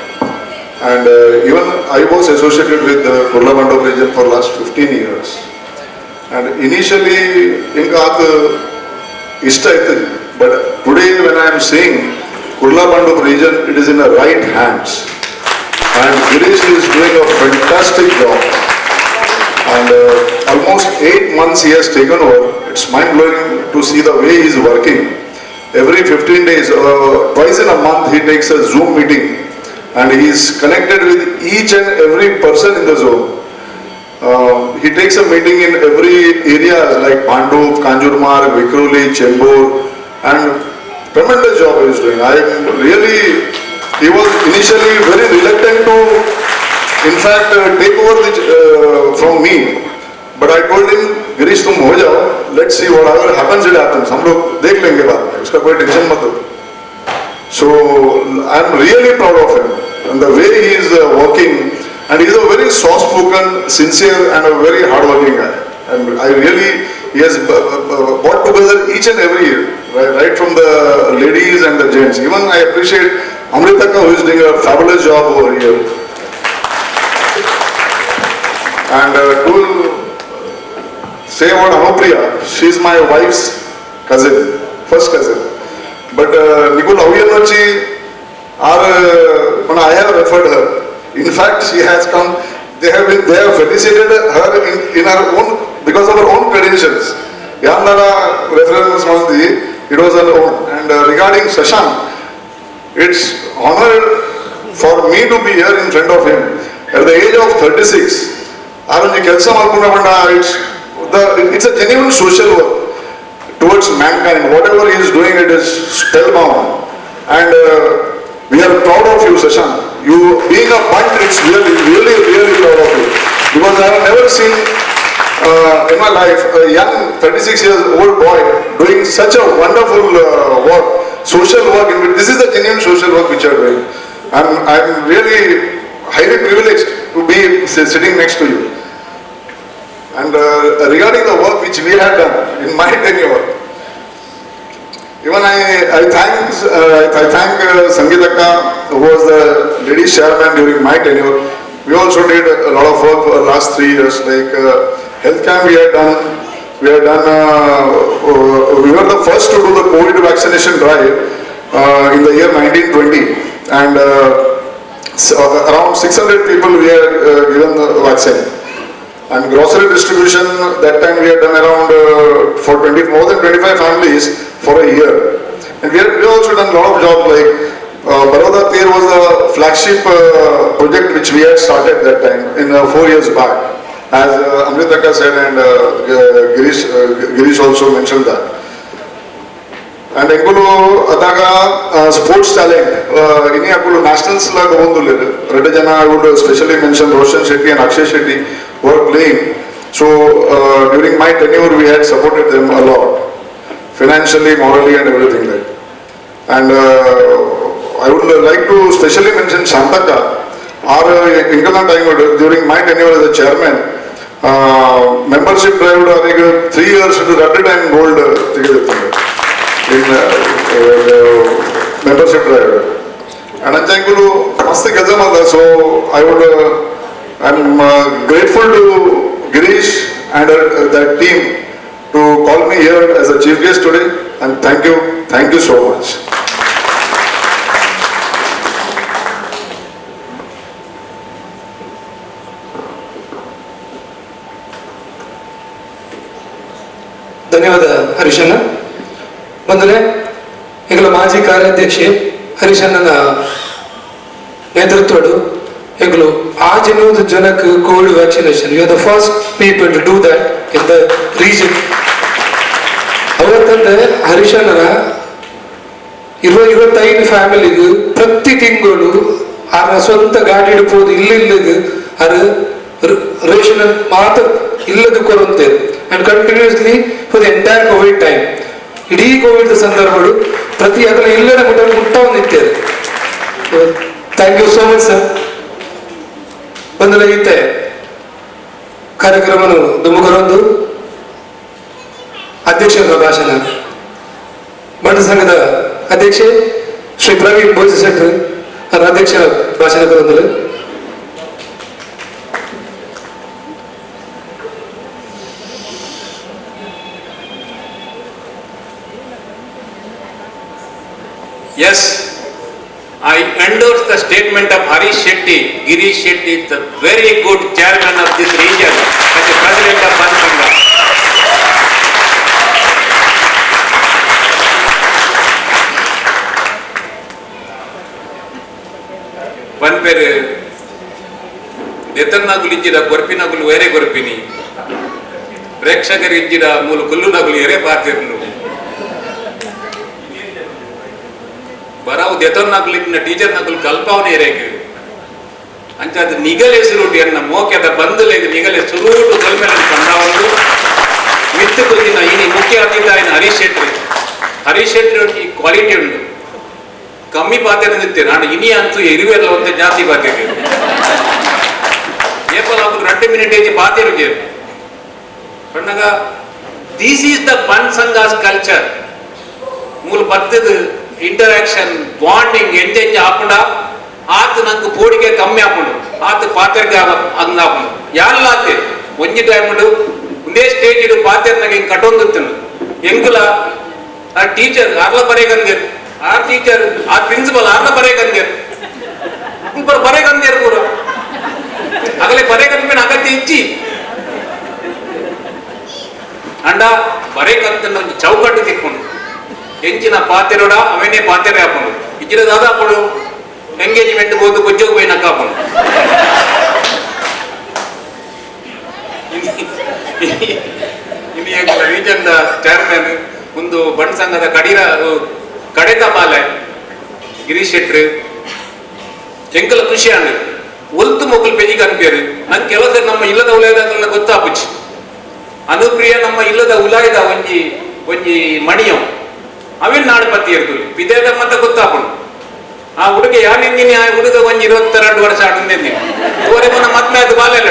And even I was associated with the Kurla Mandap region for last 15 years. And initially, inkaat ishta but today when I am saying Kurla Mandap region, it is in the right hands. And Girish is doing a fantastic job. And almost 8 months he has taken over. It's mind-blowing to see the way he is working. Every 15 days, twice in a month, he takes a Zoom meeting. And he is connected with each and every person in the zone. He takes a meeting in every area like Pandu, Kanjurmarg, Vikroli, Chembur, and tremendous job he is doing. He was initially very reluctant to, in fact, take over from me. But I told him, Girish, तुम हो जाओ, let's see whatever happens, it happens. हम लोग देख लेंगे बाद में, उसका कोई टेंशन मत लो. So I am really proud of him and the way he is working, and he is a very soft-spoken, sincere and a very hard-working guy. And he has brought together each and every year, right from the ladies and the gents. Even I appreciate Amritaka, who is doing a fabulous job over here. And to say about Anupriya, she is my wife's cousin, first cousin. But Nikul Aviyanchi, when I have referred her, in fact she has come, they have felicitated her in her own, because of her own credentials. Yandara reference Mandi, it was her own. And regarding Shashank, it's honor for me to be here in front of him. At the age of 36, it's a genuine social work towards mankind. Whatever he is doing, it is spellbound. And we are proud of you, Shashank. You being a bunt, it's really proud of you. Because I have never seen in my life a young 36 years old boy doing such a wonderful work, social work. This is the genuine social work which you are doing. I'm really highly privileged to be sitting next to you. And regarding the work which we have done in my tenure, even I thank Sangeetaka, who was the ladies chairman during my tenure. We also did a lot of work for the last 3 years, like health camp we had done. We were the first to do the COVID vaccination drive in the year 1920, and around 600 people we had given the vaccine. And grocery distribution, that time we had done around for more than 25 families for a year. And we also done a lot of jobs like Baroda Ter was the flagship project which we had started that time in 4 years back. As Amritaka said, and Girish also mentioned that. And ఎంకులు అదాగా sports talent ఇని అప్పుడు nationals లాగా ఉందులేదు రెండు జన I would specially mention Roshan Shetty and Akshay Shetty were playing so during my tenure we had supported them a lot financially morally and everything like and I would like to specially mention Shantaka or Ingala time during my tenure as a chairman membership drive 3 years into that time gold in membership drive and Anchankulu mast kajamada so I would I'm grateful to Girish and that team to call me here as a chief guest today and thank you so much. ಧನ್ಯವಾದ ಹರೀಶಣ್ಣ. ಬಂದರೆ ಈಗಲ ಮಾಜಿ ಕಾರ್ಯಾಧ್ಯಕ್ಷೆ ಹರೀಶಣ್ಣನ ನೇತೃತ್ವಡು ಈಗಲು 500 ಜನಕ್ಕೆ covid vaccination you are the first people to do that in the region. ಅವತ್ತಂದ್ರೆ ಹರೀಶಣ್ಣನ 25 ಫ್ಯಾಮಿಲಿಗೂ ಪ್ರತಿ ತಿಂಗಳು ಆರ ಸ್ವಂತ ಗಾಡಿ ಹಿಡ್ಬೋದು ಇಲ್ಲಿಗೆ ಅದು ರೇಷನ್ ಮಾತ್ರ ಇಲ್ಲದ ಕೊರಂತೆ and continuously for the entire covid time ಇಡೀ ಕೋವಿಡ್ ಸಂದರ್ಭಗಳು ಪ್ರತಿ ಅದರ ಇಲ್ಲದ ಮುಟ್ಟ ನಿಂತೇವೆ. Thank you so much sir. ಬಂದಲ ಗೀತೆ ಕಾರ್ಯಕ್ರಮನು ದುಮುಗರೊಂದು ಅಧ್ಯಕ್ಷರ ಭಾಷಣ ಬಂಡ ಸಂಘದ ಅಧ್ಯಕ್ಷೆ ಶ್ರೀ ಪ್ರವೀಣ್ ಬೋಜಿ ಶೆಟ್ಟಿ ಅವರ ಅಧ್ಯಕ್ಷರ ಭಾಷಣ ಬರೋದಿಲ್ಲ. Yes, I endorse the statement of Harish Shetty. Girish Shetty is the very good chairman of this region as the president of Bansanga. One pair Detanagul injida Gorpinagul vere Gorpini. Rekshakar injida Mulu Kulunagul ere Patirnu. ಬರಾವು ದೇತನ್ ನಗಲಿನ teacher ನಗಲ್ ಕಲ್ಪವನೆ ಇರೇಗೆ ಅಂಚ ಅದು ನಿಗಲೆ ಸುರುಟಿ ಅನ್ನ ಮೋಕೆದ ಬಂದಲೆಗೆ ನಿಗಲೆ ಸುರುಟು ಗಲ್ಮೆಲ ಕಂಡಾವಂದು ಮಿತ್ತು ಕೊದ್ದಿನ ಇನಿ ಮುಖ್ಯ ಅತಿಥಿ ಆಯ್ನ ಹರೀಶ್ ಶೆಟ್ಟಿ ಕ್ವಾಲಿಟಿ ಉಂಟು ಕಮ್ಮಿ ಪಾತ್ರೆ ನಿಂತೆ ನಾನು ಇನಿ ಅಂತೂ ಇರುವೆಲ್ಲ ಒಂದೇ ಜಾಸ್ತಿ ಪಾತ್ರೆ ಏಪಲ್ ಅವರು 2 ಮಿನಿಟ್ ಏಜಿ ಪಾತ್ರೆ ಇರುಜೇರು ಪಣ್ಣಗ ದಿಸ್ ಈಸ್ ದ ಬನ್ಸಂಗಾಸ್ ಕಲ್ಚರ್ ಮೂಲ ಬತ್ತದ ಇಂಟರಾಕ್ಷನ್ ಬಾಂಡಿಂಗ್ ಎಂಜೆಂಜ್ ಹಾಕೊಂಡ ಆತ ನಂಗೆ ಪೋಡಿಗೆ ಕಮ್ಮಿ ಹಾಕೊಂಡು ಆತ ಪಾತ್ರೆಗೆ ಹಂಗ ಹಾಕೊಂಡು ಯಾಲ್ಲ ಆತೆ ಒಂಜಿ ಟೈಮ್ ಒಂದೇ ಸ್ಟೇಜ್ ಇಡು ಪಾತ್ರೆನಾಗ ಹಿಂಗೆ ಕಟ್ಟೊಂದಿರ್ತೇನೆ ಎಂಗುಲ ಆ ಟೀಚರ್ ಆರ್ಲ ಬರೇಗಂದಿರ್ ಆ ಟೀಚರ್ ಆ ಪ್ರಿನ್ಸಿಪಲ್ ಆರ್ಲ ಬರೇಗಂದಿರ್ ಬರೇಗಂದಿರ್ ಪೂರ ಆಗಲೇ ಬರೇಗಂದ ಅಗತ್ಯ ಇಚ್ಚಿ ಅಂಡ ಬರೇಗಂತ ಒಂದು ಚೌಕಟ್ಟು ತಿಕ್ಕೊಂಡು ಎಂಚಿನ ಪಾತೆರೋಡ ಅವನೇ ಪಾತೆರೆ ಹಾಕೊಂಡು ಇಚ್ಚಿನ ದಾದ ಹಾಕೊಂಡು ಎಂಗೇಜ್ಮೆಂಟ್ ಹೋದು ಕೊಚ್ಚೋಗಿ ಹೋಗಿ ನಕ್ಕ ಹಾಕೊಂಡು ಇನ್ನು ರೀಜನ್ ಚೇರ್ಮನ್ ಒಂದು ಬಣ್ ಸಂಘದ ಕಡೆತ ಮಾಲೆ ಗಿರೀಶ್ ಶೆಟ್ರು ಎಂಕಲ ಖುಷಿ ಅಂಡ್ ಒಲ್ತು ಮೊಗಲ್ ಪೇಜಿ ಕನ್ಪೇರು ನನ್ ಕೆಲಸ ನಮ್ಮ ಇಲ್ಲದ ಉಲಾಯದ ಗೊತ್ತಾಪುಚ್ಚಿ ಅನುಪ್ರಿಯ ನಮ್ಮ ಇಲ್ಲದ ಉಲಾಯದ ಒಂಜಿ ಮಣಿಯಂ ಅವೇನು ನಾಡು ಪತ್ತಿ ಇರ್ತದೆ ವಿದೇದ ಮತ್ತೆ ಗೊತ್ತಾಕೊಂಡು ಆ ಹುಡುಗ ಯಾನೆಂದಿನಿ ಆ ಹುಡುಗ ಒಂಜಿ 22 ವರ್ಷ ಆಡಿಂದೇನಿ ಇವರೇ ಮೊನ್ನ ಮತ್ತೆ ಅದು ಬಾಲೆಲ್ಲ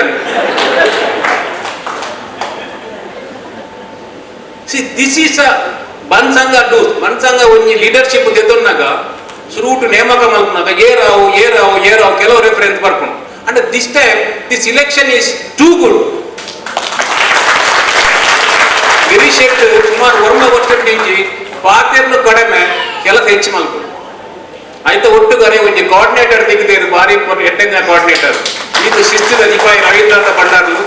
ಸಿ ದಿಸ್ ಈಸ್ ಅ ಬನ್ಸಂಗ ಬನ್ಸಂಗ ಒಂಜಿ ಲೀಡರ್ಶಿಪ್ ತೆತ್ತೊನ್ನಾಗ ಸುರುಟು ನೇಮಕ ಮಲ್ಪನಾಗ ಏರಾವು ಕೆಲವು ರೆಫರೆನ್ಸ್ ಬರ್ಕೊಂಡು and this time this election is too good. Girish Shetty ಸುಮಾರು 1 ವರ್ಷ ಪಾತ್ರೆಯನ್ನು ಕಡಿಮೆ ಕೆಲಸ ಹೆಚ್ಚು ಮಲ್ಪು ಆಯ್ತು ಒಟ್ಟುಗಾರೆ ಒಂದು ಕೋಆರ್ಡಿನೇಟರ್ ತೆಗೆದೇರು ಬಾರಿ 8ನೇ ಕೋಆರ್ಡಿನೇಟರ್ ಇದು ಶಿಸ್ತಿದ ನಿಪಾಯಿ ರವೀಂದ್ರನಾಥ ಭಂಡಾರ್ಲು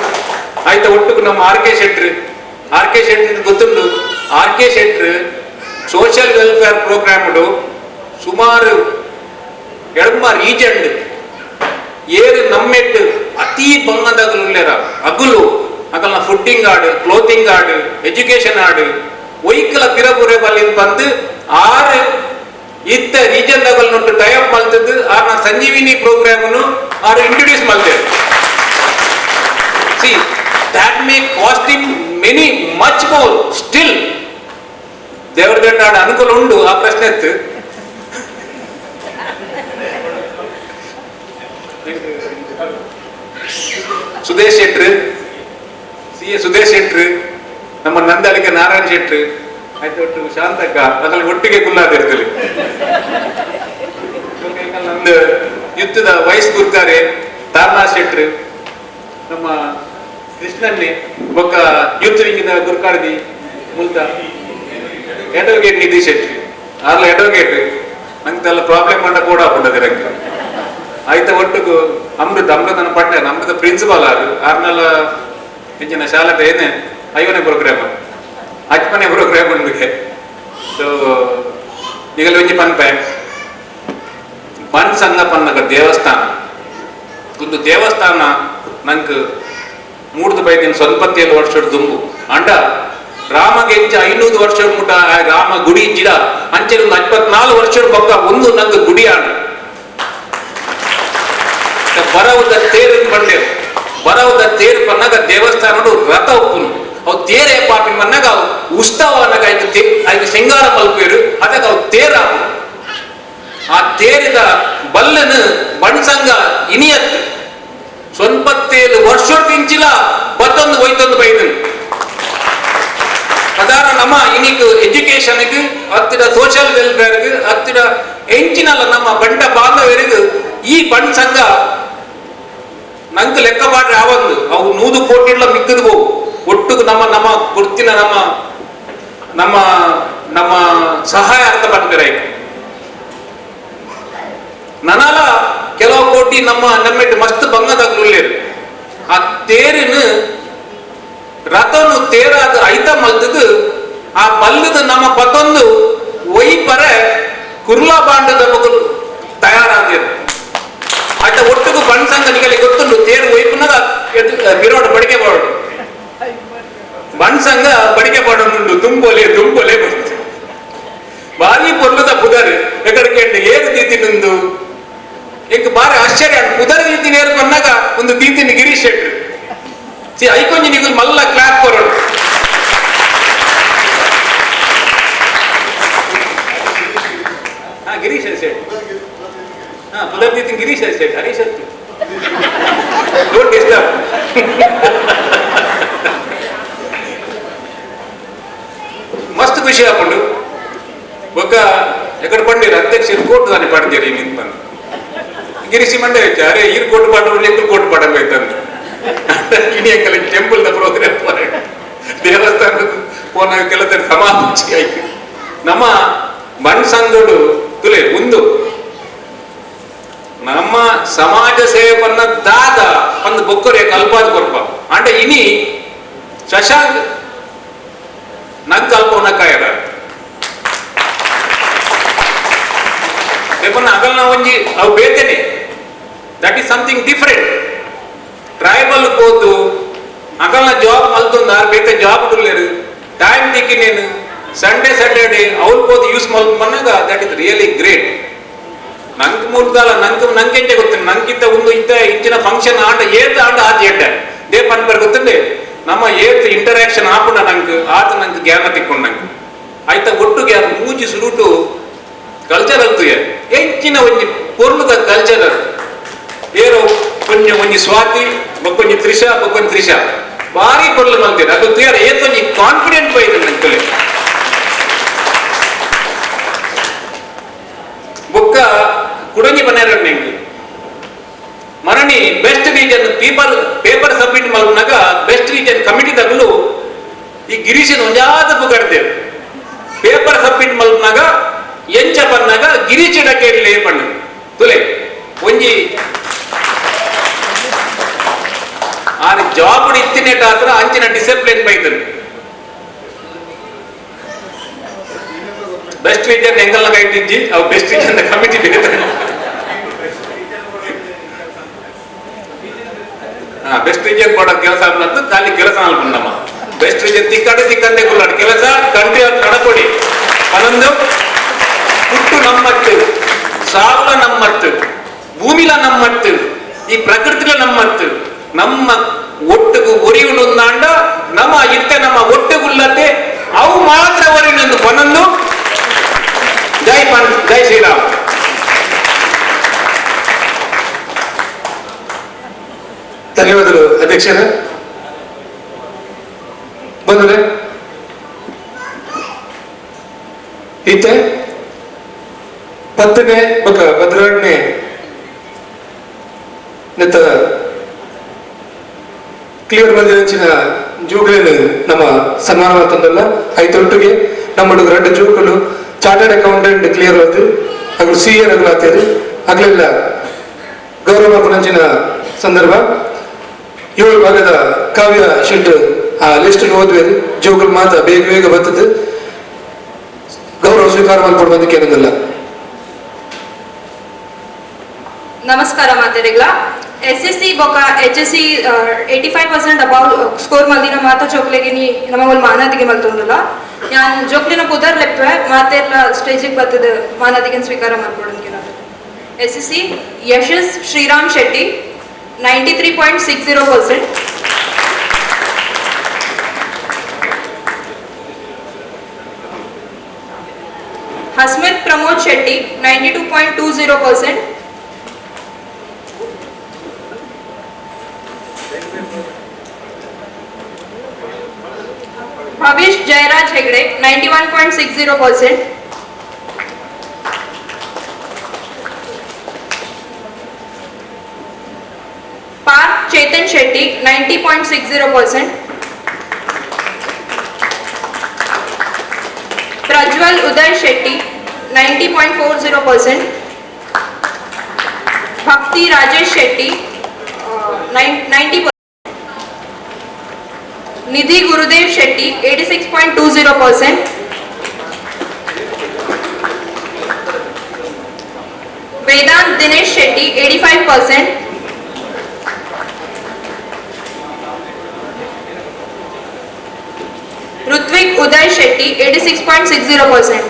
ಆಯ್ತು ಒಟ್ಟು ನಮ್ಮ ಆರ್ ಕೆ ಶೆಟ್ಟಿ ಗೊತ್ತುಂಡು R K Shetty social welfare programme ಸುಮಾರು ಎಡಮ ರೀಜನ್ ಏರು ನಮ್ಮೆಟ್ಟು ಅತಿ ಬಂಗದಾಗಲು ಅಗುಲು ಅಗಲ್ನ ಫುಡ್ಡಿಂಗ್ ಆಡು ಕ್ಲೋತಿಂಗ್ ಆಡು ಎಜುಕೇಶನ್ ಆಡು ಒಯ್ಕಲ ಪಿರಪುರೆ ಬಲ್ಲಿಂದ ಬಂದು 6 ಇತ್ತ ರೀಜನ್ ಲೆವೆಲ್ ನೋಟ್ ಟೈಅಪ್ ಮಲ್ತದ್ದು ಆರ್ನ ಸಂಜೀವಿನಿ ಪ್ರೋಗ್ರಾಮ್ ಆರು ಇಂಟ್ರೊಡ್ಯೂಸ್ ಮಾಡ್ತೇವೆ. ಸಿ that may cost him many much more still ದೇವರ ದಂಡ ಅನುಕೂಲ ಉಂಡು ಆ ಪ್ರಶ್ನೆ ಇತ್ತು. ಸುದೇಶ್ ಶೆಟ್ರು, CA ಸುದೇಶ್ ಶೆಟ್ರು, ನಮ್ಮ ನಂದಳಿಕೆ ನಾರಾಯಣ್ ಶೆಟ್ರು, ಆಯ್ತು ಒಟ್ಟು ಶಾಂತಕ್ಕ ಅದ್ರಲ್ಲಿ ಒಟ್ಟಿಗೆ ಕುಲ್ಲಾದಿರ್ತದೆ. ನಮ್ದು ಯುದ್ಧದ ವೈಸ್ ಗುರ್ಕಾರೆ ತಾರನಾಥ್ ಶೆಟ್ರು, ನಮ್ಮ ಕೃಷ್ಣನ್ನೇ ಬೊಕ್ಕ ಯೂತ್ ವಿಂಗಿನ ಗುರ್ಕಾಡ್ದಿ ಮುಲ್ತ ಅಡ್ವೊಕೇಟ್ ನಿಧಿ ಶೆಟ್ಟಿ ಆರ್ಲ ಅಡ್ವೊಕೇಟ್ ನಂಗೆಲ್ಲ ಪ್ರಾಬ್ಲಮ್ ಮಾಡ ಕೂಡ ಹಾಕೊಂಡದೆ ರಂಗ ಆಯ್ತ ಒಟ್ಟಿಗೂ ಅಮೃತನ ಪಟ್ಟೆ ಅಮೃತ ಪ್ರಿನ್ಸಿಪಾಲ್ ಆರ್ನೆಲ್ಲ ಹೆಚ್ಚಿನ ಶಾಲೆದ ಏನೇ 5ನೇ ಪ್ರೋಗ್ರಾಮ್ 8ನೇ ಪ್ರೋಗ್ರಾಮ್ ಉಂಡಿಗೆ. ಸೊ ಈಗಲೇ ಒಂಜಿ ಪನ್ಪೆ ಸಂಘ ಪನ್ನಗ ದೇವಸ್ಥಾನ ಒಂದು ದೇವಸ್ಥಾನ ನಂಗೆ 3 ಸ್ವಲ್ಪ 7 ವರ್ಷದ ದುಂಬು ಅಂಡ ರಾಮಗೆ ಹೆಂಚ 500 ವರ್ಷದ ಮುಟ ರಾಮ ಗುಡಿ ಜಿಡ ಅಂಚೆ ಒಂದು 54 ವರ್ಷದ ಪಕ್ಕ ಒಂದು ನಂಗೆ ಗುಡಿ ಆಡ ಬರವುದ ತೇರು ಬಂಡೆ ಬರವುದ ತೇರು ಪನ್ನಾಗ ದೇವಸ್ಥಾನ ರಥ ಉಪ್ಪುನು ಅವು ತೇರೇ ಪಾಪಿನ ಮನ್ನಾಗ ಉತ್ಸವ ಅನ್ನಗ ಆಯ್ತು ಶೃಂಗಾರ ಮಲ್ಪೇರು ಅದಕ್ಕ ಅವು ತೇರ ಆ ತೇರಿದ ಬಲ್ಲನು ಬಣ್ಸಂಗ ಇನಿಯತ್ತು 27 ವರ್ಷದಿಂಚಿಲ ಬತ್ತೊಂದು ಒಯ್ತೊಂದು ಬೈದನು ಅದಾರ ನಮ್ಮ ಇನಿಕ್ ಎಜುಕೇಶನ್ಗೆ ಹತ್ತಿರ ಸೋಷಿಯಲ್ ವೆಲ್ಫೇರ್ಗೆ ಹತ್ತಿರ ಎಂಚಿನಲ್ಲ ನಮ್ಮ ಬಂಡ ಬಾಂಧವರಿಗೂ ಈ ಬಣ್ಣ ಸಂಘ ನಂಗೆ ಲೆಕ್ಕ ಮಾಡ್ರೆ ಆವಂದು ಅವು 100 ಕೋಟಿ ಮಿಕ್ಕದು ಒಟ್ಟು ನಮ್ಮ ಗುರ್ತಿನ ನಮ್ಮ ಸಹಾಯ ಅರ್ಥ ಮಾಡ್ತಾರೆ ನನಲ ಕೆಲವು ಕೋಟಿ ನಮ್ಮೆಟ್ಟು ಮಸ್ತ್ ಬಂಗದಾಗ್ಲೇರು ಆ ತೇರಿನ ರಥನು ತೇರಾದ ಐತ ಮಲ್ತದು ಆ ಬಲ್ಲದ ನಮ್ಮ ಪತ್ತೊಂದು ಒಯ್ಪರೆ ಕುರ್ಲಾ ಬಾಂಡದ ಮಗಲು ತಯಾರಾದಿರು ಆಯ್ತ ಒಟ್ಟಿಗೂ ಬಣ್ಸಂಗ ನಿಗಲಿ ಗೊತ್ತುಂಡು ತೇರು ಒಯ್ಪುನಗ ಬಿರೋಡು ಬಡಿಗೆ ಬಾಡು ಬಣ್ಸಂಗ ಬಡಿಗೆ ಬಾಡೋನುಂಡು ದುಂಬೋಲೆ ಬಂತು ಬಾರಿ ಪೊರ್ಲದ ಪುದರ್ ಎಕಡೆ ಏರು ದೀತಿನೊಂದು ಎಂಕ್ ಬಾರಿ ಆಶ್ಚರ್ಯ ಪುದರ್ ದೀತಿ ನೇರು ಬಂದಾಗ ಒಂದು ದೀತಿನ ಗಿರೀಶ್ ಶೆಟ್ರು ಐಕೊಂಜಿ ನಿಗಲ್ ಮಲ್ಲ ಕ್ಲಾಪ್ ಕೊರೋಡು ಗಿರೀಶ್ ಶೆಟ್ ಪುದರ್ ದೀತಿನ ಗಿರೀಶ್ ಶೆಟ್ ಹರೀಶ್ ಶೆಟ್ ಡೋಂಟ್ ಡಿಸ್ಟರ್ಬ್ ಮಸ್ತ್ ಖುಷಿ ಹಾಕೊಂಡು ಒಕ್ಕ ಎಕಡೆ ಪಂಡಿರ ಅಧ್ಯಕ್ಷ ಕೋರ್ಟ್ ದಾನಿ ಪಡ್ತೀರಿ ನಿಂತ ಬಂದು ಗಿರಿಸಿ ಮಂಡೆ ಅರೆ ಈರ್ ಕೋಟ್ ಪಾಡ ಕೋಟ್ ಪಾಡಬೇಕಂತ ಇನಿ ಅಂಕಲ್ ಟೆಂಪಲ್ ದ ಪ್ರೋಗ್ರಾಮ್ ದೇವಸ್ಥಾನ ಪೋನ ಕೆಲಸ ಸಮಾಪಿ ಆಯ್ತು ನಮ್ಮ ಬಣ್ಣ ಸಂಘಡು ತುಲೆ ಒಂದು ನಮ್ಮ ಸಮಾಜ ಸೇವೆ ಪನ್ನ ದಾದ ಒಂದು ಬೊಕ್ಕರೆ ಕಲ್ಪಾದ ಕೊರ್ಪ ಅಂಡ ಇನಿ ಶಶಾಂಕ್ ನಂಗೆ ಕಲ್ಪವನ್ನ ಕಾಯದ ಅಗಲ್ನ ಒಂಜಿ ಅವು ಬೇತೇನೆ that is something different tribal ಹೋದು ಅಗಲ್ನ ಜಾಬ್ ಮಲ್ತೊಂದ ಬೇತೆ ಜಾಬ್ ಉಳ್ಳೇರು ಟೈಮ್ ತಿಕ್ಕಿನೇನು ಸಂಡೇ ಸ್ಯಾಟರ್ಡೇ ಅವ್ರು ಹೋದು ಯೂಸ್ ಮಲ್ಪನ್ನಾಗ ದಟ್ ಇಸ್ ರಿಯಲಿ ಗ್ರೇಟ್ ನಂಗೆ ಮೂರ್ದಾಲ ನಂಗೆ ಗೊತ್ತಿಲ್ಲ ನಂಗಿಂತ ಒಂದು ಇಂಚಿನ ಫಂಕ್ಷನ್ ಆಟ ಆತ ಎಡ್ಡ ದೇ ಪನ್ಪರ್ ಗೊತ್ತಂದೆ ನಮ್ಮ ಏತ್ ಇಂಟರಾಕ್ಷನ್ ಆಪುಂಡ ನಂಗೆ ಆತ ನಂಗೆ ಜ್ಞಾನ ತಿಕ್ಕೊಂಡಂಗೆ ಆಯ್ತಾ ಒಟ್ಟಿಗೆ ಮೂಜಿ ಸುರುಟು ಕಲ್ಚರ್ ಅಲ್ತುಯ ಹೆಚ್ಚಿನ ಒಂಜಿ ಪೊರ್ಲುದ ಕಲ್ಚರ್ ಏರೋ ಒಂಜಿ ಸ್ವಾತಿ ಬೊಕ್ಕೊಂಜಿ ತ್ರಿಷಾ ಭಾರಿ ಪೊರ್ಲು ಮಲ್ತೀರ ಅದು ತೇರ ಏತೊಂಜಿ ಕಾನ್ಫಿಡೆಂಟ್ ಬೈದ ನಂಗೆ ಬೊಕ್ಕ ಕುಡಂಜಿ ಬನ್ನೇರ ನಂಗೆ ಮರಣಿ ಬೆಸ್ಟ್ ರೀಜನ್ ಪೇಪರ್ ಸಬ್ಮಿಟ್ ಮಲ್ಪನಾಗ ಬೆಸ್ಟ್ ರೀಜನ್ ಕಮಿಟಿ ತಗಲು ಈ ಗಿರೀಶನ್ ಒಂಜಾದ ಬುಗಡ್ತೇವೆ ಪೇಪರ್ ಸಬ್ಮಿಟ್ ಮಲ್ಪನಾಗ ಎಂಚ ಬನ್ನಾಗ ಗಿರೀಶ್ ಇಡಕ್ಕೆ ಪಣ್ಣ ತುಲೆ ಒಂಜಿ ಆ ಜಾಬ್ ಇತ್ತಿನೇಟ ಆತರ ಅಂಚಿನ ಡಿಸಿಪ್ಲಿನ್ ಬೈತನು ಬೆಸ್ಟ್ ರೀಜನ್ ಎಂಗಲ್ನ ಕೈಟಿಂಜಿ ಅವು ಬೆಸ್ಟ್ ರೀಜನ್ ಕಮಿಟಿ ಬೇರೆ ಬೆಸ್ಟ್ ರೀಜನ್ ಕೊಡೋ ಕೆಲಸ ಅನ್ನೋದು ಖಾಲಿ ಕೆಲಸ ಅಲ್ಪಣ್ಣಮ್ಮ ಬೆಸ್ಟ್ ರೀಜನ್ ತಿಕ್ಕಂಡೆ ತಿಕ್ಕಂಡೆ ಕುಲ್ಲಾಡು ಕೆಲಸ ಕಂಟ್ರಿ ಕಡಕೊಡಿ ಅದೊಂದು ಹುಟ್ಟು ನಮ್ಮತ್ತು ಸಾವುಲ ನಮ್ಮತ್ತು ಭೂಮಿಲ ನಮ್ಮತ್ತು ಈ ಪ್ರಕೃತಿಲ ನಮ್ಮತ್ತು ನಮ್ಮ ಒಟ್ಟಿಗೂ ಒರಿಯುಂಡಾಂಡ ನಮ್ಮ ಇತ್ತೆ ನಮ್ಮ ಒಟ್ಟುಗುಲ್ಲತ್ತೆ ಅವು ಮಾತ್ರ ಒರಿನೊಂದು ಪನೊಂದು ಜೈ ಶ್ರೀರಾಮ್. ಧನ್ಯವಾದಗಳು ಅಧ್ಯಕ್ಷರೇ. ಬಂದರೆ ಈತೆ 10ನೇ ಬೊಕ 12ನೇ ನೆತ್ತ ಕ್ಲಿಯರ್ ಬಂದಿನ ಜೂಗಳನ್ನು ನಮ್ಮ ಸನ್ಮಾನ ತಂದಲ್ಲ ಐತೊಟ್ಟಿಗೆ ನಮ್ಮ ಹುಡುಗ 2 ಜೂಕಲು ಚಾರ್ಟರ್ಡ್ ಅಕೌಂಟೆಂಟ್ ಕ್ಲಿಯರ್ ಆದ್ದು ಹಾಗೂ CA ರಘುನಾಥರು ಆಗ್ಲೆಲ್ಲ ಗೌರವ ಪುನಂಚಿನ ಸಂದರ್ಭ 7 ಭಾಗದ ಕಾವ್ಯ ಶೆಟ್ ಆ ಲಿಸ್ಟ್ ಓದ್ವೇರು ಜೋಗಲ್ ಮಾತ ಬೇಗ ಬೇಗ ಬರ್ತದೆ ಗೌರವ ಸ್ವೀಕಾರ ಮಾಡ್ಕೊಂಡು ಬಂದಕ್ಕೆ ಏನಂದಲ್ಲ. ನಮಸ್ಕಾರ ಮಾತೆರೆಗ್ಲ SSC ಬೊಕ HSC 85% ಅಬೌವ್ ಸ್ಕೋರ್ ಮಲ್ದಿನ ಮಾತ ಜೋಕ್ಲೆಗಿನಿ ನಮಗೊಂದು ಮಾನದಿಗೆ ಮಲ್ತೊಂದಲ್ಲ ನಾನು ಜೋಕ್ಲಿನ ಪುದರ್ ಲೆಪ್ಪೆ ಮಾತೆಲ್ಲ ಸ್ಟೇಜಿಗೆ ಬರ್ತದೆ ಮಾನದಿಗೆ ಸ್ವೀಕಾರ ಮಾಡ್ಕೊಡೋದಕ್ಕೆ ನಾನು SSC ಯಶಸ್ Shriram Shetty 93.60%. Hasmit Pramod Shetty 92.20%. Bhavish Jairaj Hegde 91.60%. Parth Chetan Shetty 90.60%. Prajwal Uday Shetty 90.40%. Bhakti Rajesh Shetty 90%. Nidhi Gurudev Shetty 86.20%. Vedant Dinesh Shetty 85%. Rutvik Uday Shetty 86.60%.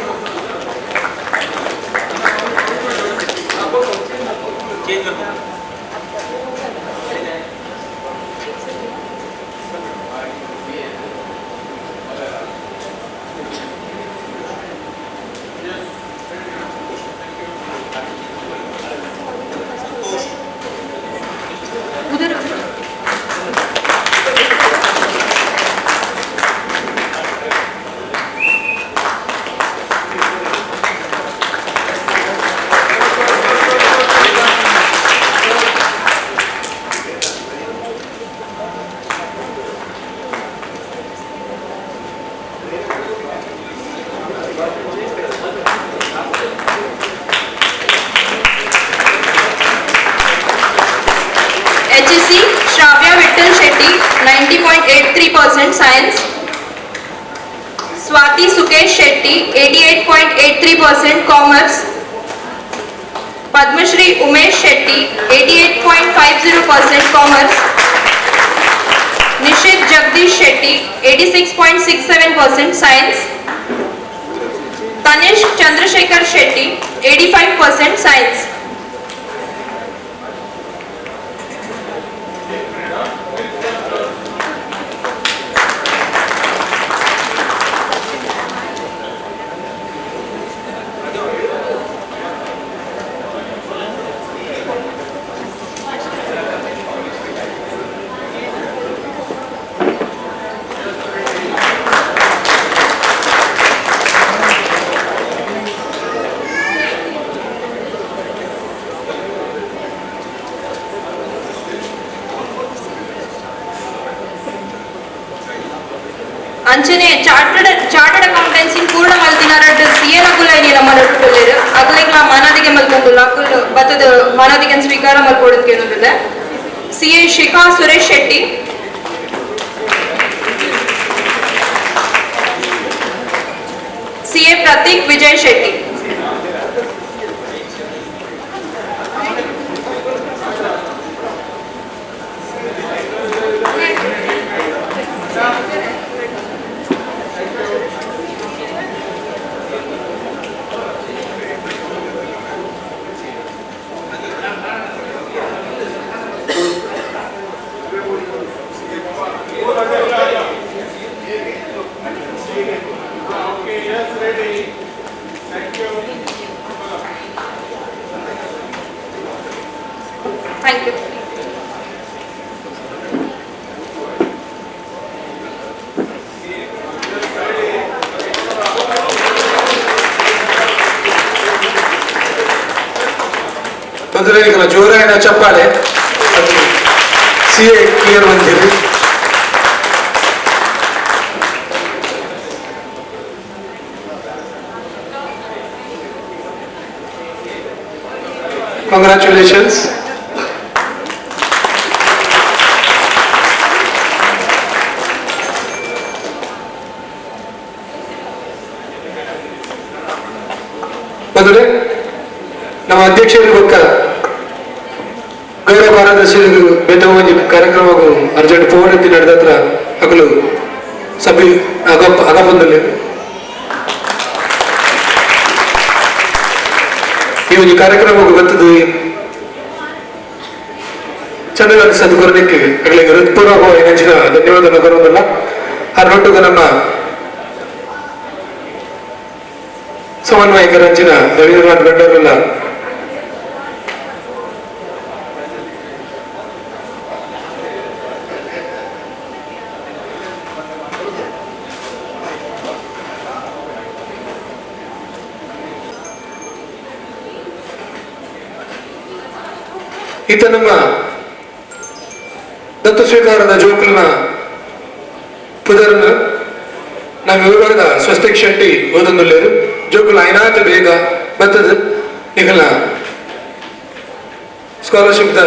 HSC Shravya Vittal Shetty 90.83% Science. Swati Sukesh Shetty 88.83% Commerce. Padmashri Umesh Shetty 88.50% Commerce. Nishit Jagdish Shetty 86.67% Science. Tanishk Chandrasekhar Shetty 85% Science. ಅಂಚನೆ chartered accountancy ಪೂರ್ಣ ಮಲ್ತಿನಾರಡ್ CA ನಕುಲೈನಿ ನಮ್ಮ ನಡುಕುಲೇರು ಅಗಲೇಗ ಮಾನಾದಿಗೆ ಮಲ್ಕೊಂಡುಲ್ಲ ಅಕುಲ್ ಬತ್ತದ ಮಾನಾದಿಗೆ ಸ್ವೀಕಾರ ಮಲ್ಕೊಡೋದಕ್ಕೆ ಏನೋದಿಲ್ಲ. CA Shikha Suresh Shetty CA Prateek Vijay Shetty. Thank you. ಬಂದರೆ ಈಗ ಜೋರಾಯಿನ ಚಪ್ಪಾಳೆ ಸಿಎ ಕ್ಲಿಯರ್ ಬಂದಿರಿ. Congratulations. ಬಂದರೆ ನಮ್ಮ ಅಧ್ಯಕ್ಷರ ಬೊಕ್ಕ ಗೌರವ ಕಾರ್ಯದರ್ಶಿಗಳು ಬೇತವ ಒಂಜಿ ಕಾರ್ಯಕ್ರಮಕ್ಕೂ ಅರ್ಜೆಂಟ್ ಫೋನ್ ಎತ್ತಿ ನಡೆದತ್ರ ಹಗಲು ಸಭೆ ಅಗಪಂದಲ್ಲಿ ಈ ಒಂದು ಕಾರ್ಯಕ್ರಮಕ್ಕೂ ಬರ್ತದೆ ಚಂದವಾಗಿ ಸದ್ಗುರನಿಕ್ಕೆ ಅಗಳಿಗೆ ಹೃತ್ಪೂರ್ವಕವಾಗಿ ನೆಂಚಿನ ಧನ್ಯವಾದ ನಗರವಲ್ಲ ಹರನೊಟ್ಟುಗ ನಮ್ಮ ಸಮನ್ವಯಕರಂಚಿನ ರವೀಂದ್ರನಾಥ್ ಗಡ್ಡರಲ್ಲ ಈತ ನಮ್ಮ ದತ್ತು ಸ್ವೀಕಾರದ ಜೋಕಲ್ನ ಪುದರ್ನ ನಮ್ಮ ವಿಭಾಗದ ಸ್ವಸ್ತಿಕ್ ಶೆಟ್ಟಿ ಓದೊಂದುಲ್ಲೇರು ಜೋಕುಲ ಐನಾತ ಬೇಗ ಬರ್ತದ ಈಗಲ ಸ್ಕಾಲರ್ಶಿಪ್ ದ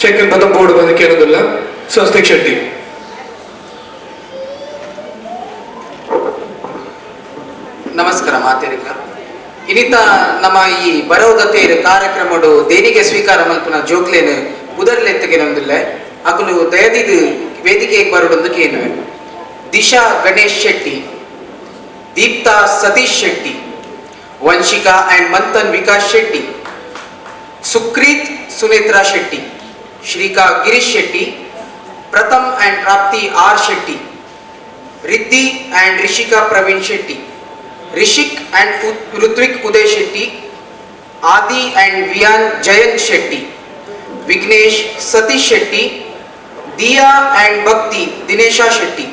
ಚೆಕ್ ಬತ್ತ ಬೋರ್ಡ್ ಬಂದಕ್ಕೆ ಏನೋದಿಲ್ಲ ಸ್ವಸ್ತಿಕ್ ಶೆಟ್ಟಿ. ನಮಸ್ಕಾರ ಮಾತೇರಿಕ ಇನ್ನಿತ ನಮ್ಮ ಈ ಬರೋದ ತೇರು ಕಾರ್ಯಕ್ರಮಡು ದೇನಿಗೆ ಸ್ವೀಕಾರ ಮಲ್ಪನ ಜೋಕ್ಲೇನು ಪುದರ್ಲೆತ್ತಗೆ ನೊಂದಿಲ್ಲ ಅಕಲು ದಯದಿದು ವೇದಿಕೆಗೆ ಬರೋದೊಂದು ಕೇನುವೆ Disha Ganesh Shetty, Deepta Satish Shetty, Vanshika and Manthan Vikas Shetty, Sukreeth Sunetra Shetty, Shrika Girish Shetty, Pratham and Prapti R Shetty, Riddhi and Rishika Praveen Shetty, Rishik and Rithvik Uday Shetty, Aadi and Viaan Jayant Shetty, Vighnesh Satish Shetty, Diya and Bhakti Dinesha Shetty,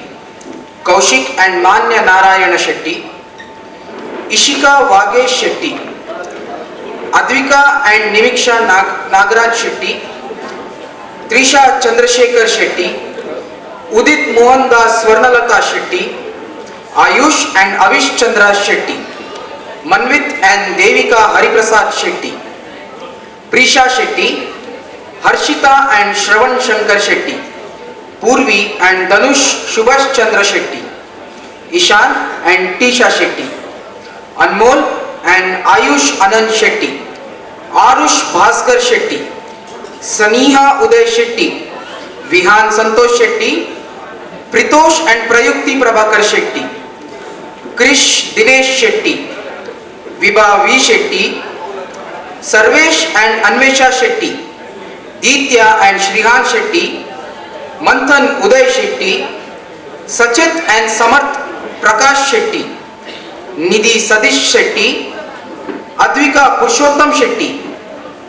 Kaushik and Manya Narayana Shetty, Ishika Vagesh Shetty, Advika and Nimiksha Nagaraj Shetty, Trisha Chandrashekar Shetty, Udit Mohan Das Swarnalatha Shetty, Ayush and Avish Chandra Shetty, Manvith and Devika Hariprasad Shetty, Preesha Shetty, Harshitha and Shravan Shankar Shetty, Poorvi and Dhanush Subhash Chandra Shetty, Ishan and Teesha Shetty, Anmol and Ayush Anant Shetty, Aarush Bhaskar Shetty, Saneeha Uday Shetty, Vihaan Santosh Shetty, Pritosh and Prayukthi Prabhakar Shetty, Krish Dinesh Shetty, Vibha V Shetty, Sarvesh and Anvesha Shetty, Deethya and Shreehan Shetty, Manthan Uday Shetty, Sachith and Samarth Prakash Shetty, ನಿಧಿ ಸತೀಶ್ ಶೆಟ್ಟಿ, ಅದ್ವಿಕಾ ಪುರುಷೋತ್ತಮ್ ಶೆಟ್ಟಿ,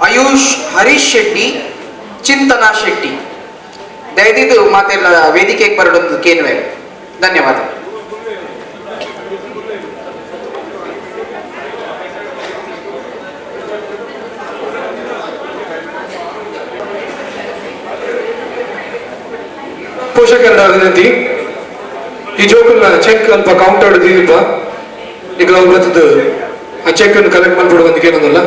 ಆಯುಷ್ ಹರೀಶ್ ಶೆಟ್ಟಿ, ಚಿಂತನಾ ಶೆಟ್ಟಿ. ದಯವಿಟ್ಟು ಮಾತೆಲ್ಲ ವೇದಿಕೆಗೆ ಬರೋದು ಕೇನುವೆ. ಧನ್ಯವಾದ. ಪೋಷಕರ ವಿನಂತಿ, ಈ ಜೋಕಲ್ನ ಚೆಕ್ ಅಲ್ಪ ಕೌಂಟರ್ ದೀಪ ಈಗ ಅವ್ರು ಬರ್ತದ ಆ ಚೆಕ್ ಅನ್ನು ಕಲೆಕ್ಟ್ ಮಾಡ್ಬಿಡು ಬಂದಕ್ಕೆ ಏನೊಂದಲ್ಲ.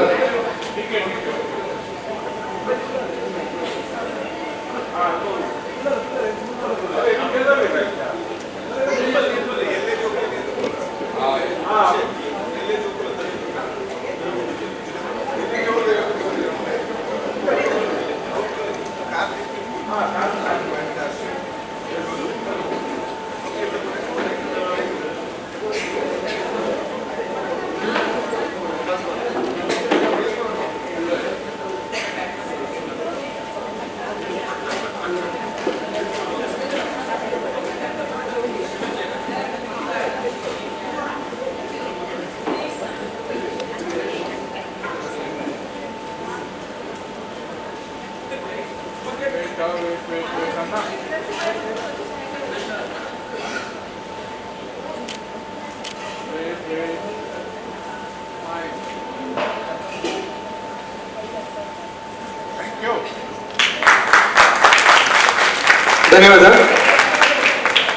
ಧನ್ಯವಾದ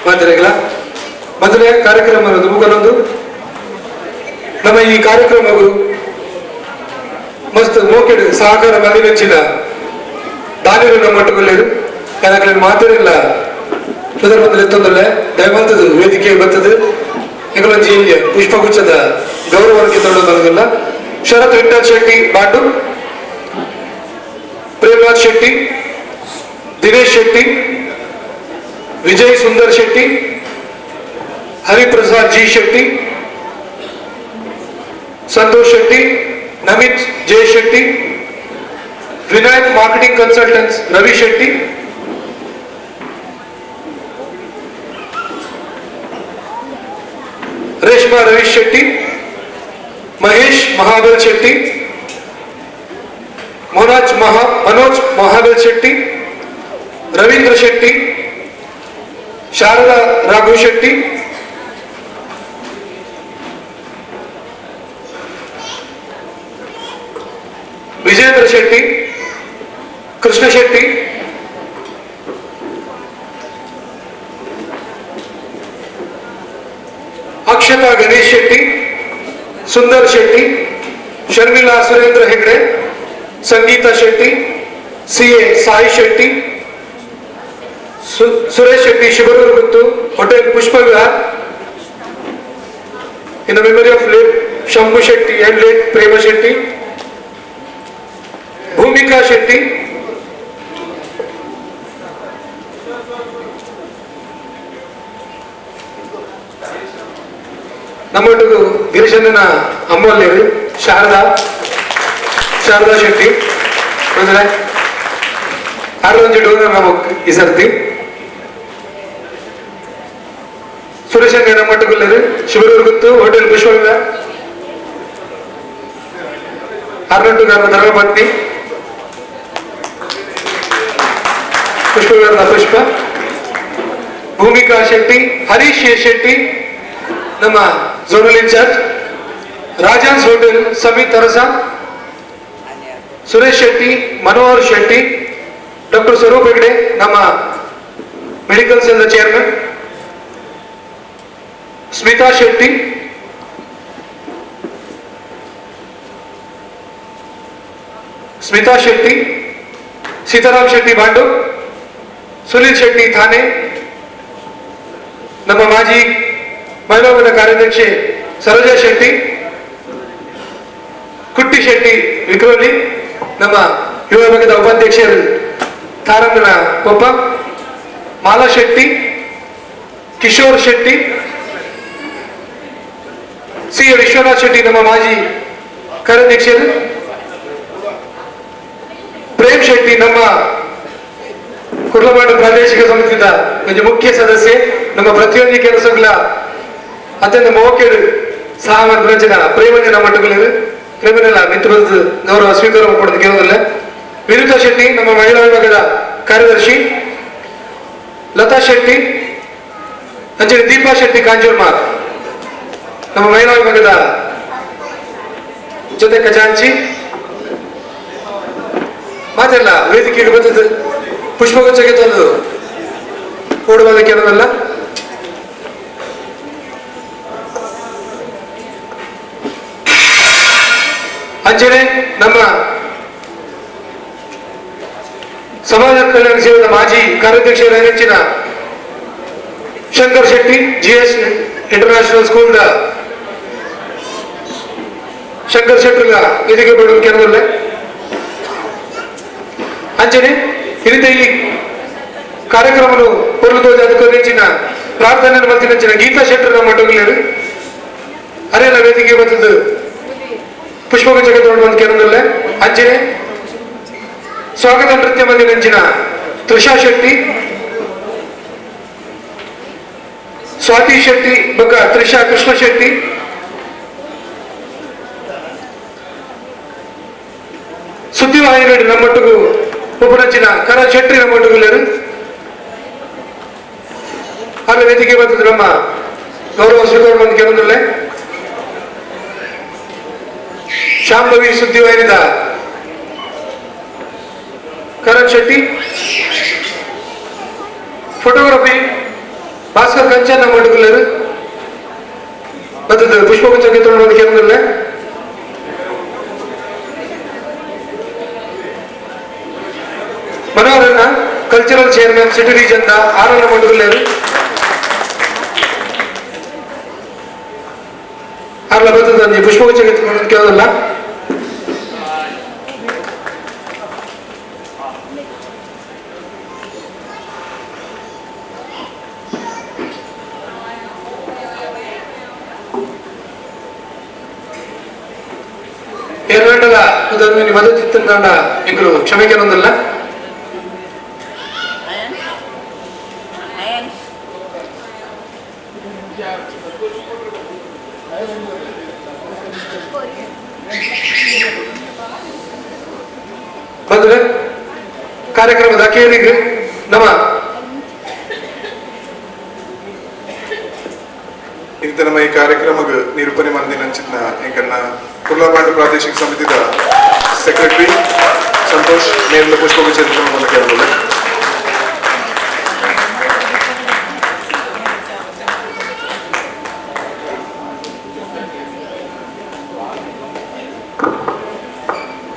ಮಾತರಿಗಳ ಮೊದಲೇ ಕಾರ್ಯಕ್ರಮ ಮುಗಲೊಂದು ನಮ್ಮ ಈ ಕಾರ್ಯಕ್ರಮವು ಮಸ್ತ್ ಮೋಕೆಡು ಸಹಕಾರ ಮಲ್ಲಿನೆಂಚಿನ ದಾನಿರು ನಮ್ಮ ಮಟ್ಟುಕೊಳ್ಳೇರು ಕನಕಲಿ ಮಾತಾಡಿಲ್ಲ ಪ್ರಧಾನಮಂತ್ರಿ ಎತ್ತೊಂದಲ್ಲ ದಯವಂತದ್ದು ವೇದಿಕೆ ಬರ್ತದೆ ಎಗಳೊಂಜಿ ಪುಷ್ಪಗುಚ್ಛದ ಗೌರವಕ್ಕೆ ತೊಡೋದಿಲ್ಲ ಶರತ್ ವಿಠಲ್ ಶೆಟ್ಟಿ ಬಾಂಡು, Premnath Shetty, Dinesh Shetty, Vijay Sundar Shetty, Hariprasad G Shetty, Santosh Shetty, Namith J Shetty, Vinayak marketing consultants Ravi Shetty, Reshma Ravish Shetty, Mahesh Mahabal Shetty, Manoj Mahabal Shetty, Ravindra Shetty, Sharada Raghu Shetty, Vijendra Shetty, Krishna Shetty, Akshatha Ganesh Shetty, Sundar Shetty, Sharmila Surendra Hegde, Sangeetha Shetty, CA Sai Shetty, Suresh Shetty, Shivaruru Guttu, hotel Pushpa Vihar, in the memory of late Shambhu Shetty and late Prema Shetty, Bhoomika Shetty, ನಮ್ಮೊಟ್ಟಿಗೂ ಗಿರಿಶಂದನ ಅಮ್ಮಲ್ಲಿ ಶಾರದಾ ಶೆಟ್ಟಿ ಅಂದ್ರೆ ಆರೊಂಜಿ ಡೋನರ್ ನಮಕ್ ಈ ಸರ್ತಿ ಸುರೇಶ್ ಅಂಗಡಿ ನಮ್ಮೊಟ್ಟಿಗುಳ್ಳರು ಶಿವರೂರು ಗುತ್ತು ಹೋಟೆಲ್ ಪುಷ್ಪವಿಂದ ಆರ್ನಂಟುಗಾರನ ಧರ್ಮಪತ್ನಿ ಪುಷ್ಪಗಾರನ ಪುಷ್ಪ, ಭೂಮಿಕಾ ಶೆಟ್ಟಿ, ಹರೀಶ್ ಶೆಟ್ಟಿ ನಮ್ಮ zonal in charge, Rajan's hotel Samith Arasa, Suresh Shetty, Manohar Shetty, doctor Swaroop Hegde ನಮ್ಮ medical cell chairman, Smitha Shetty, Seetharam Shetty ಬಾಂಡು, ಸುನೀಲ್ ಶೆಟ್ಟಿ ಥಾನೆ, ನಮ್ಮ ಮಾಜಿ ಮಹಿಳಾ ವರ್ಗದ ಕಾರ್ಯದರ್ಶಿ ಸರೋಜಾ ಶೆಟ್ಟಿ, ಕುಟ್ಟಿ ಶೆಟ್ಟಿ ವಿಕ್ರೋಲಿ, ನಮ್ಮ ಯುವ ವಿಭಾಗದ ಉಪಾಧ್ಯಕ್ಷರು ತಾರಮ್ಮನ ಪೊಪ್ಪ, ಮಾಲಾ ಶೆಟ್ಟಿ, ಕಿಶೋರ್ ಶೆಟ್ಟಿ, ಸಿ ವಿಶ್ವನಾಥ್ ಶೆಟ್ಟಿ ನಮ್ಮ ಮಾಜಿ ಕಾರ್ಯಾಧ್ಯಕ್ಷರು, ಪ್ರೇಮ್ ಶೆಟ್ಟಿ ನಮ್ಮ ಕುರ್ಲಮಾಡು ಪ್ರಾದೇಶಿಕ ಸಮಿತಿಯ ಒಂದು ಮುಖ್ಯ ಸದಸ್ಯೆ, ನಮ್ಮ ಪ್ರತಿಯೊಂದು ಕೆಲಸಗಳ ಅತ್ಯಂತ ಮೋಕೆಡು ಸಹಮಂತ್ರಂಚಿನ ಪ್ರೇಮಂಜನ ಮಟ್ಟಗಳು ಕ್ರಿಮಿನಲ್ ಮಿತ್ರದ ಗೌರವ ಸ್ವೀಕಾರ ಪಡೆದ ಕೇಳೋದಿಲ್ಲ. ವಿನುತಾ ಶೆಟ್ಟಿ ನಮ್ಮ ಮಹಿಳಾ ವಿಭಾಗದ ಕಾರ್ಯದರ್ಶಿ, ಲತಾ ಶೆಟ್ಟಿ, ಅಂಚನೆ ದೀಪಾ ಶೆಟ್ಟಿ ಕಾಂಜೂರ್ಮಾರ್ ನಮ್ಮ ಮಹಿಳಾ ವಿಭಾಗದ ಜೊತೆ ಖಜಾಂಚಿ ಮಾತೆಲ್ಲ ವೇದಿಕೆಗೆ ಬಂದದ್ದು ಪುಷ್ಪಗುಚ್ಛಕ್ಕೆ ತಂದು ಕೊಡುವುದ ಕೆಲವಲ್ಲ. ಅಂಚನೆ ನಮ್ಮ ಸಮಾಜ ಕಲ್ಯಾಣ ಸೇವೆಯ ಮಾಜಿ ಕಾರ್ಯಾಧ್ಯಕ್ಷರ ನೆಚ್ಚಿನ Shankar Shetty, GS international school Shankar ಶೆಟ್ಟರ್ಗ ವೇದಿಕೆ ಬಿಡುವ ಕೆಲವಲ್ಲ. ಅಂಚನೆ ಇರಿತ ಈ ಕಾರ್ಯಕ್ರಮವನ್ನು ಪೊರ್ಲುತೋಜ ಅದಕ್ಕೆ ನೆಚ್ಚಿನ ಪ್ರಾರ್ಥನೆ ಮತ್ತು ನೆಚ್ಚಿನ ಗೀತಾ ಶೆಟ್ಟರ್ ಮಟ್ಟಗಳು ಅರೆಲ್ಲ ವೇದಿಕೆ ಬಂದದ್ದು ಪುಷ್ಪಗುಚ್ಛಕ್ಕೆ ತಗೊಂಡು ಕೇರಳದಲ್ಲೇ. ಅಂಚನೆ ಸ್ವಾಗತ ನೃತ್ಯ ಮಂದಿ ನೆಂಚಿನ ತ್ರಿಷಾ ಶೆಟ್ಟಿ, ಸ್ವಾತಿ ಶೆಟ್ಟಿ ಬೊಕ್ಕ ತ್ರಿಷಾ ಕೃಷ್ಣ ಶೆಟ್ಟಿ, ಸುದ್ದಿವಾಹಿನಿ ನಮ್ಮೊಟ್ಟಿಗೂ ಉಪನಂಚಿನ ಕರ ಶೆಟ್ಟಿ ನಮ್ಮೊಂದಿಗೆ ಅಲ್ಲಿ ವೇದಿಕೆ ಬಂದದ್ದು ನಮ್ಮ ಗೌರವ ಸ್ವೀಕಾರ ಮಂದಿ ಕೆಲವೊಂದಿಲ್ಲ ಶಾಂಭವಿ ಸುದ್ದಿವಾಹಿನಿದ ಕರಣ್ ಶೆಟ್ಟಿ, ಫೋಟೋಗ್ರಫಿ ಭಾಸ್ಕರ್ ಕಂಚನ್ ನಮ್ಮೊಂದಿಗೆ ಬಂದದ್ದು ಪುಷ್ಪಗುಚ್ಛ ಗೆದ್ದು ಮಂದಿ ಕೆಲವೊಂದಿಲ್ಲ ಮನೋರನ್ನ ಕಲ್ಚರಲ್ ಚೇರ್ಮನ್ ಸಿಟಿ ರೀಜನ್ ಆನಂದ ಮಂಡಗಲ್ಲೇರು ಅರ್ಲ ಬರ್ತದೆ ಪುಷ್ಪಗುಚ್ಛ ಗೆದ್ದುಕೊಂಡು ಕೇಳೋದಲ್ಲ ಏರ್ಗಂಟದ ಉದಾಹರಣೆ ಮದತಿ ತಂದ ಇಂಗಳು ಕ್ಷಮೆಗೆನೊಂದಲ್ಲ ಬಂದ್ರೆ ಕಾರ್ಯಕ್ರಮದ ಅಖೇರಿಗೆ ನಮ್ಮ ಇಂತ ನಮ್ಮ ಈ ಕಾರ್ಯಕ್ರಮಕ್ಕೆ ನಿರೂಪಣೆ ಮಂದಿ ನಂಚಿನ ಎಂಕನ್ನ ಕುರ್ಲಾಬಾಂಡು ಪ್ರಾದೇಶಿಕ ಸಮಿತಿದ ಸೆಕ್ರೆಟರಿ ಸಂತೋಷ್ ನೇರ್ಲ ಪುಷ್ಪಗುಚ್ಛ ಕೇಳಬಹುದು.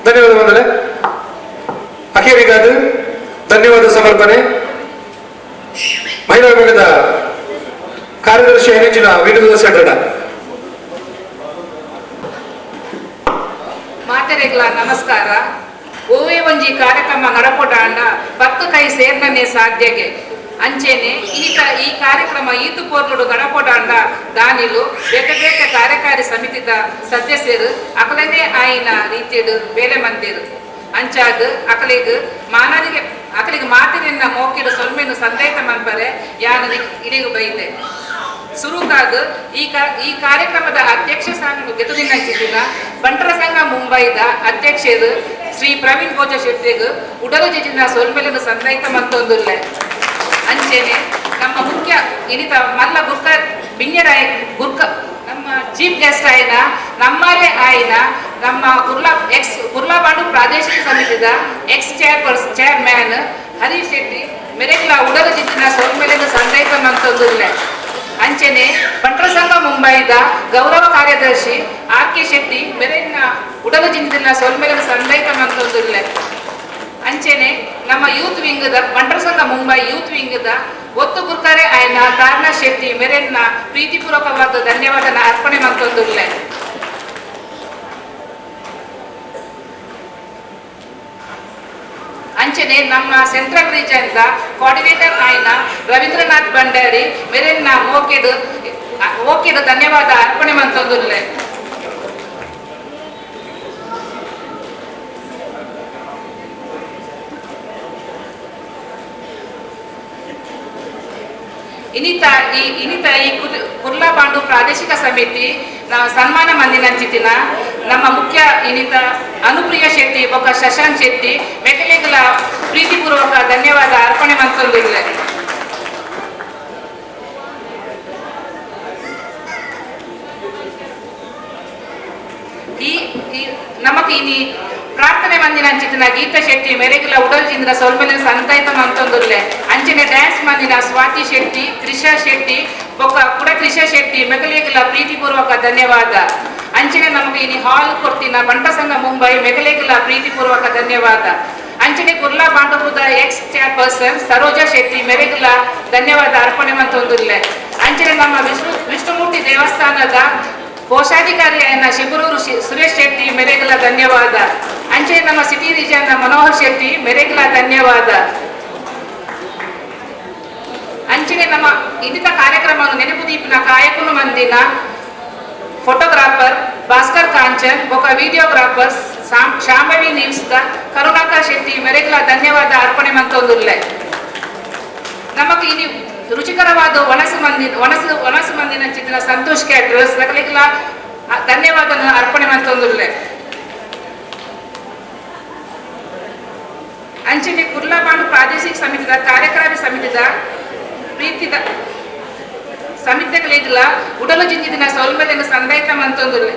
ಧನ್ಯವಾದ ಬಂದರೆ ಅಖೇರಿಗಾದ ಧನ್ಯವಾದ ಸಮರ್ಪಣೆ ಮಹಿಳಾ ವಿಭಾಗದ ಕಾರ್ಯದರ್ಶಿ ಹೆನೆಂಚಿನ ವಿನೋದ ಸೆಟ್ರಡ ಮಾತೆರೆಗ್ಲ ನಮಸ್ಕಾರ. ಓವೇ ಒಂಜಿ ಕಾರ್ಯಕ್ರಮ ನಡಪೊಡಾಂಡ 10 ಕೈ ಸೇರ್ನನೆ ಸಾಧ್ಯಗೆ ಅಂಚೆನೆ ಈ ಕಾರ್ಯಕ್ರಮ ಈತು ಪೋರ್ಲುಡು ನಡಪೊಡಾಂಡ ದಾನಿಲು ಬೇಕ ಬೇಕ ಕಾರ್ಯಕಾರಿ ಸಮಿತಿದ ಸದಸ್ಯರು ಅಕಲನೆ ಆಯಿನ ರೀತಿಡು ಬೇಲೆ ಮಂದಿರು ಅಂಚಾದ ಅಕಲಿಗೆ ಮಾತಿನ ಮೋಕಿಡು ಸೊಲ್ಮೆನು ಸಂದೇಹ ಮನ್ಪರೆ ಯಾನ ಇಡಿಗು ಬೈದೆ ಸುರುಕಾದ ಈ ಕಾರ್ಯಕ್ರಮದ ಅಧ್ಯಕ್ಷ ಸ್ಥಾನ ಗೆದುದಿನ ಬಂಟರ ಸಂಘ ಮುಂಬೈದ ಅಧ್ಯಕ್ಷರು ಶ್ರೀ ಪ್ರವೀಣ್ ಭೋಜ ಶೆಟ್ಟಿಗೂ ಉಡಲು ಜಿಜಿನ ಸೊಲ್ಮೆಲನ್ನು ಸಂದೇಹ ಮಂತೊಂದುಲ್ಲೆ ಅಂಚೆನೆ ನಮ್ಮ ಮುಖ್ಯ ಇನಿತ ಮಲ್ಲ ಗುರ್ಕ ಬಿನ್ಯರಾಯ ಗುರ್ಕ ನಮ್ಮ ಚೀಫ್ ಗೆಸ್ಟ್ ಆಯ್ನ ನಮ್ಮರೇ ಆಯ್ನ ನಮ್ಮ ಕುರ್ಲಾಬಾಂಡು ಪ್ರಾದೇಶಿಕ ಸಮಿತಿದ ಎಕ್ಸ್ ಚೇರ್ಮನ್ ಹರೀಶ್ ಶೆಟ್ಟಿ ಮೆರೆಕ್ಲ ಉಡಲು ಜಿಜಿನ ಸೋಲ್ಮೆಲೆನ್ನು ಸಂದೇಹ ಮಂತೊಂದುಲ್ಲೆ ಅಂಚೆನೆ ಬಂಟರ ಸಂಘ ಮುಂಬೈದ ಗೌರವ ಕಾರ್ಯದರ್ಶಿ ಆರ್.ಕೆ. ಶೆಟ್ಟಿ ಮೆರೆನ್ನ ಉಡಲು ಜಿಂದಿನ ಸೋಲ್ಮೆಲೆನ್ನು ಸಂದೇಹ ಮಂತೊಂದುಲ್ಲೆ ಅಂಚೆನೆ ನಮ್ಮ ಯೂತ್ ವಿಂಗದ ಬಂಟರ ಸಂಘ ಮುಂಬೈ ಯೂತ್ ವಿಂಗದ ಒತ್ತು ಗುರ್ಕರೆ ಆಯ್ನ ತಾರಣ ಶೆಟ್ಟಿ ಮೆರೆನ್ನ ಪ್ರೀತಿಪೂರ್ವಕವಾದ ಧನ್ಯವಾದನ ಅರ್ಪಣೆ ಮಂತೊಂದುಲ್ಲೆ ಅಂಚನೆ ನಮ್ಮ ಸೆಂಟ್ರಲ್ ರೀಜನ್ ಕೋಆರ್ಡಿನೇಟರ್ ಆಯ್ನ ರವೀಂದ್ರನಾಥ್ ಭಂಡಾರಿ ಮೆರೆನ್ನ ಓಕೆದು ಧನ್ಯವಾದ ಅರ್ಪಣೆ ಮಂತೊಂದುಲ್ಲೆ ಇನಿತ ಈ ಕುರ್ಲಾಬಾಂಡು ಪ್ರಾದೇಶಿಕ ಸಮಿತಿ ಸನ್ಮಾನ ಮಂದಿನಂಚಿತಿನ ನಮ್ಮ ಮುಖ್ಯ ಇನಿತ ಅನುಪ್ರಿಯ ಶೆಟ್ಟಿ ಬೊಕ್ಕ ಶಶಾಂಕ್ ಶೆಟ್ಟಿ ಮೆಕಲೆಗಳ ಪ್ರೀತಿಪೂರ್ವಕ ಧನ್ಯವಾದ ಅರ್ಪಣೆ ಮಂತೊಂದಿಲ್ಲ ನಮಕ್ ಇನಿ ಪ್ರಾರ್ಥನೆ ಮಂದಿನ ಅಂಚಿತಿನ ಗೀತಾ ಶೆಟ್ಟಿ ಮೆರೆಗಿಲ ಉಡಲ್ ಜಿಂದ್ರ ಸೊಲ್ಮೆಲಿನ ಸಂತಾಯಿತ ಮಂತೊಂದುಲ್ಲೆ ಅಂಚನೆ ಡ್ಯಾನ್ಸ್ ಮಂದಿನ ಸ್ವಾತಿ ಶೆಟ್ಟಿ ತ್ರಿಷಾ ಶೆಟ್ಟಿ ಬೊಕ್ಕ ಕೂಡ ತ್ರಿಷಾ ಶೆಟ್ಟಿ ಮೆಗಲೇಗಿಲ ಪ್ರೀತಿಪೂರ್ವಕ ಧನ್ಯವಾದ ಅಂಚನೆ ನಮಗೆ ಇನಿ ಹಾಲ್ ಕೊಡ್ತಿನ ಬಂಟ ಸಂಘ ಮುಂಬೈ ಮೆಗಲೇಗಿಲ ಪ್ರೀತಿಪೂರ್ವಕ ಧನ್ಯವಾದ ಅಂಚನೆ ಕುರ್ಲಾ ಬಾಂಡಪುರದ ಎಕ್ಸ್ ಚೇರ್ಪರ್ಸನ್ ಸರೋಜಾ ಶೆಟ್ಟಿ ಮೆರೆಗಿಲ ಧನ್ಯವಾದ ಅರ್ಪಣೆ ಮಂತೊಂದುಲ್ಲೆ ಅಂಚನೆ ನಮ್ಮ ವಿಷ್ಣುಮೂರ್ತಿ ದೇವಸ್ಥಾನದ ಕೋಶಾಧಿಕಾರಿ ಆಯ್ನ ಶಿಬರೂರು ಸುರೇಶ್ ಶೆಟ್ಟಿ ಮೆರೆಗಲ ಧನ್ಯವಾದ ಅಂಚೆ ನಮ್ಮ ಸಿಟಿ ರೀಜನ್ ಮನೋಹರ್ ಶೆಟ್ಟಿ ಮೆರೆಗಲ ಧನ್ಯವಾದ ಅಂಚನೆ ನಮ್ಮ ಇಂದಿನ ಕಾರ್ಯಕ್ರಮವನ್ನು ನೆನಪುದೀಪಿನ ಕಾಯಕುನು ಮಂದಿನ ಫೋಟೋಗ್ರಾಫರ್ ಭಾಸ್ಕರ್ ಕಾಂಚನ್ ಬೊಕ ವಿಡಿಯೋಗ್ರಾಫರ್ ಶಾಂಭವಿ ನ್ಯೂಸ್ ಕರುಣಾಕರ್ ಶೆಟ್ಟಿ ಮೆರೆಗಲ ಧನ್ಯವಾದ ಅರ್ಪಣೆ ಮಂತೊಂದುಲ್ಲೆ ನಮಗೆ ಇನಿ ರುಚಿಕರವಾದ ಒಣಸು ಮಂದಿನ ಚಿತ್ರ ಸಂತೋಷ್ ಕ್ಯಾಟ್ರಸ್ ಸಕಲಿಗಳ ಧನ್ಯವಾದ ಅರ್ಪಣೆ ಮಂತೊಂದುಲ್ಲೆ ಅಂಚನೆ ಕುರ್ಲಾಬಾಂಡು ಪ್ರಾದೇಶಿಕ ಸಮಿತಿದ ಕಾರ್ಯಕಾರಿ ಸಮಿತಿದ ಪ್ರೀತಿದ ಸಮಿತಿಗಳಿಗಿಲ್ಲ ಉಡಲು ಜಿಂಜಿದಿನ ಸೌಲಭ್ಯವನ್ನು ಸಂದಾಯಿತ ಮಂತೊಂದುಲ್ಲೆ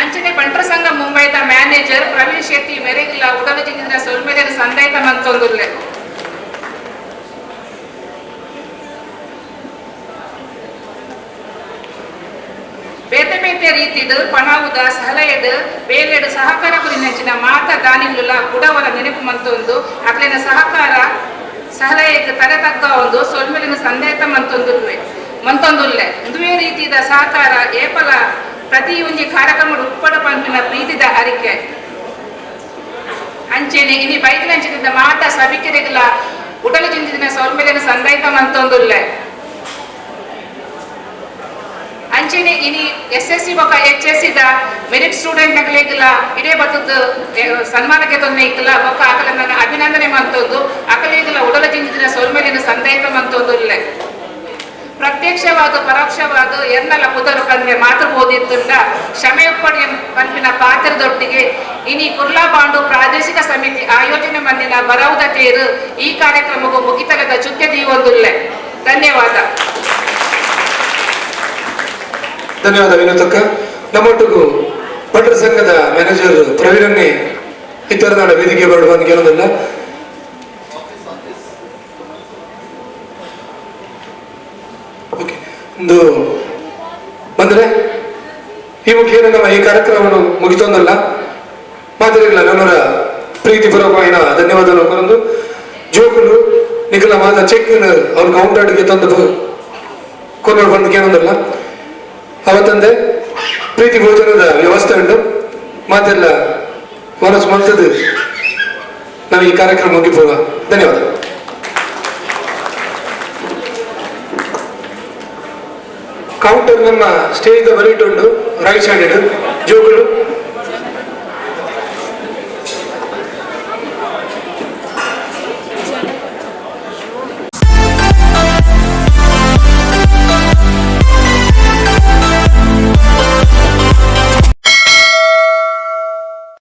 ಅಂಚನೆ ಬಂಟರ ಸಂಘ ಮುಂಬೈದ ಮ್ಯಾನೇಜರ್ ಪ್ರವೀಣ್ ಶೆಟ್ಟಿ ಮೇರೆಗಿಲ್ಲ ಉಡಲು ಜಿಂಜಿದಿನ ಸೌಲಭ್ಯವನ್ನು ಸಂದಾಯಿತ ಮಂತೊಂದುಲ್ಲೆ ಬೇತೆ ಬೇತೆ ರೀತಿಡು ಪಣಾವುದ ಸಲಹೆಡು ಬೇಲೆಡು ಸಹಕಾರ ಕುರಿನಂಚಿನ ಮಾತ ದಾನಿಲುಲ ಬುಡವರ ನೆನಪು ಮಂತೊಂದು ಅಕ್ಲಿನ ಸಹಕಾರ ಸಲಹೆಗೆ ತಲೆ ತಗ್ಗ ಒಂದು ಸೊಲ್ಮೆಲಿನ ಸಂದೇತ ಮಂತೊಂದುಲ್ಲೆ ದುವೇ ರೀತಿದ ಸಹಕಾರ ಏಪಲ ಪ್ರತಿಯೊಂದು ಕಾರ್ಯಕ್ರಮ ಉಪ್ಪಡ ಪಂಪಿನ ಪ್ರೀತಿದ ಅರಿಕೆ ಅಂಚೆನೆ ಇನಿ ಬೈದಿನಂಚಿನಿಂದ ಮಾತ ಸಭಿಕೆರೆಗಳ ಉಡಲು ಜಿಂದಿನ ಸೌಲ್ಮೆಲಿನ ಸಂದೇತ ಮಂತೊಂದುಲ್ಲೆ ಅಂಚೆನೆ ಇನಿ SSC ಬೊಕ HSC ದ ಮೆರಿಟ್ ಸ್ಟೂಡೆಂಟ್ ನಗಲಿಗಿಲ್ಲ ಇಡೇ ಬತ್ತದ ಸನ್ಮಾನಕ್ಕೆ ತೊಂದರೆ ಇಕ್ಕಲ್ಲ ಬೊಕ ಆಕಲ ನನ್ನ ಅಭಿನಂದನೆ ಮಂತೊಂದು ಅಕಲಿಗಿಲ್ಲ ಉಡಲ ಜಿಂದಿನ ಸೊಲ್ಮೆಲಿನ ಸಂದೇತ ಮಂತೊಂದುಲ್ಲೆ ಪ್ರತ್ಯಕ್ಷವಾದ ಪರೋಕ್ಷವಾದ ಎನ್ನಲ ಪುದರು ಕಂದ್ರೆ ಮಾತೃಬೋದಿದ್ದುಂಡ ಕ್ಷಮೆಯೊಪ್ಪಡಿ ಪಂಪಿನ ಪಾತ್ರದೊಟ್ಟಿಗೆ ಇನಿ ಕುರ್ಲಾಬಾಂಡು ಪ್ರಾದೇಶಿಕ ಸಮಿತಿ ಆಯೋಜನೆ ಮಂದಿನ ಬರವುದ ತೇರು ಈ ಕಾರ್ಯಕ್ರಮಕ್ಕೂ ಮುಗಿತಲದ ಚುಕ್ಕೆ ದೀವೊಂದುಲ್ಲೆ ಧನ್ಯವಾದ. ಧನ್ಯವಾದ ವಿನೋದಕ್ಕ. ನಮ್ಮೊಟ್ಟಿಗೂ ಬಂಟರ ಸಂಘದ ಮ್ಯಾನೇಜರ್ ಪ್ರವೀಣನ್ನೇ ಇತರ ನಾಡ ವೇದಿಕೆ ಬರುವಂತ ಕೆಲವೊಂದಿಲ್ಲ. ಓಕೆ, ಒಂದು ಬಂದ್ರೆ ಈ ಮುಖೇನ ನಮ್ಮ ಈ ಕಾರ್ಯಕ್ರಮವನ್ನು ಮುಗಿತೊಂದಲ್ಲ ಮಾತಿರಲಿಲ್ಲ ನನ್ನವರ ಪ್ರೀತಿಪೂರ್ವಕమైన ಧನ್ಯವಾದಗಳು ಕೊರಂದು ಜೋಕುಲು ನಿಖಲ ಮಾದ ಚೆಕ್ ಅವ್ರ ಕೌಂಟರ್ಗೆ ತಂದು ಕೊನ್ನೋಡು ಬಂದು ಕೇಳೋದಲ್ಲ ಅವತ್ತಂದೆ ಪ್ರೀತಿ ಭೋಜನದ ವ್ಯವಸ್ಥೆ ಉಂಟು ಮಾತೆಲ್ಲ ಮನಸ್ಸು ಮಲ್ತದ್ದು ನಾವು ಈ ಕಾರ್ಯಕ್ರಮ ಮುಗಿಪೋಗ. ಧನ್ಯವಾದ. ಕೌಂಟರ್ ನಮ್ಮ ಸ್ಟೇಜ್ ಬರೀಟುಂಡು ರೈಟ್ ಸೈಡ್ ಜೋಗುಲು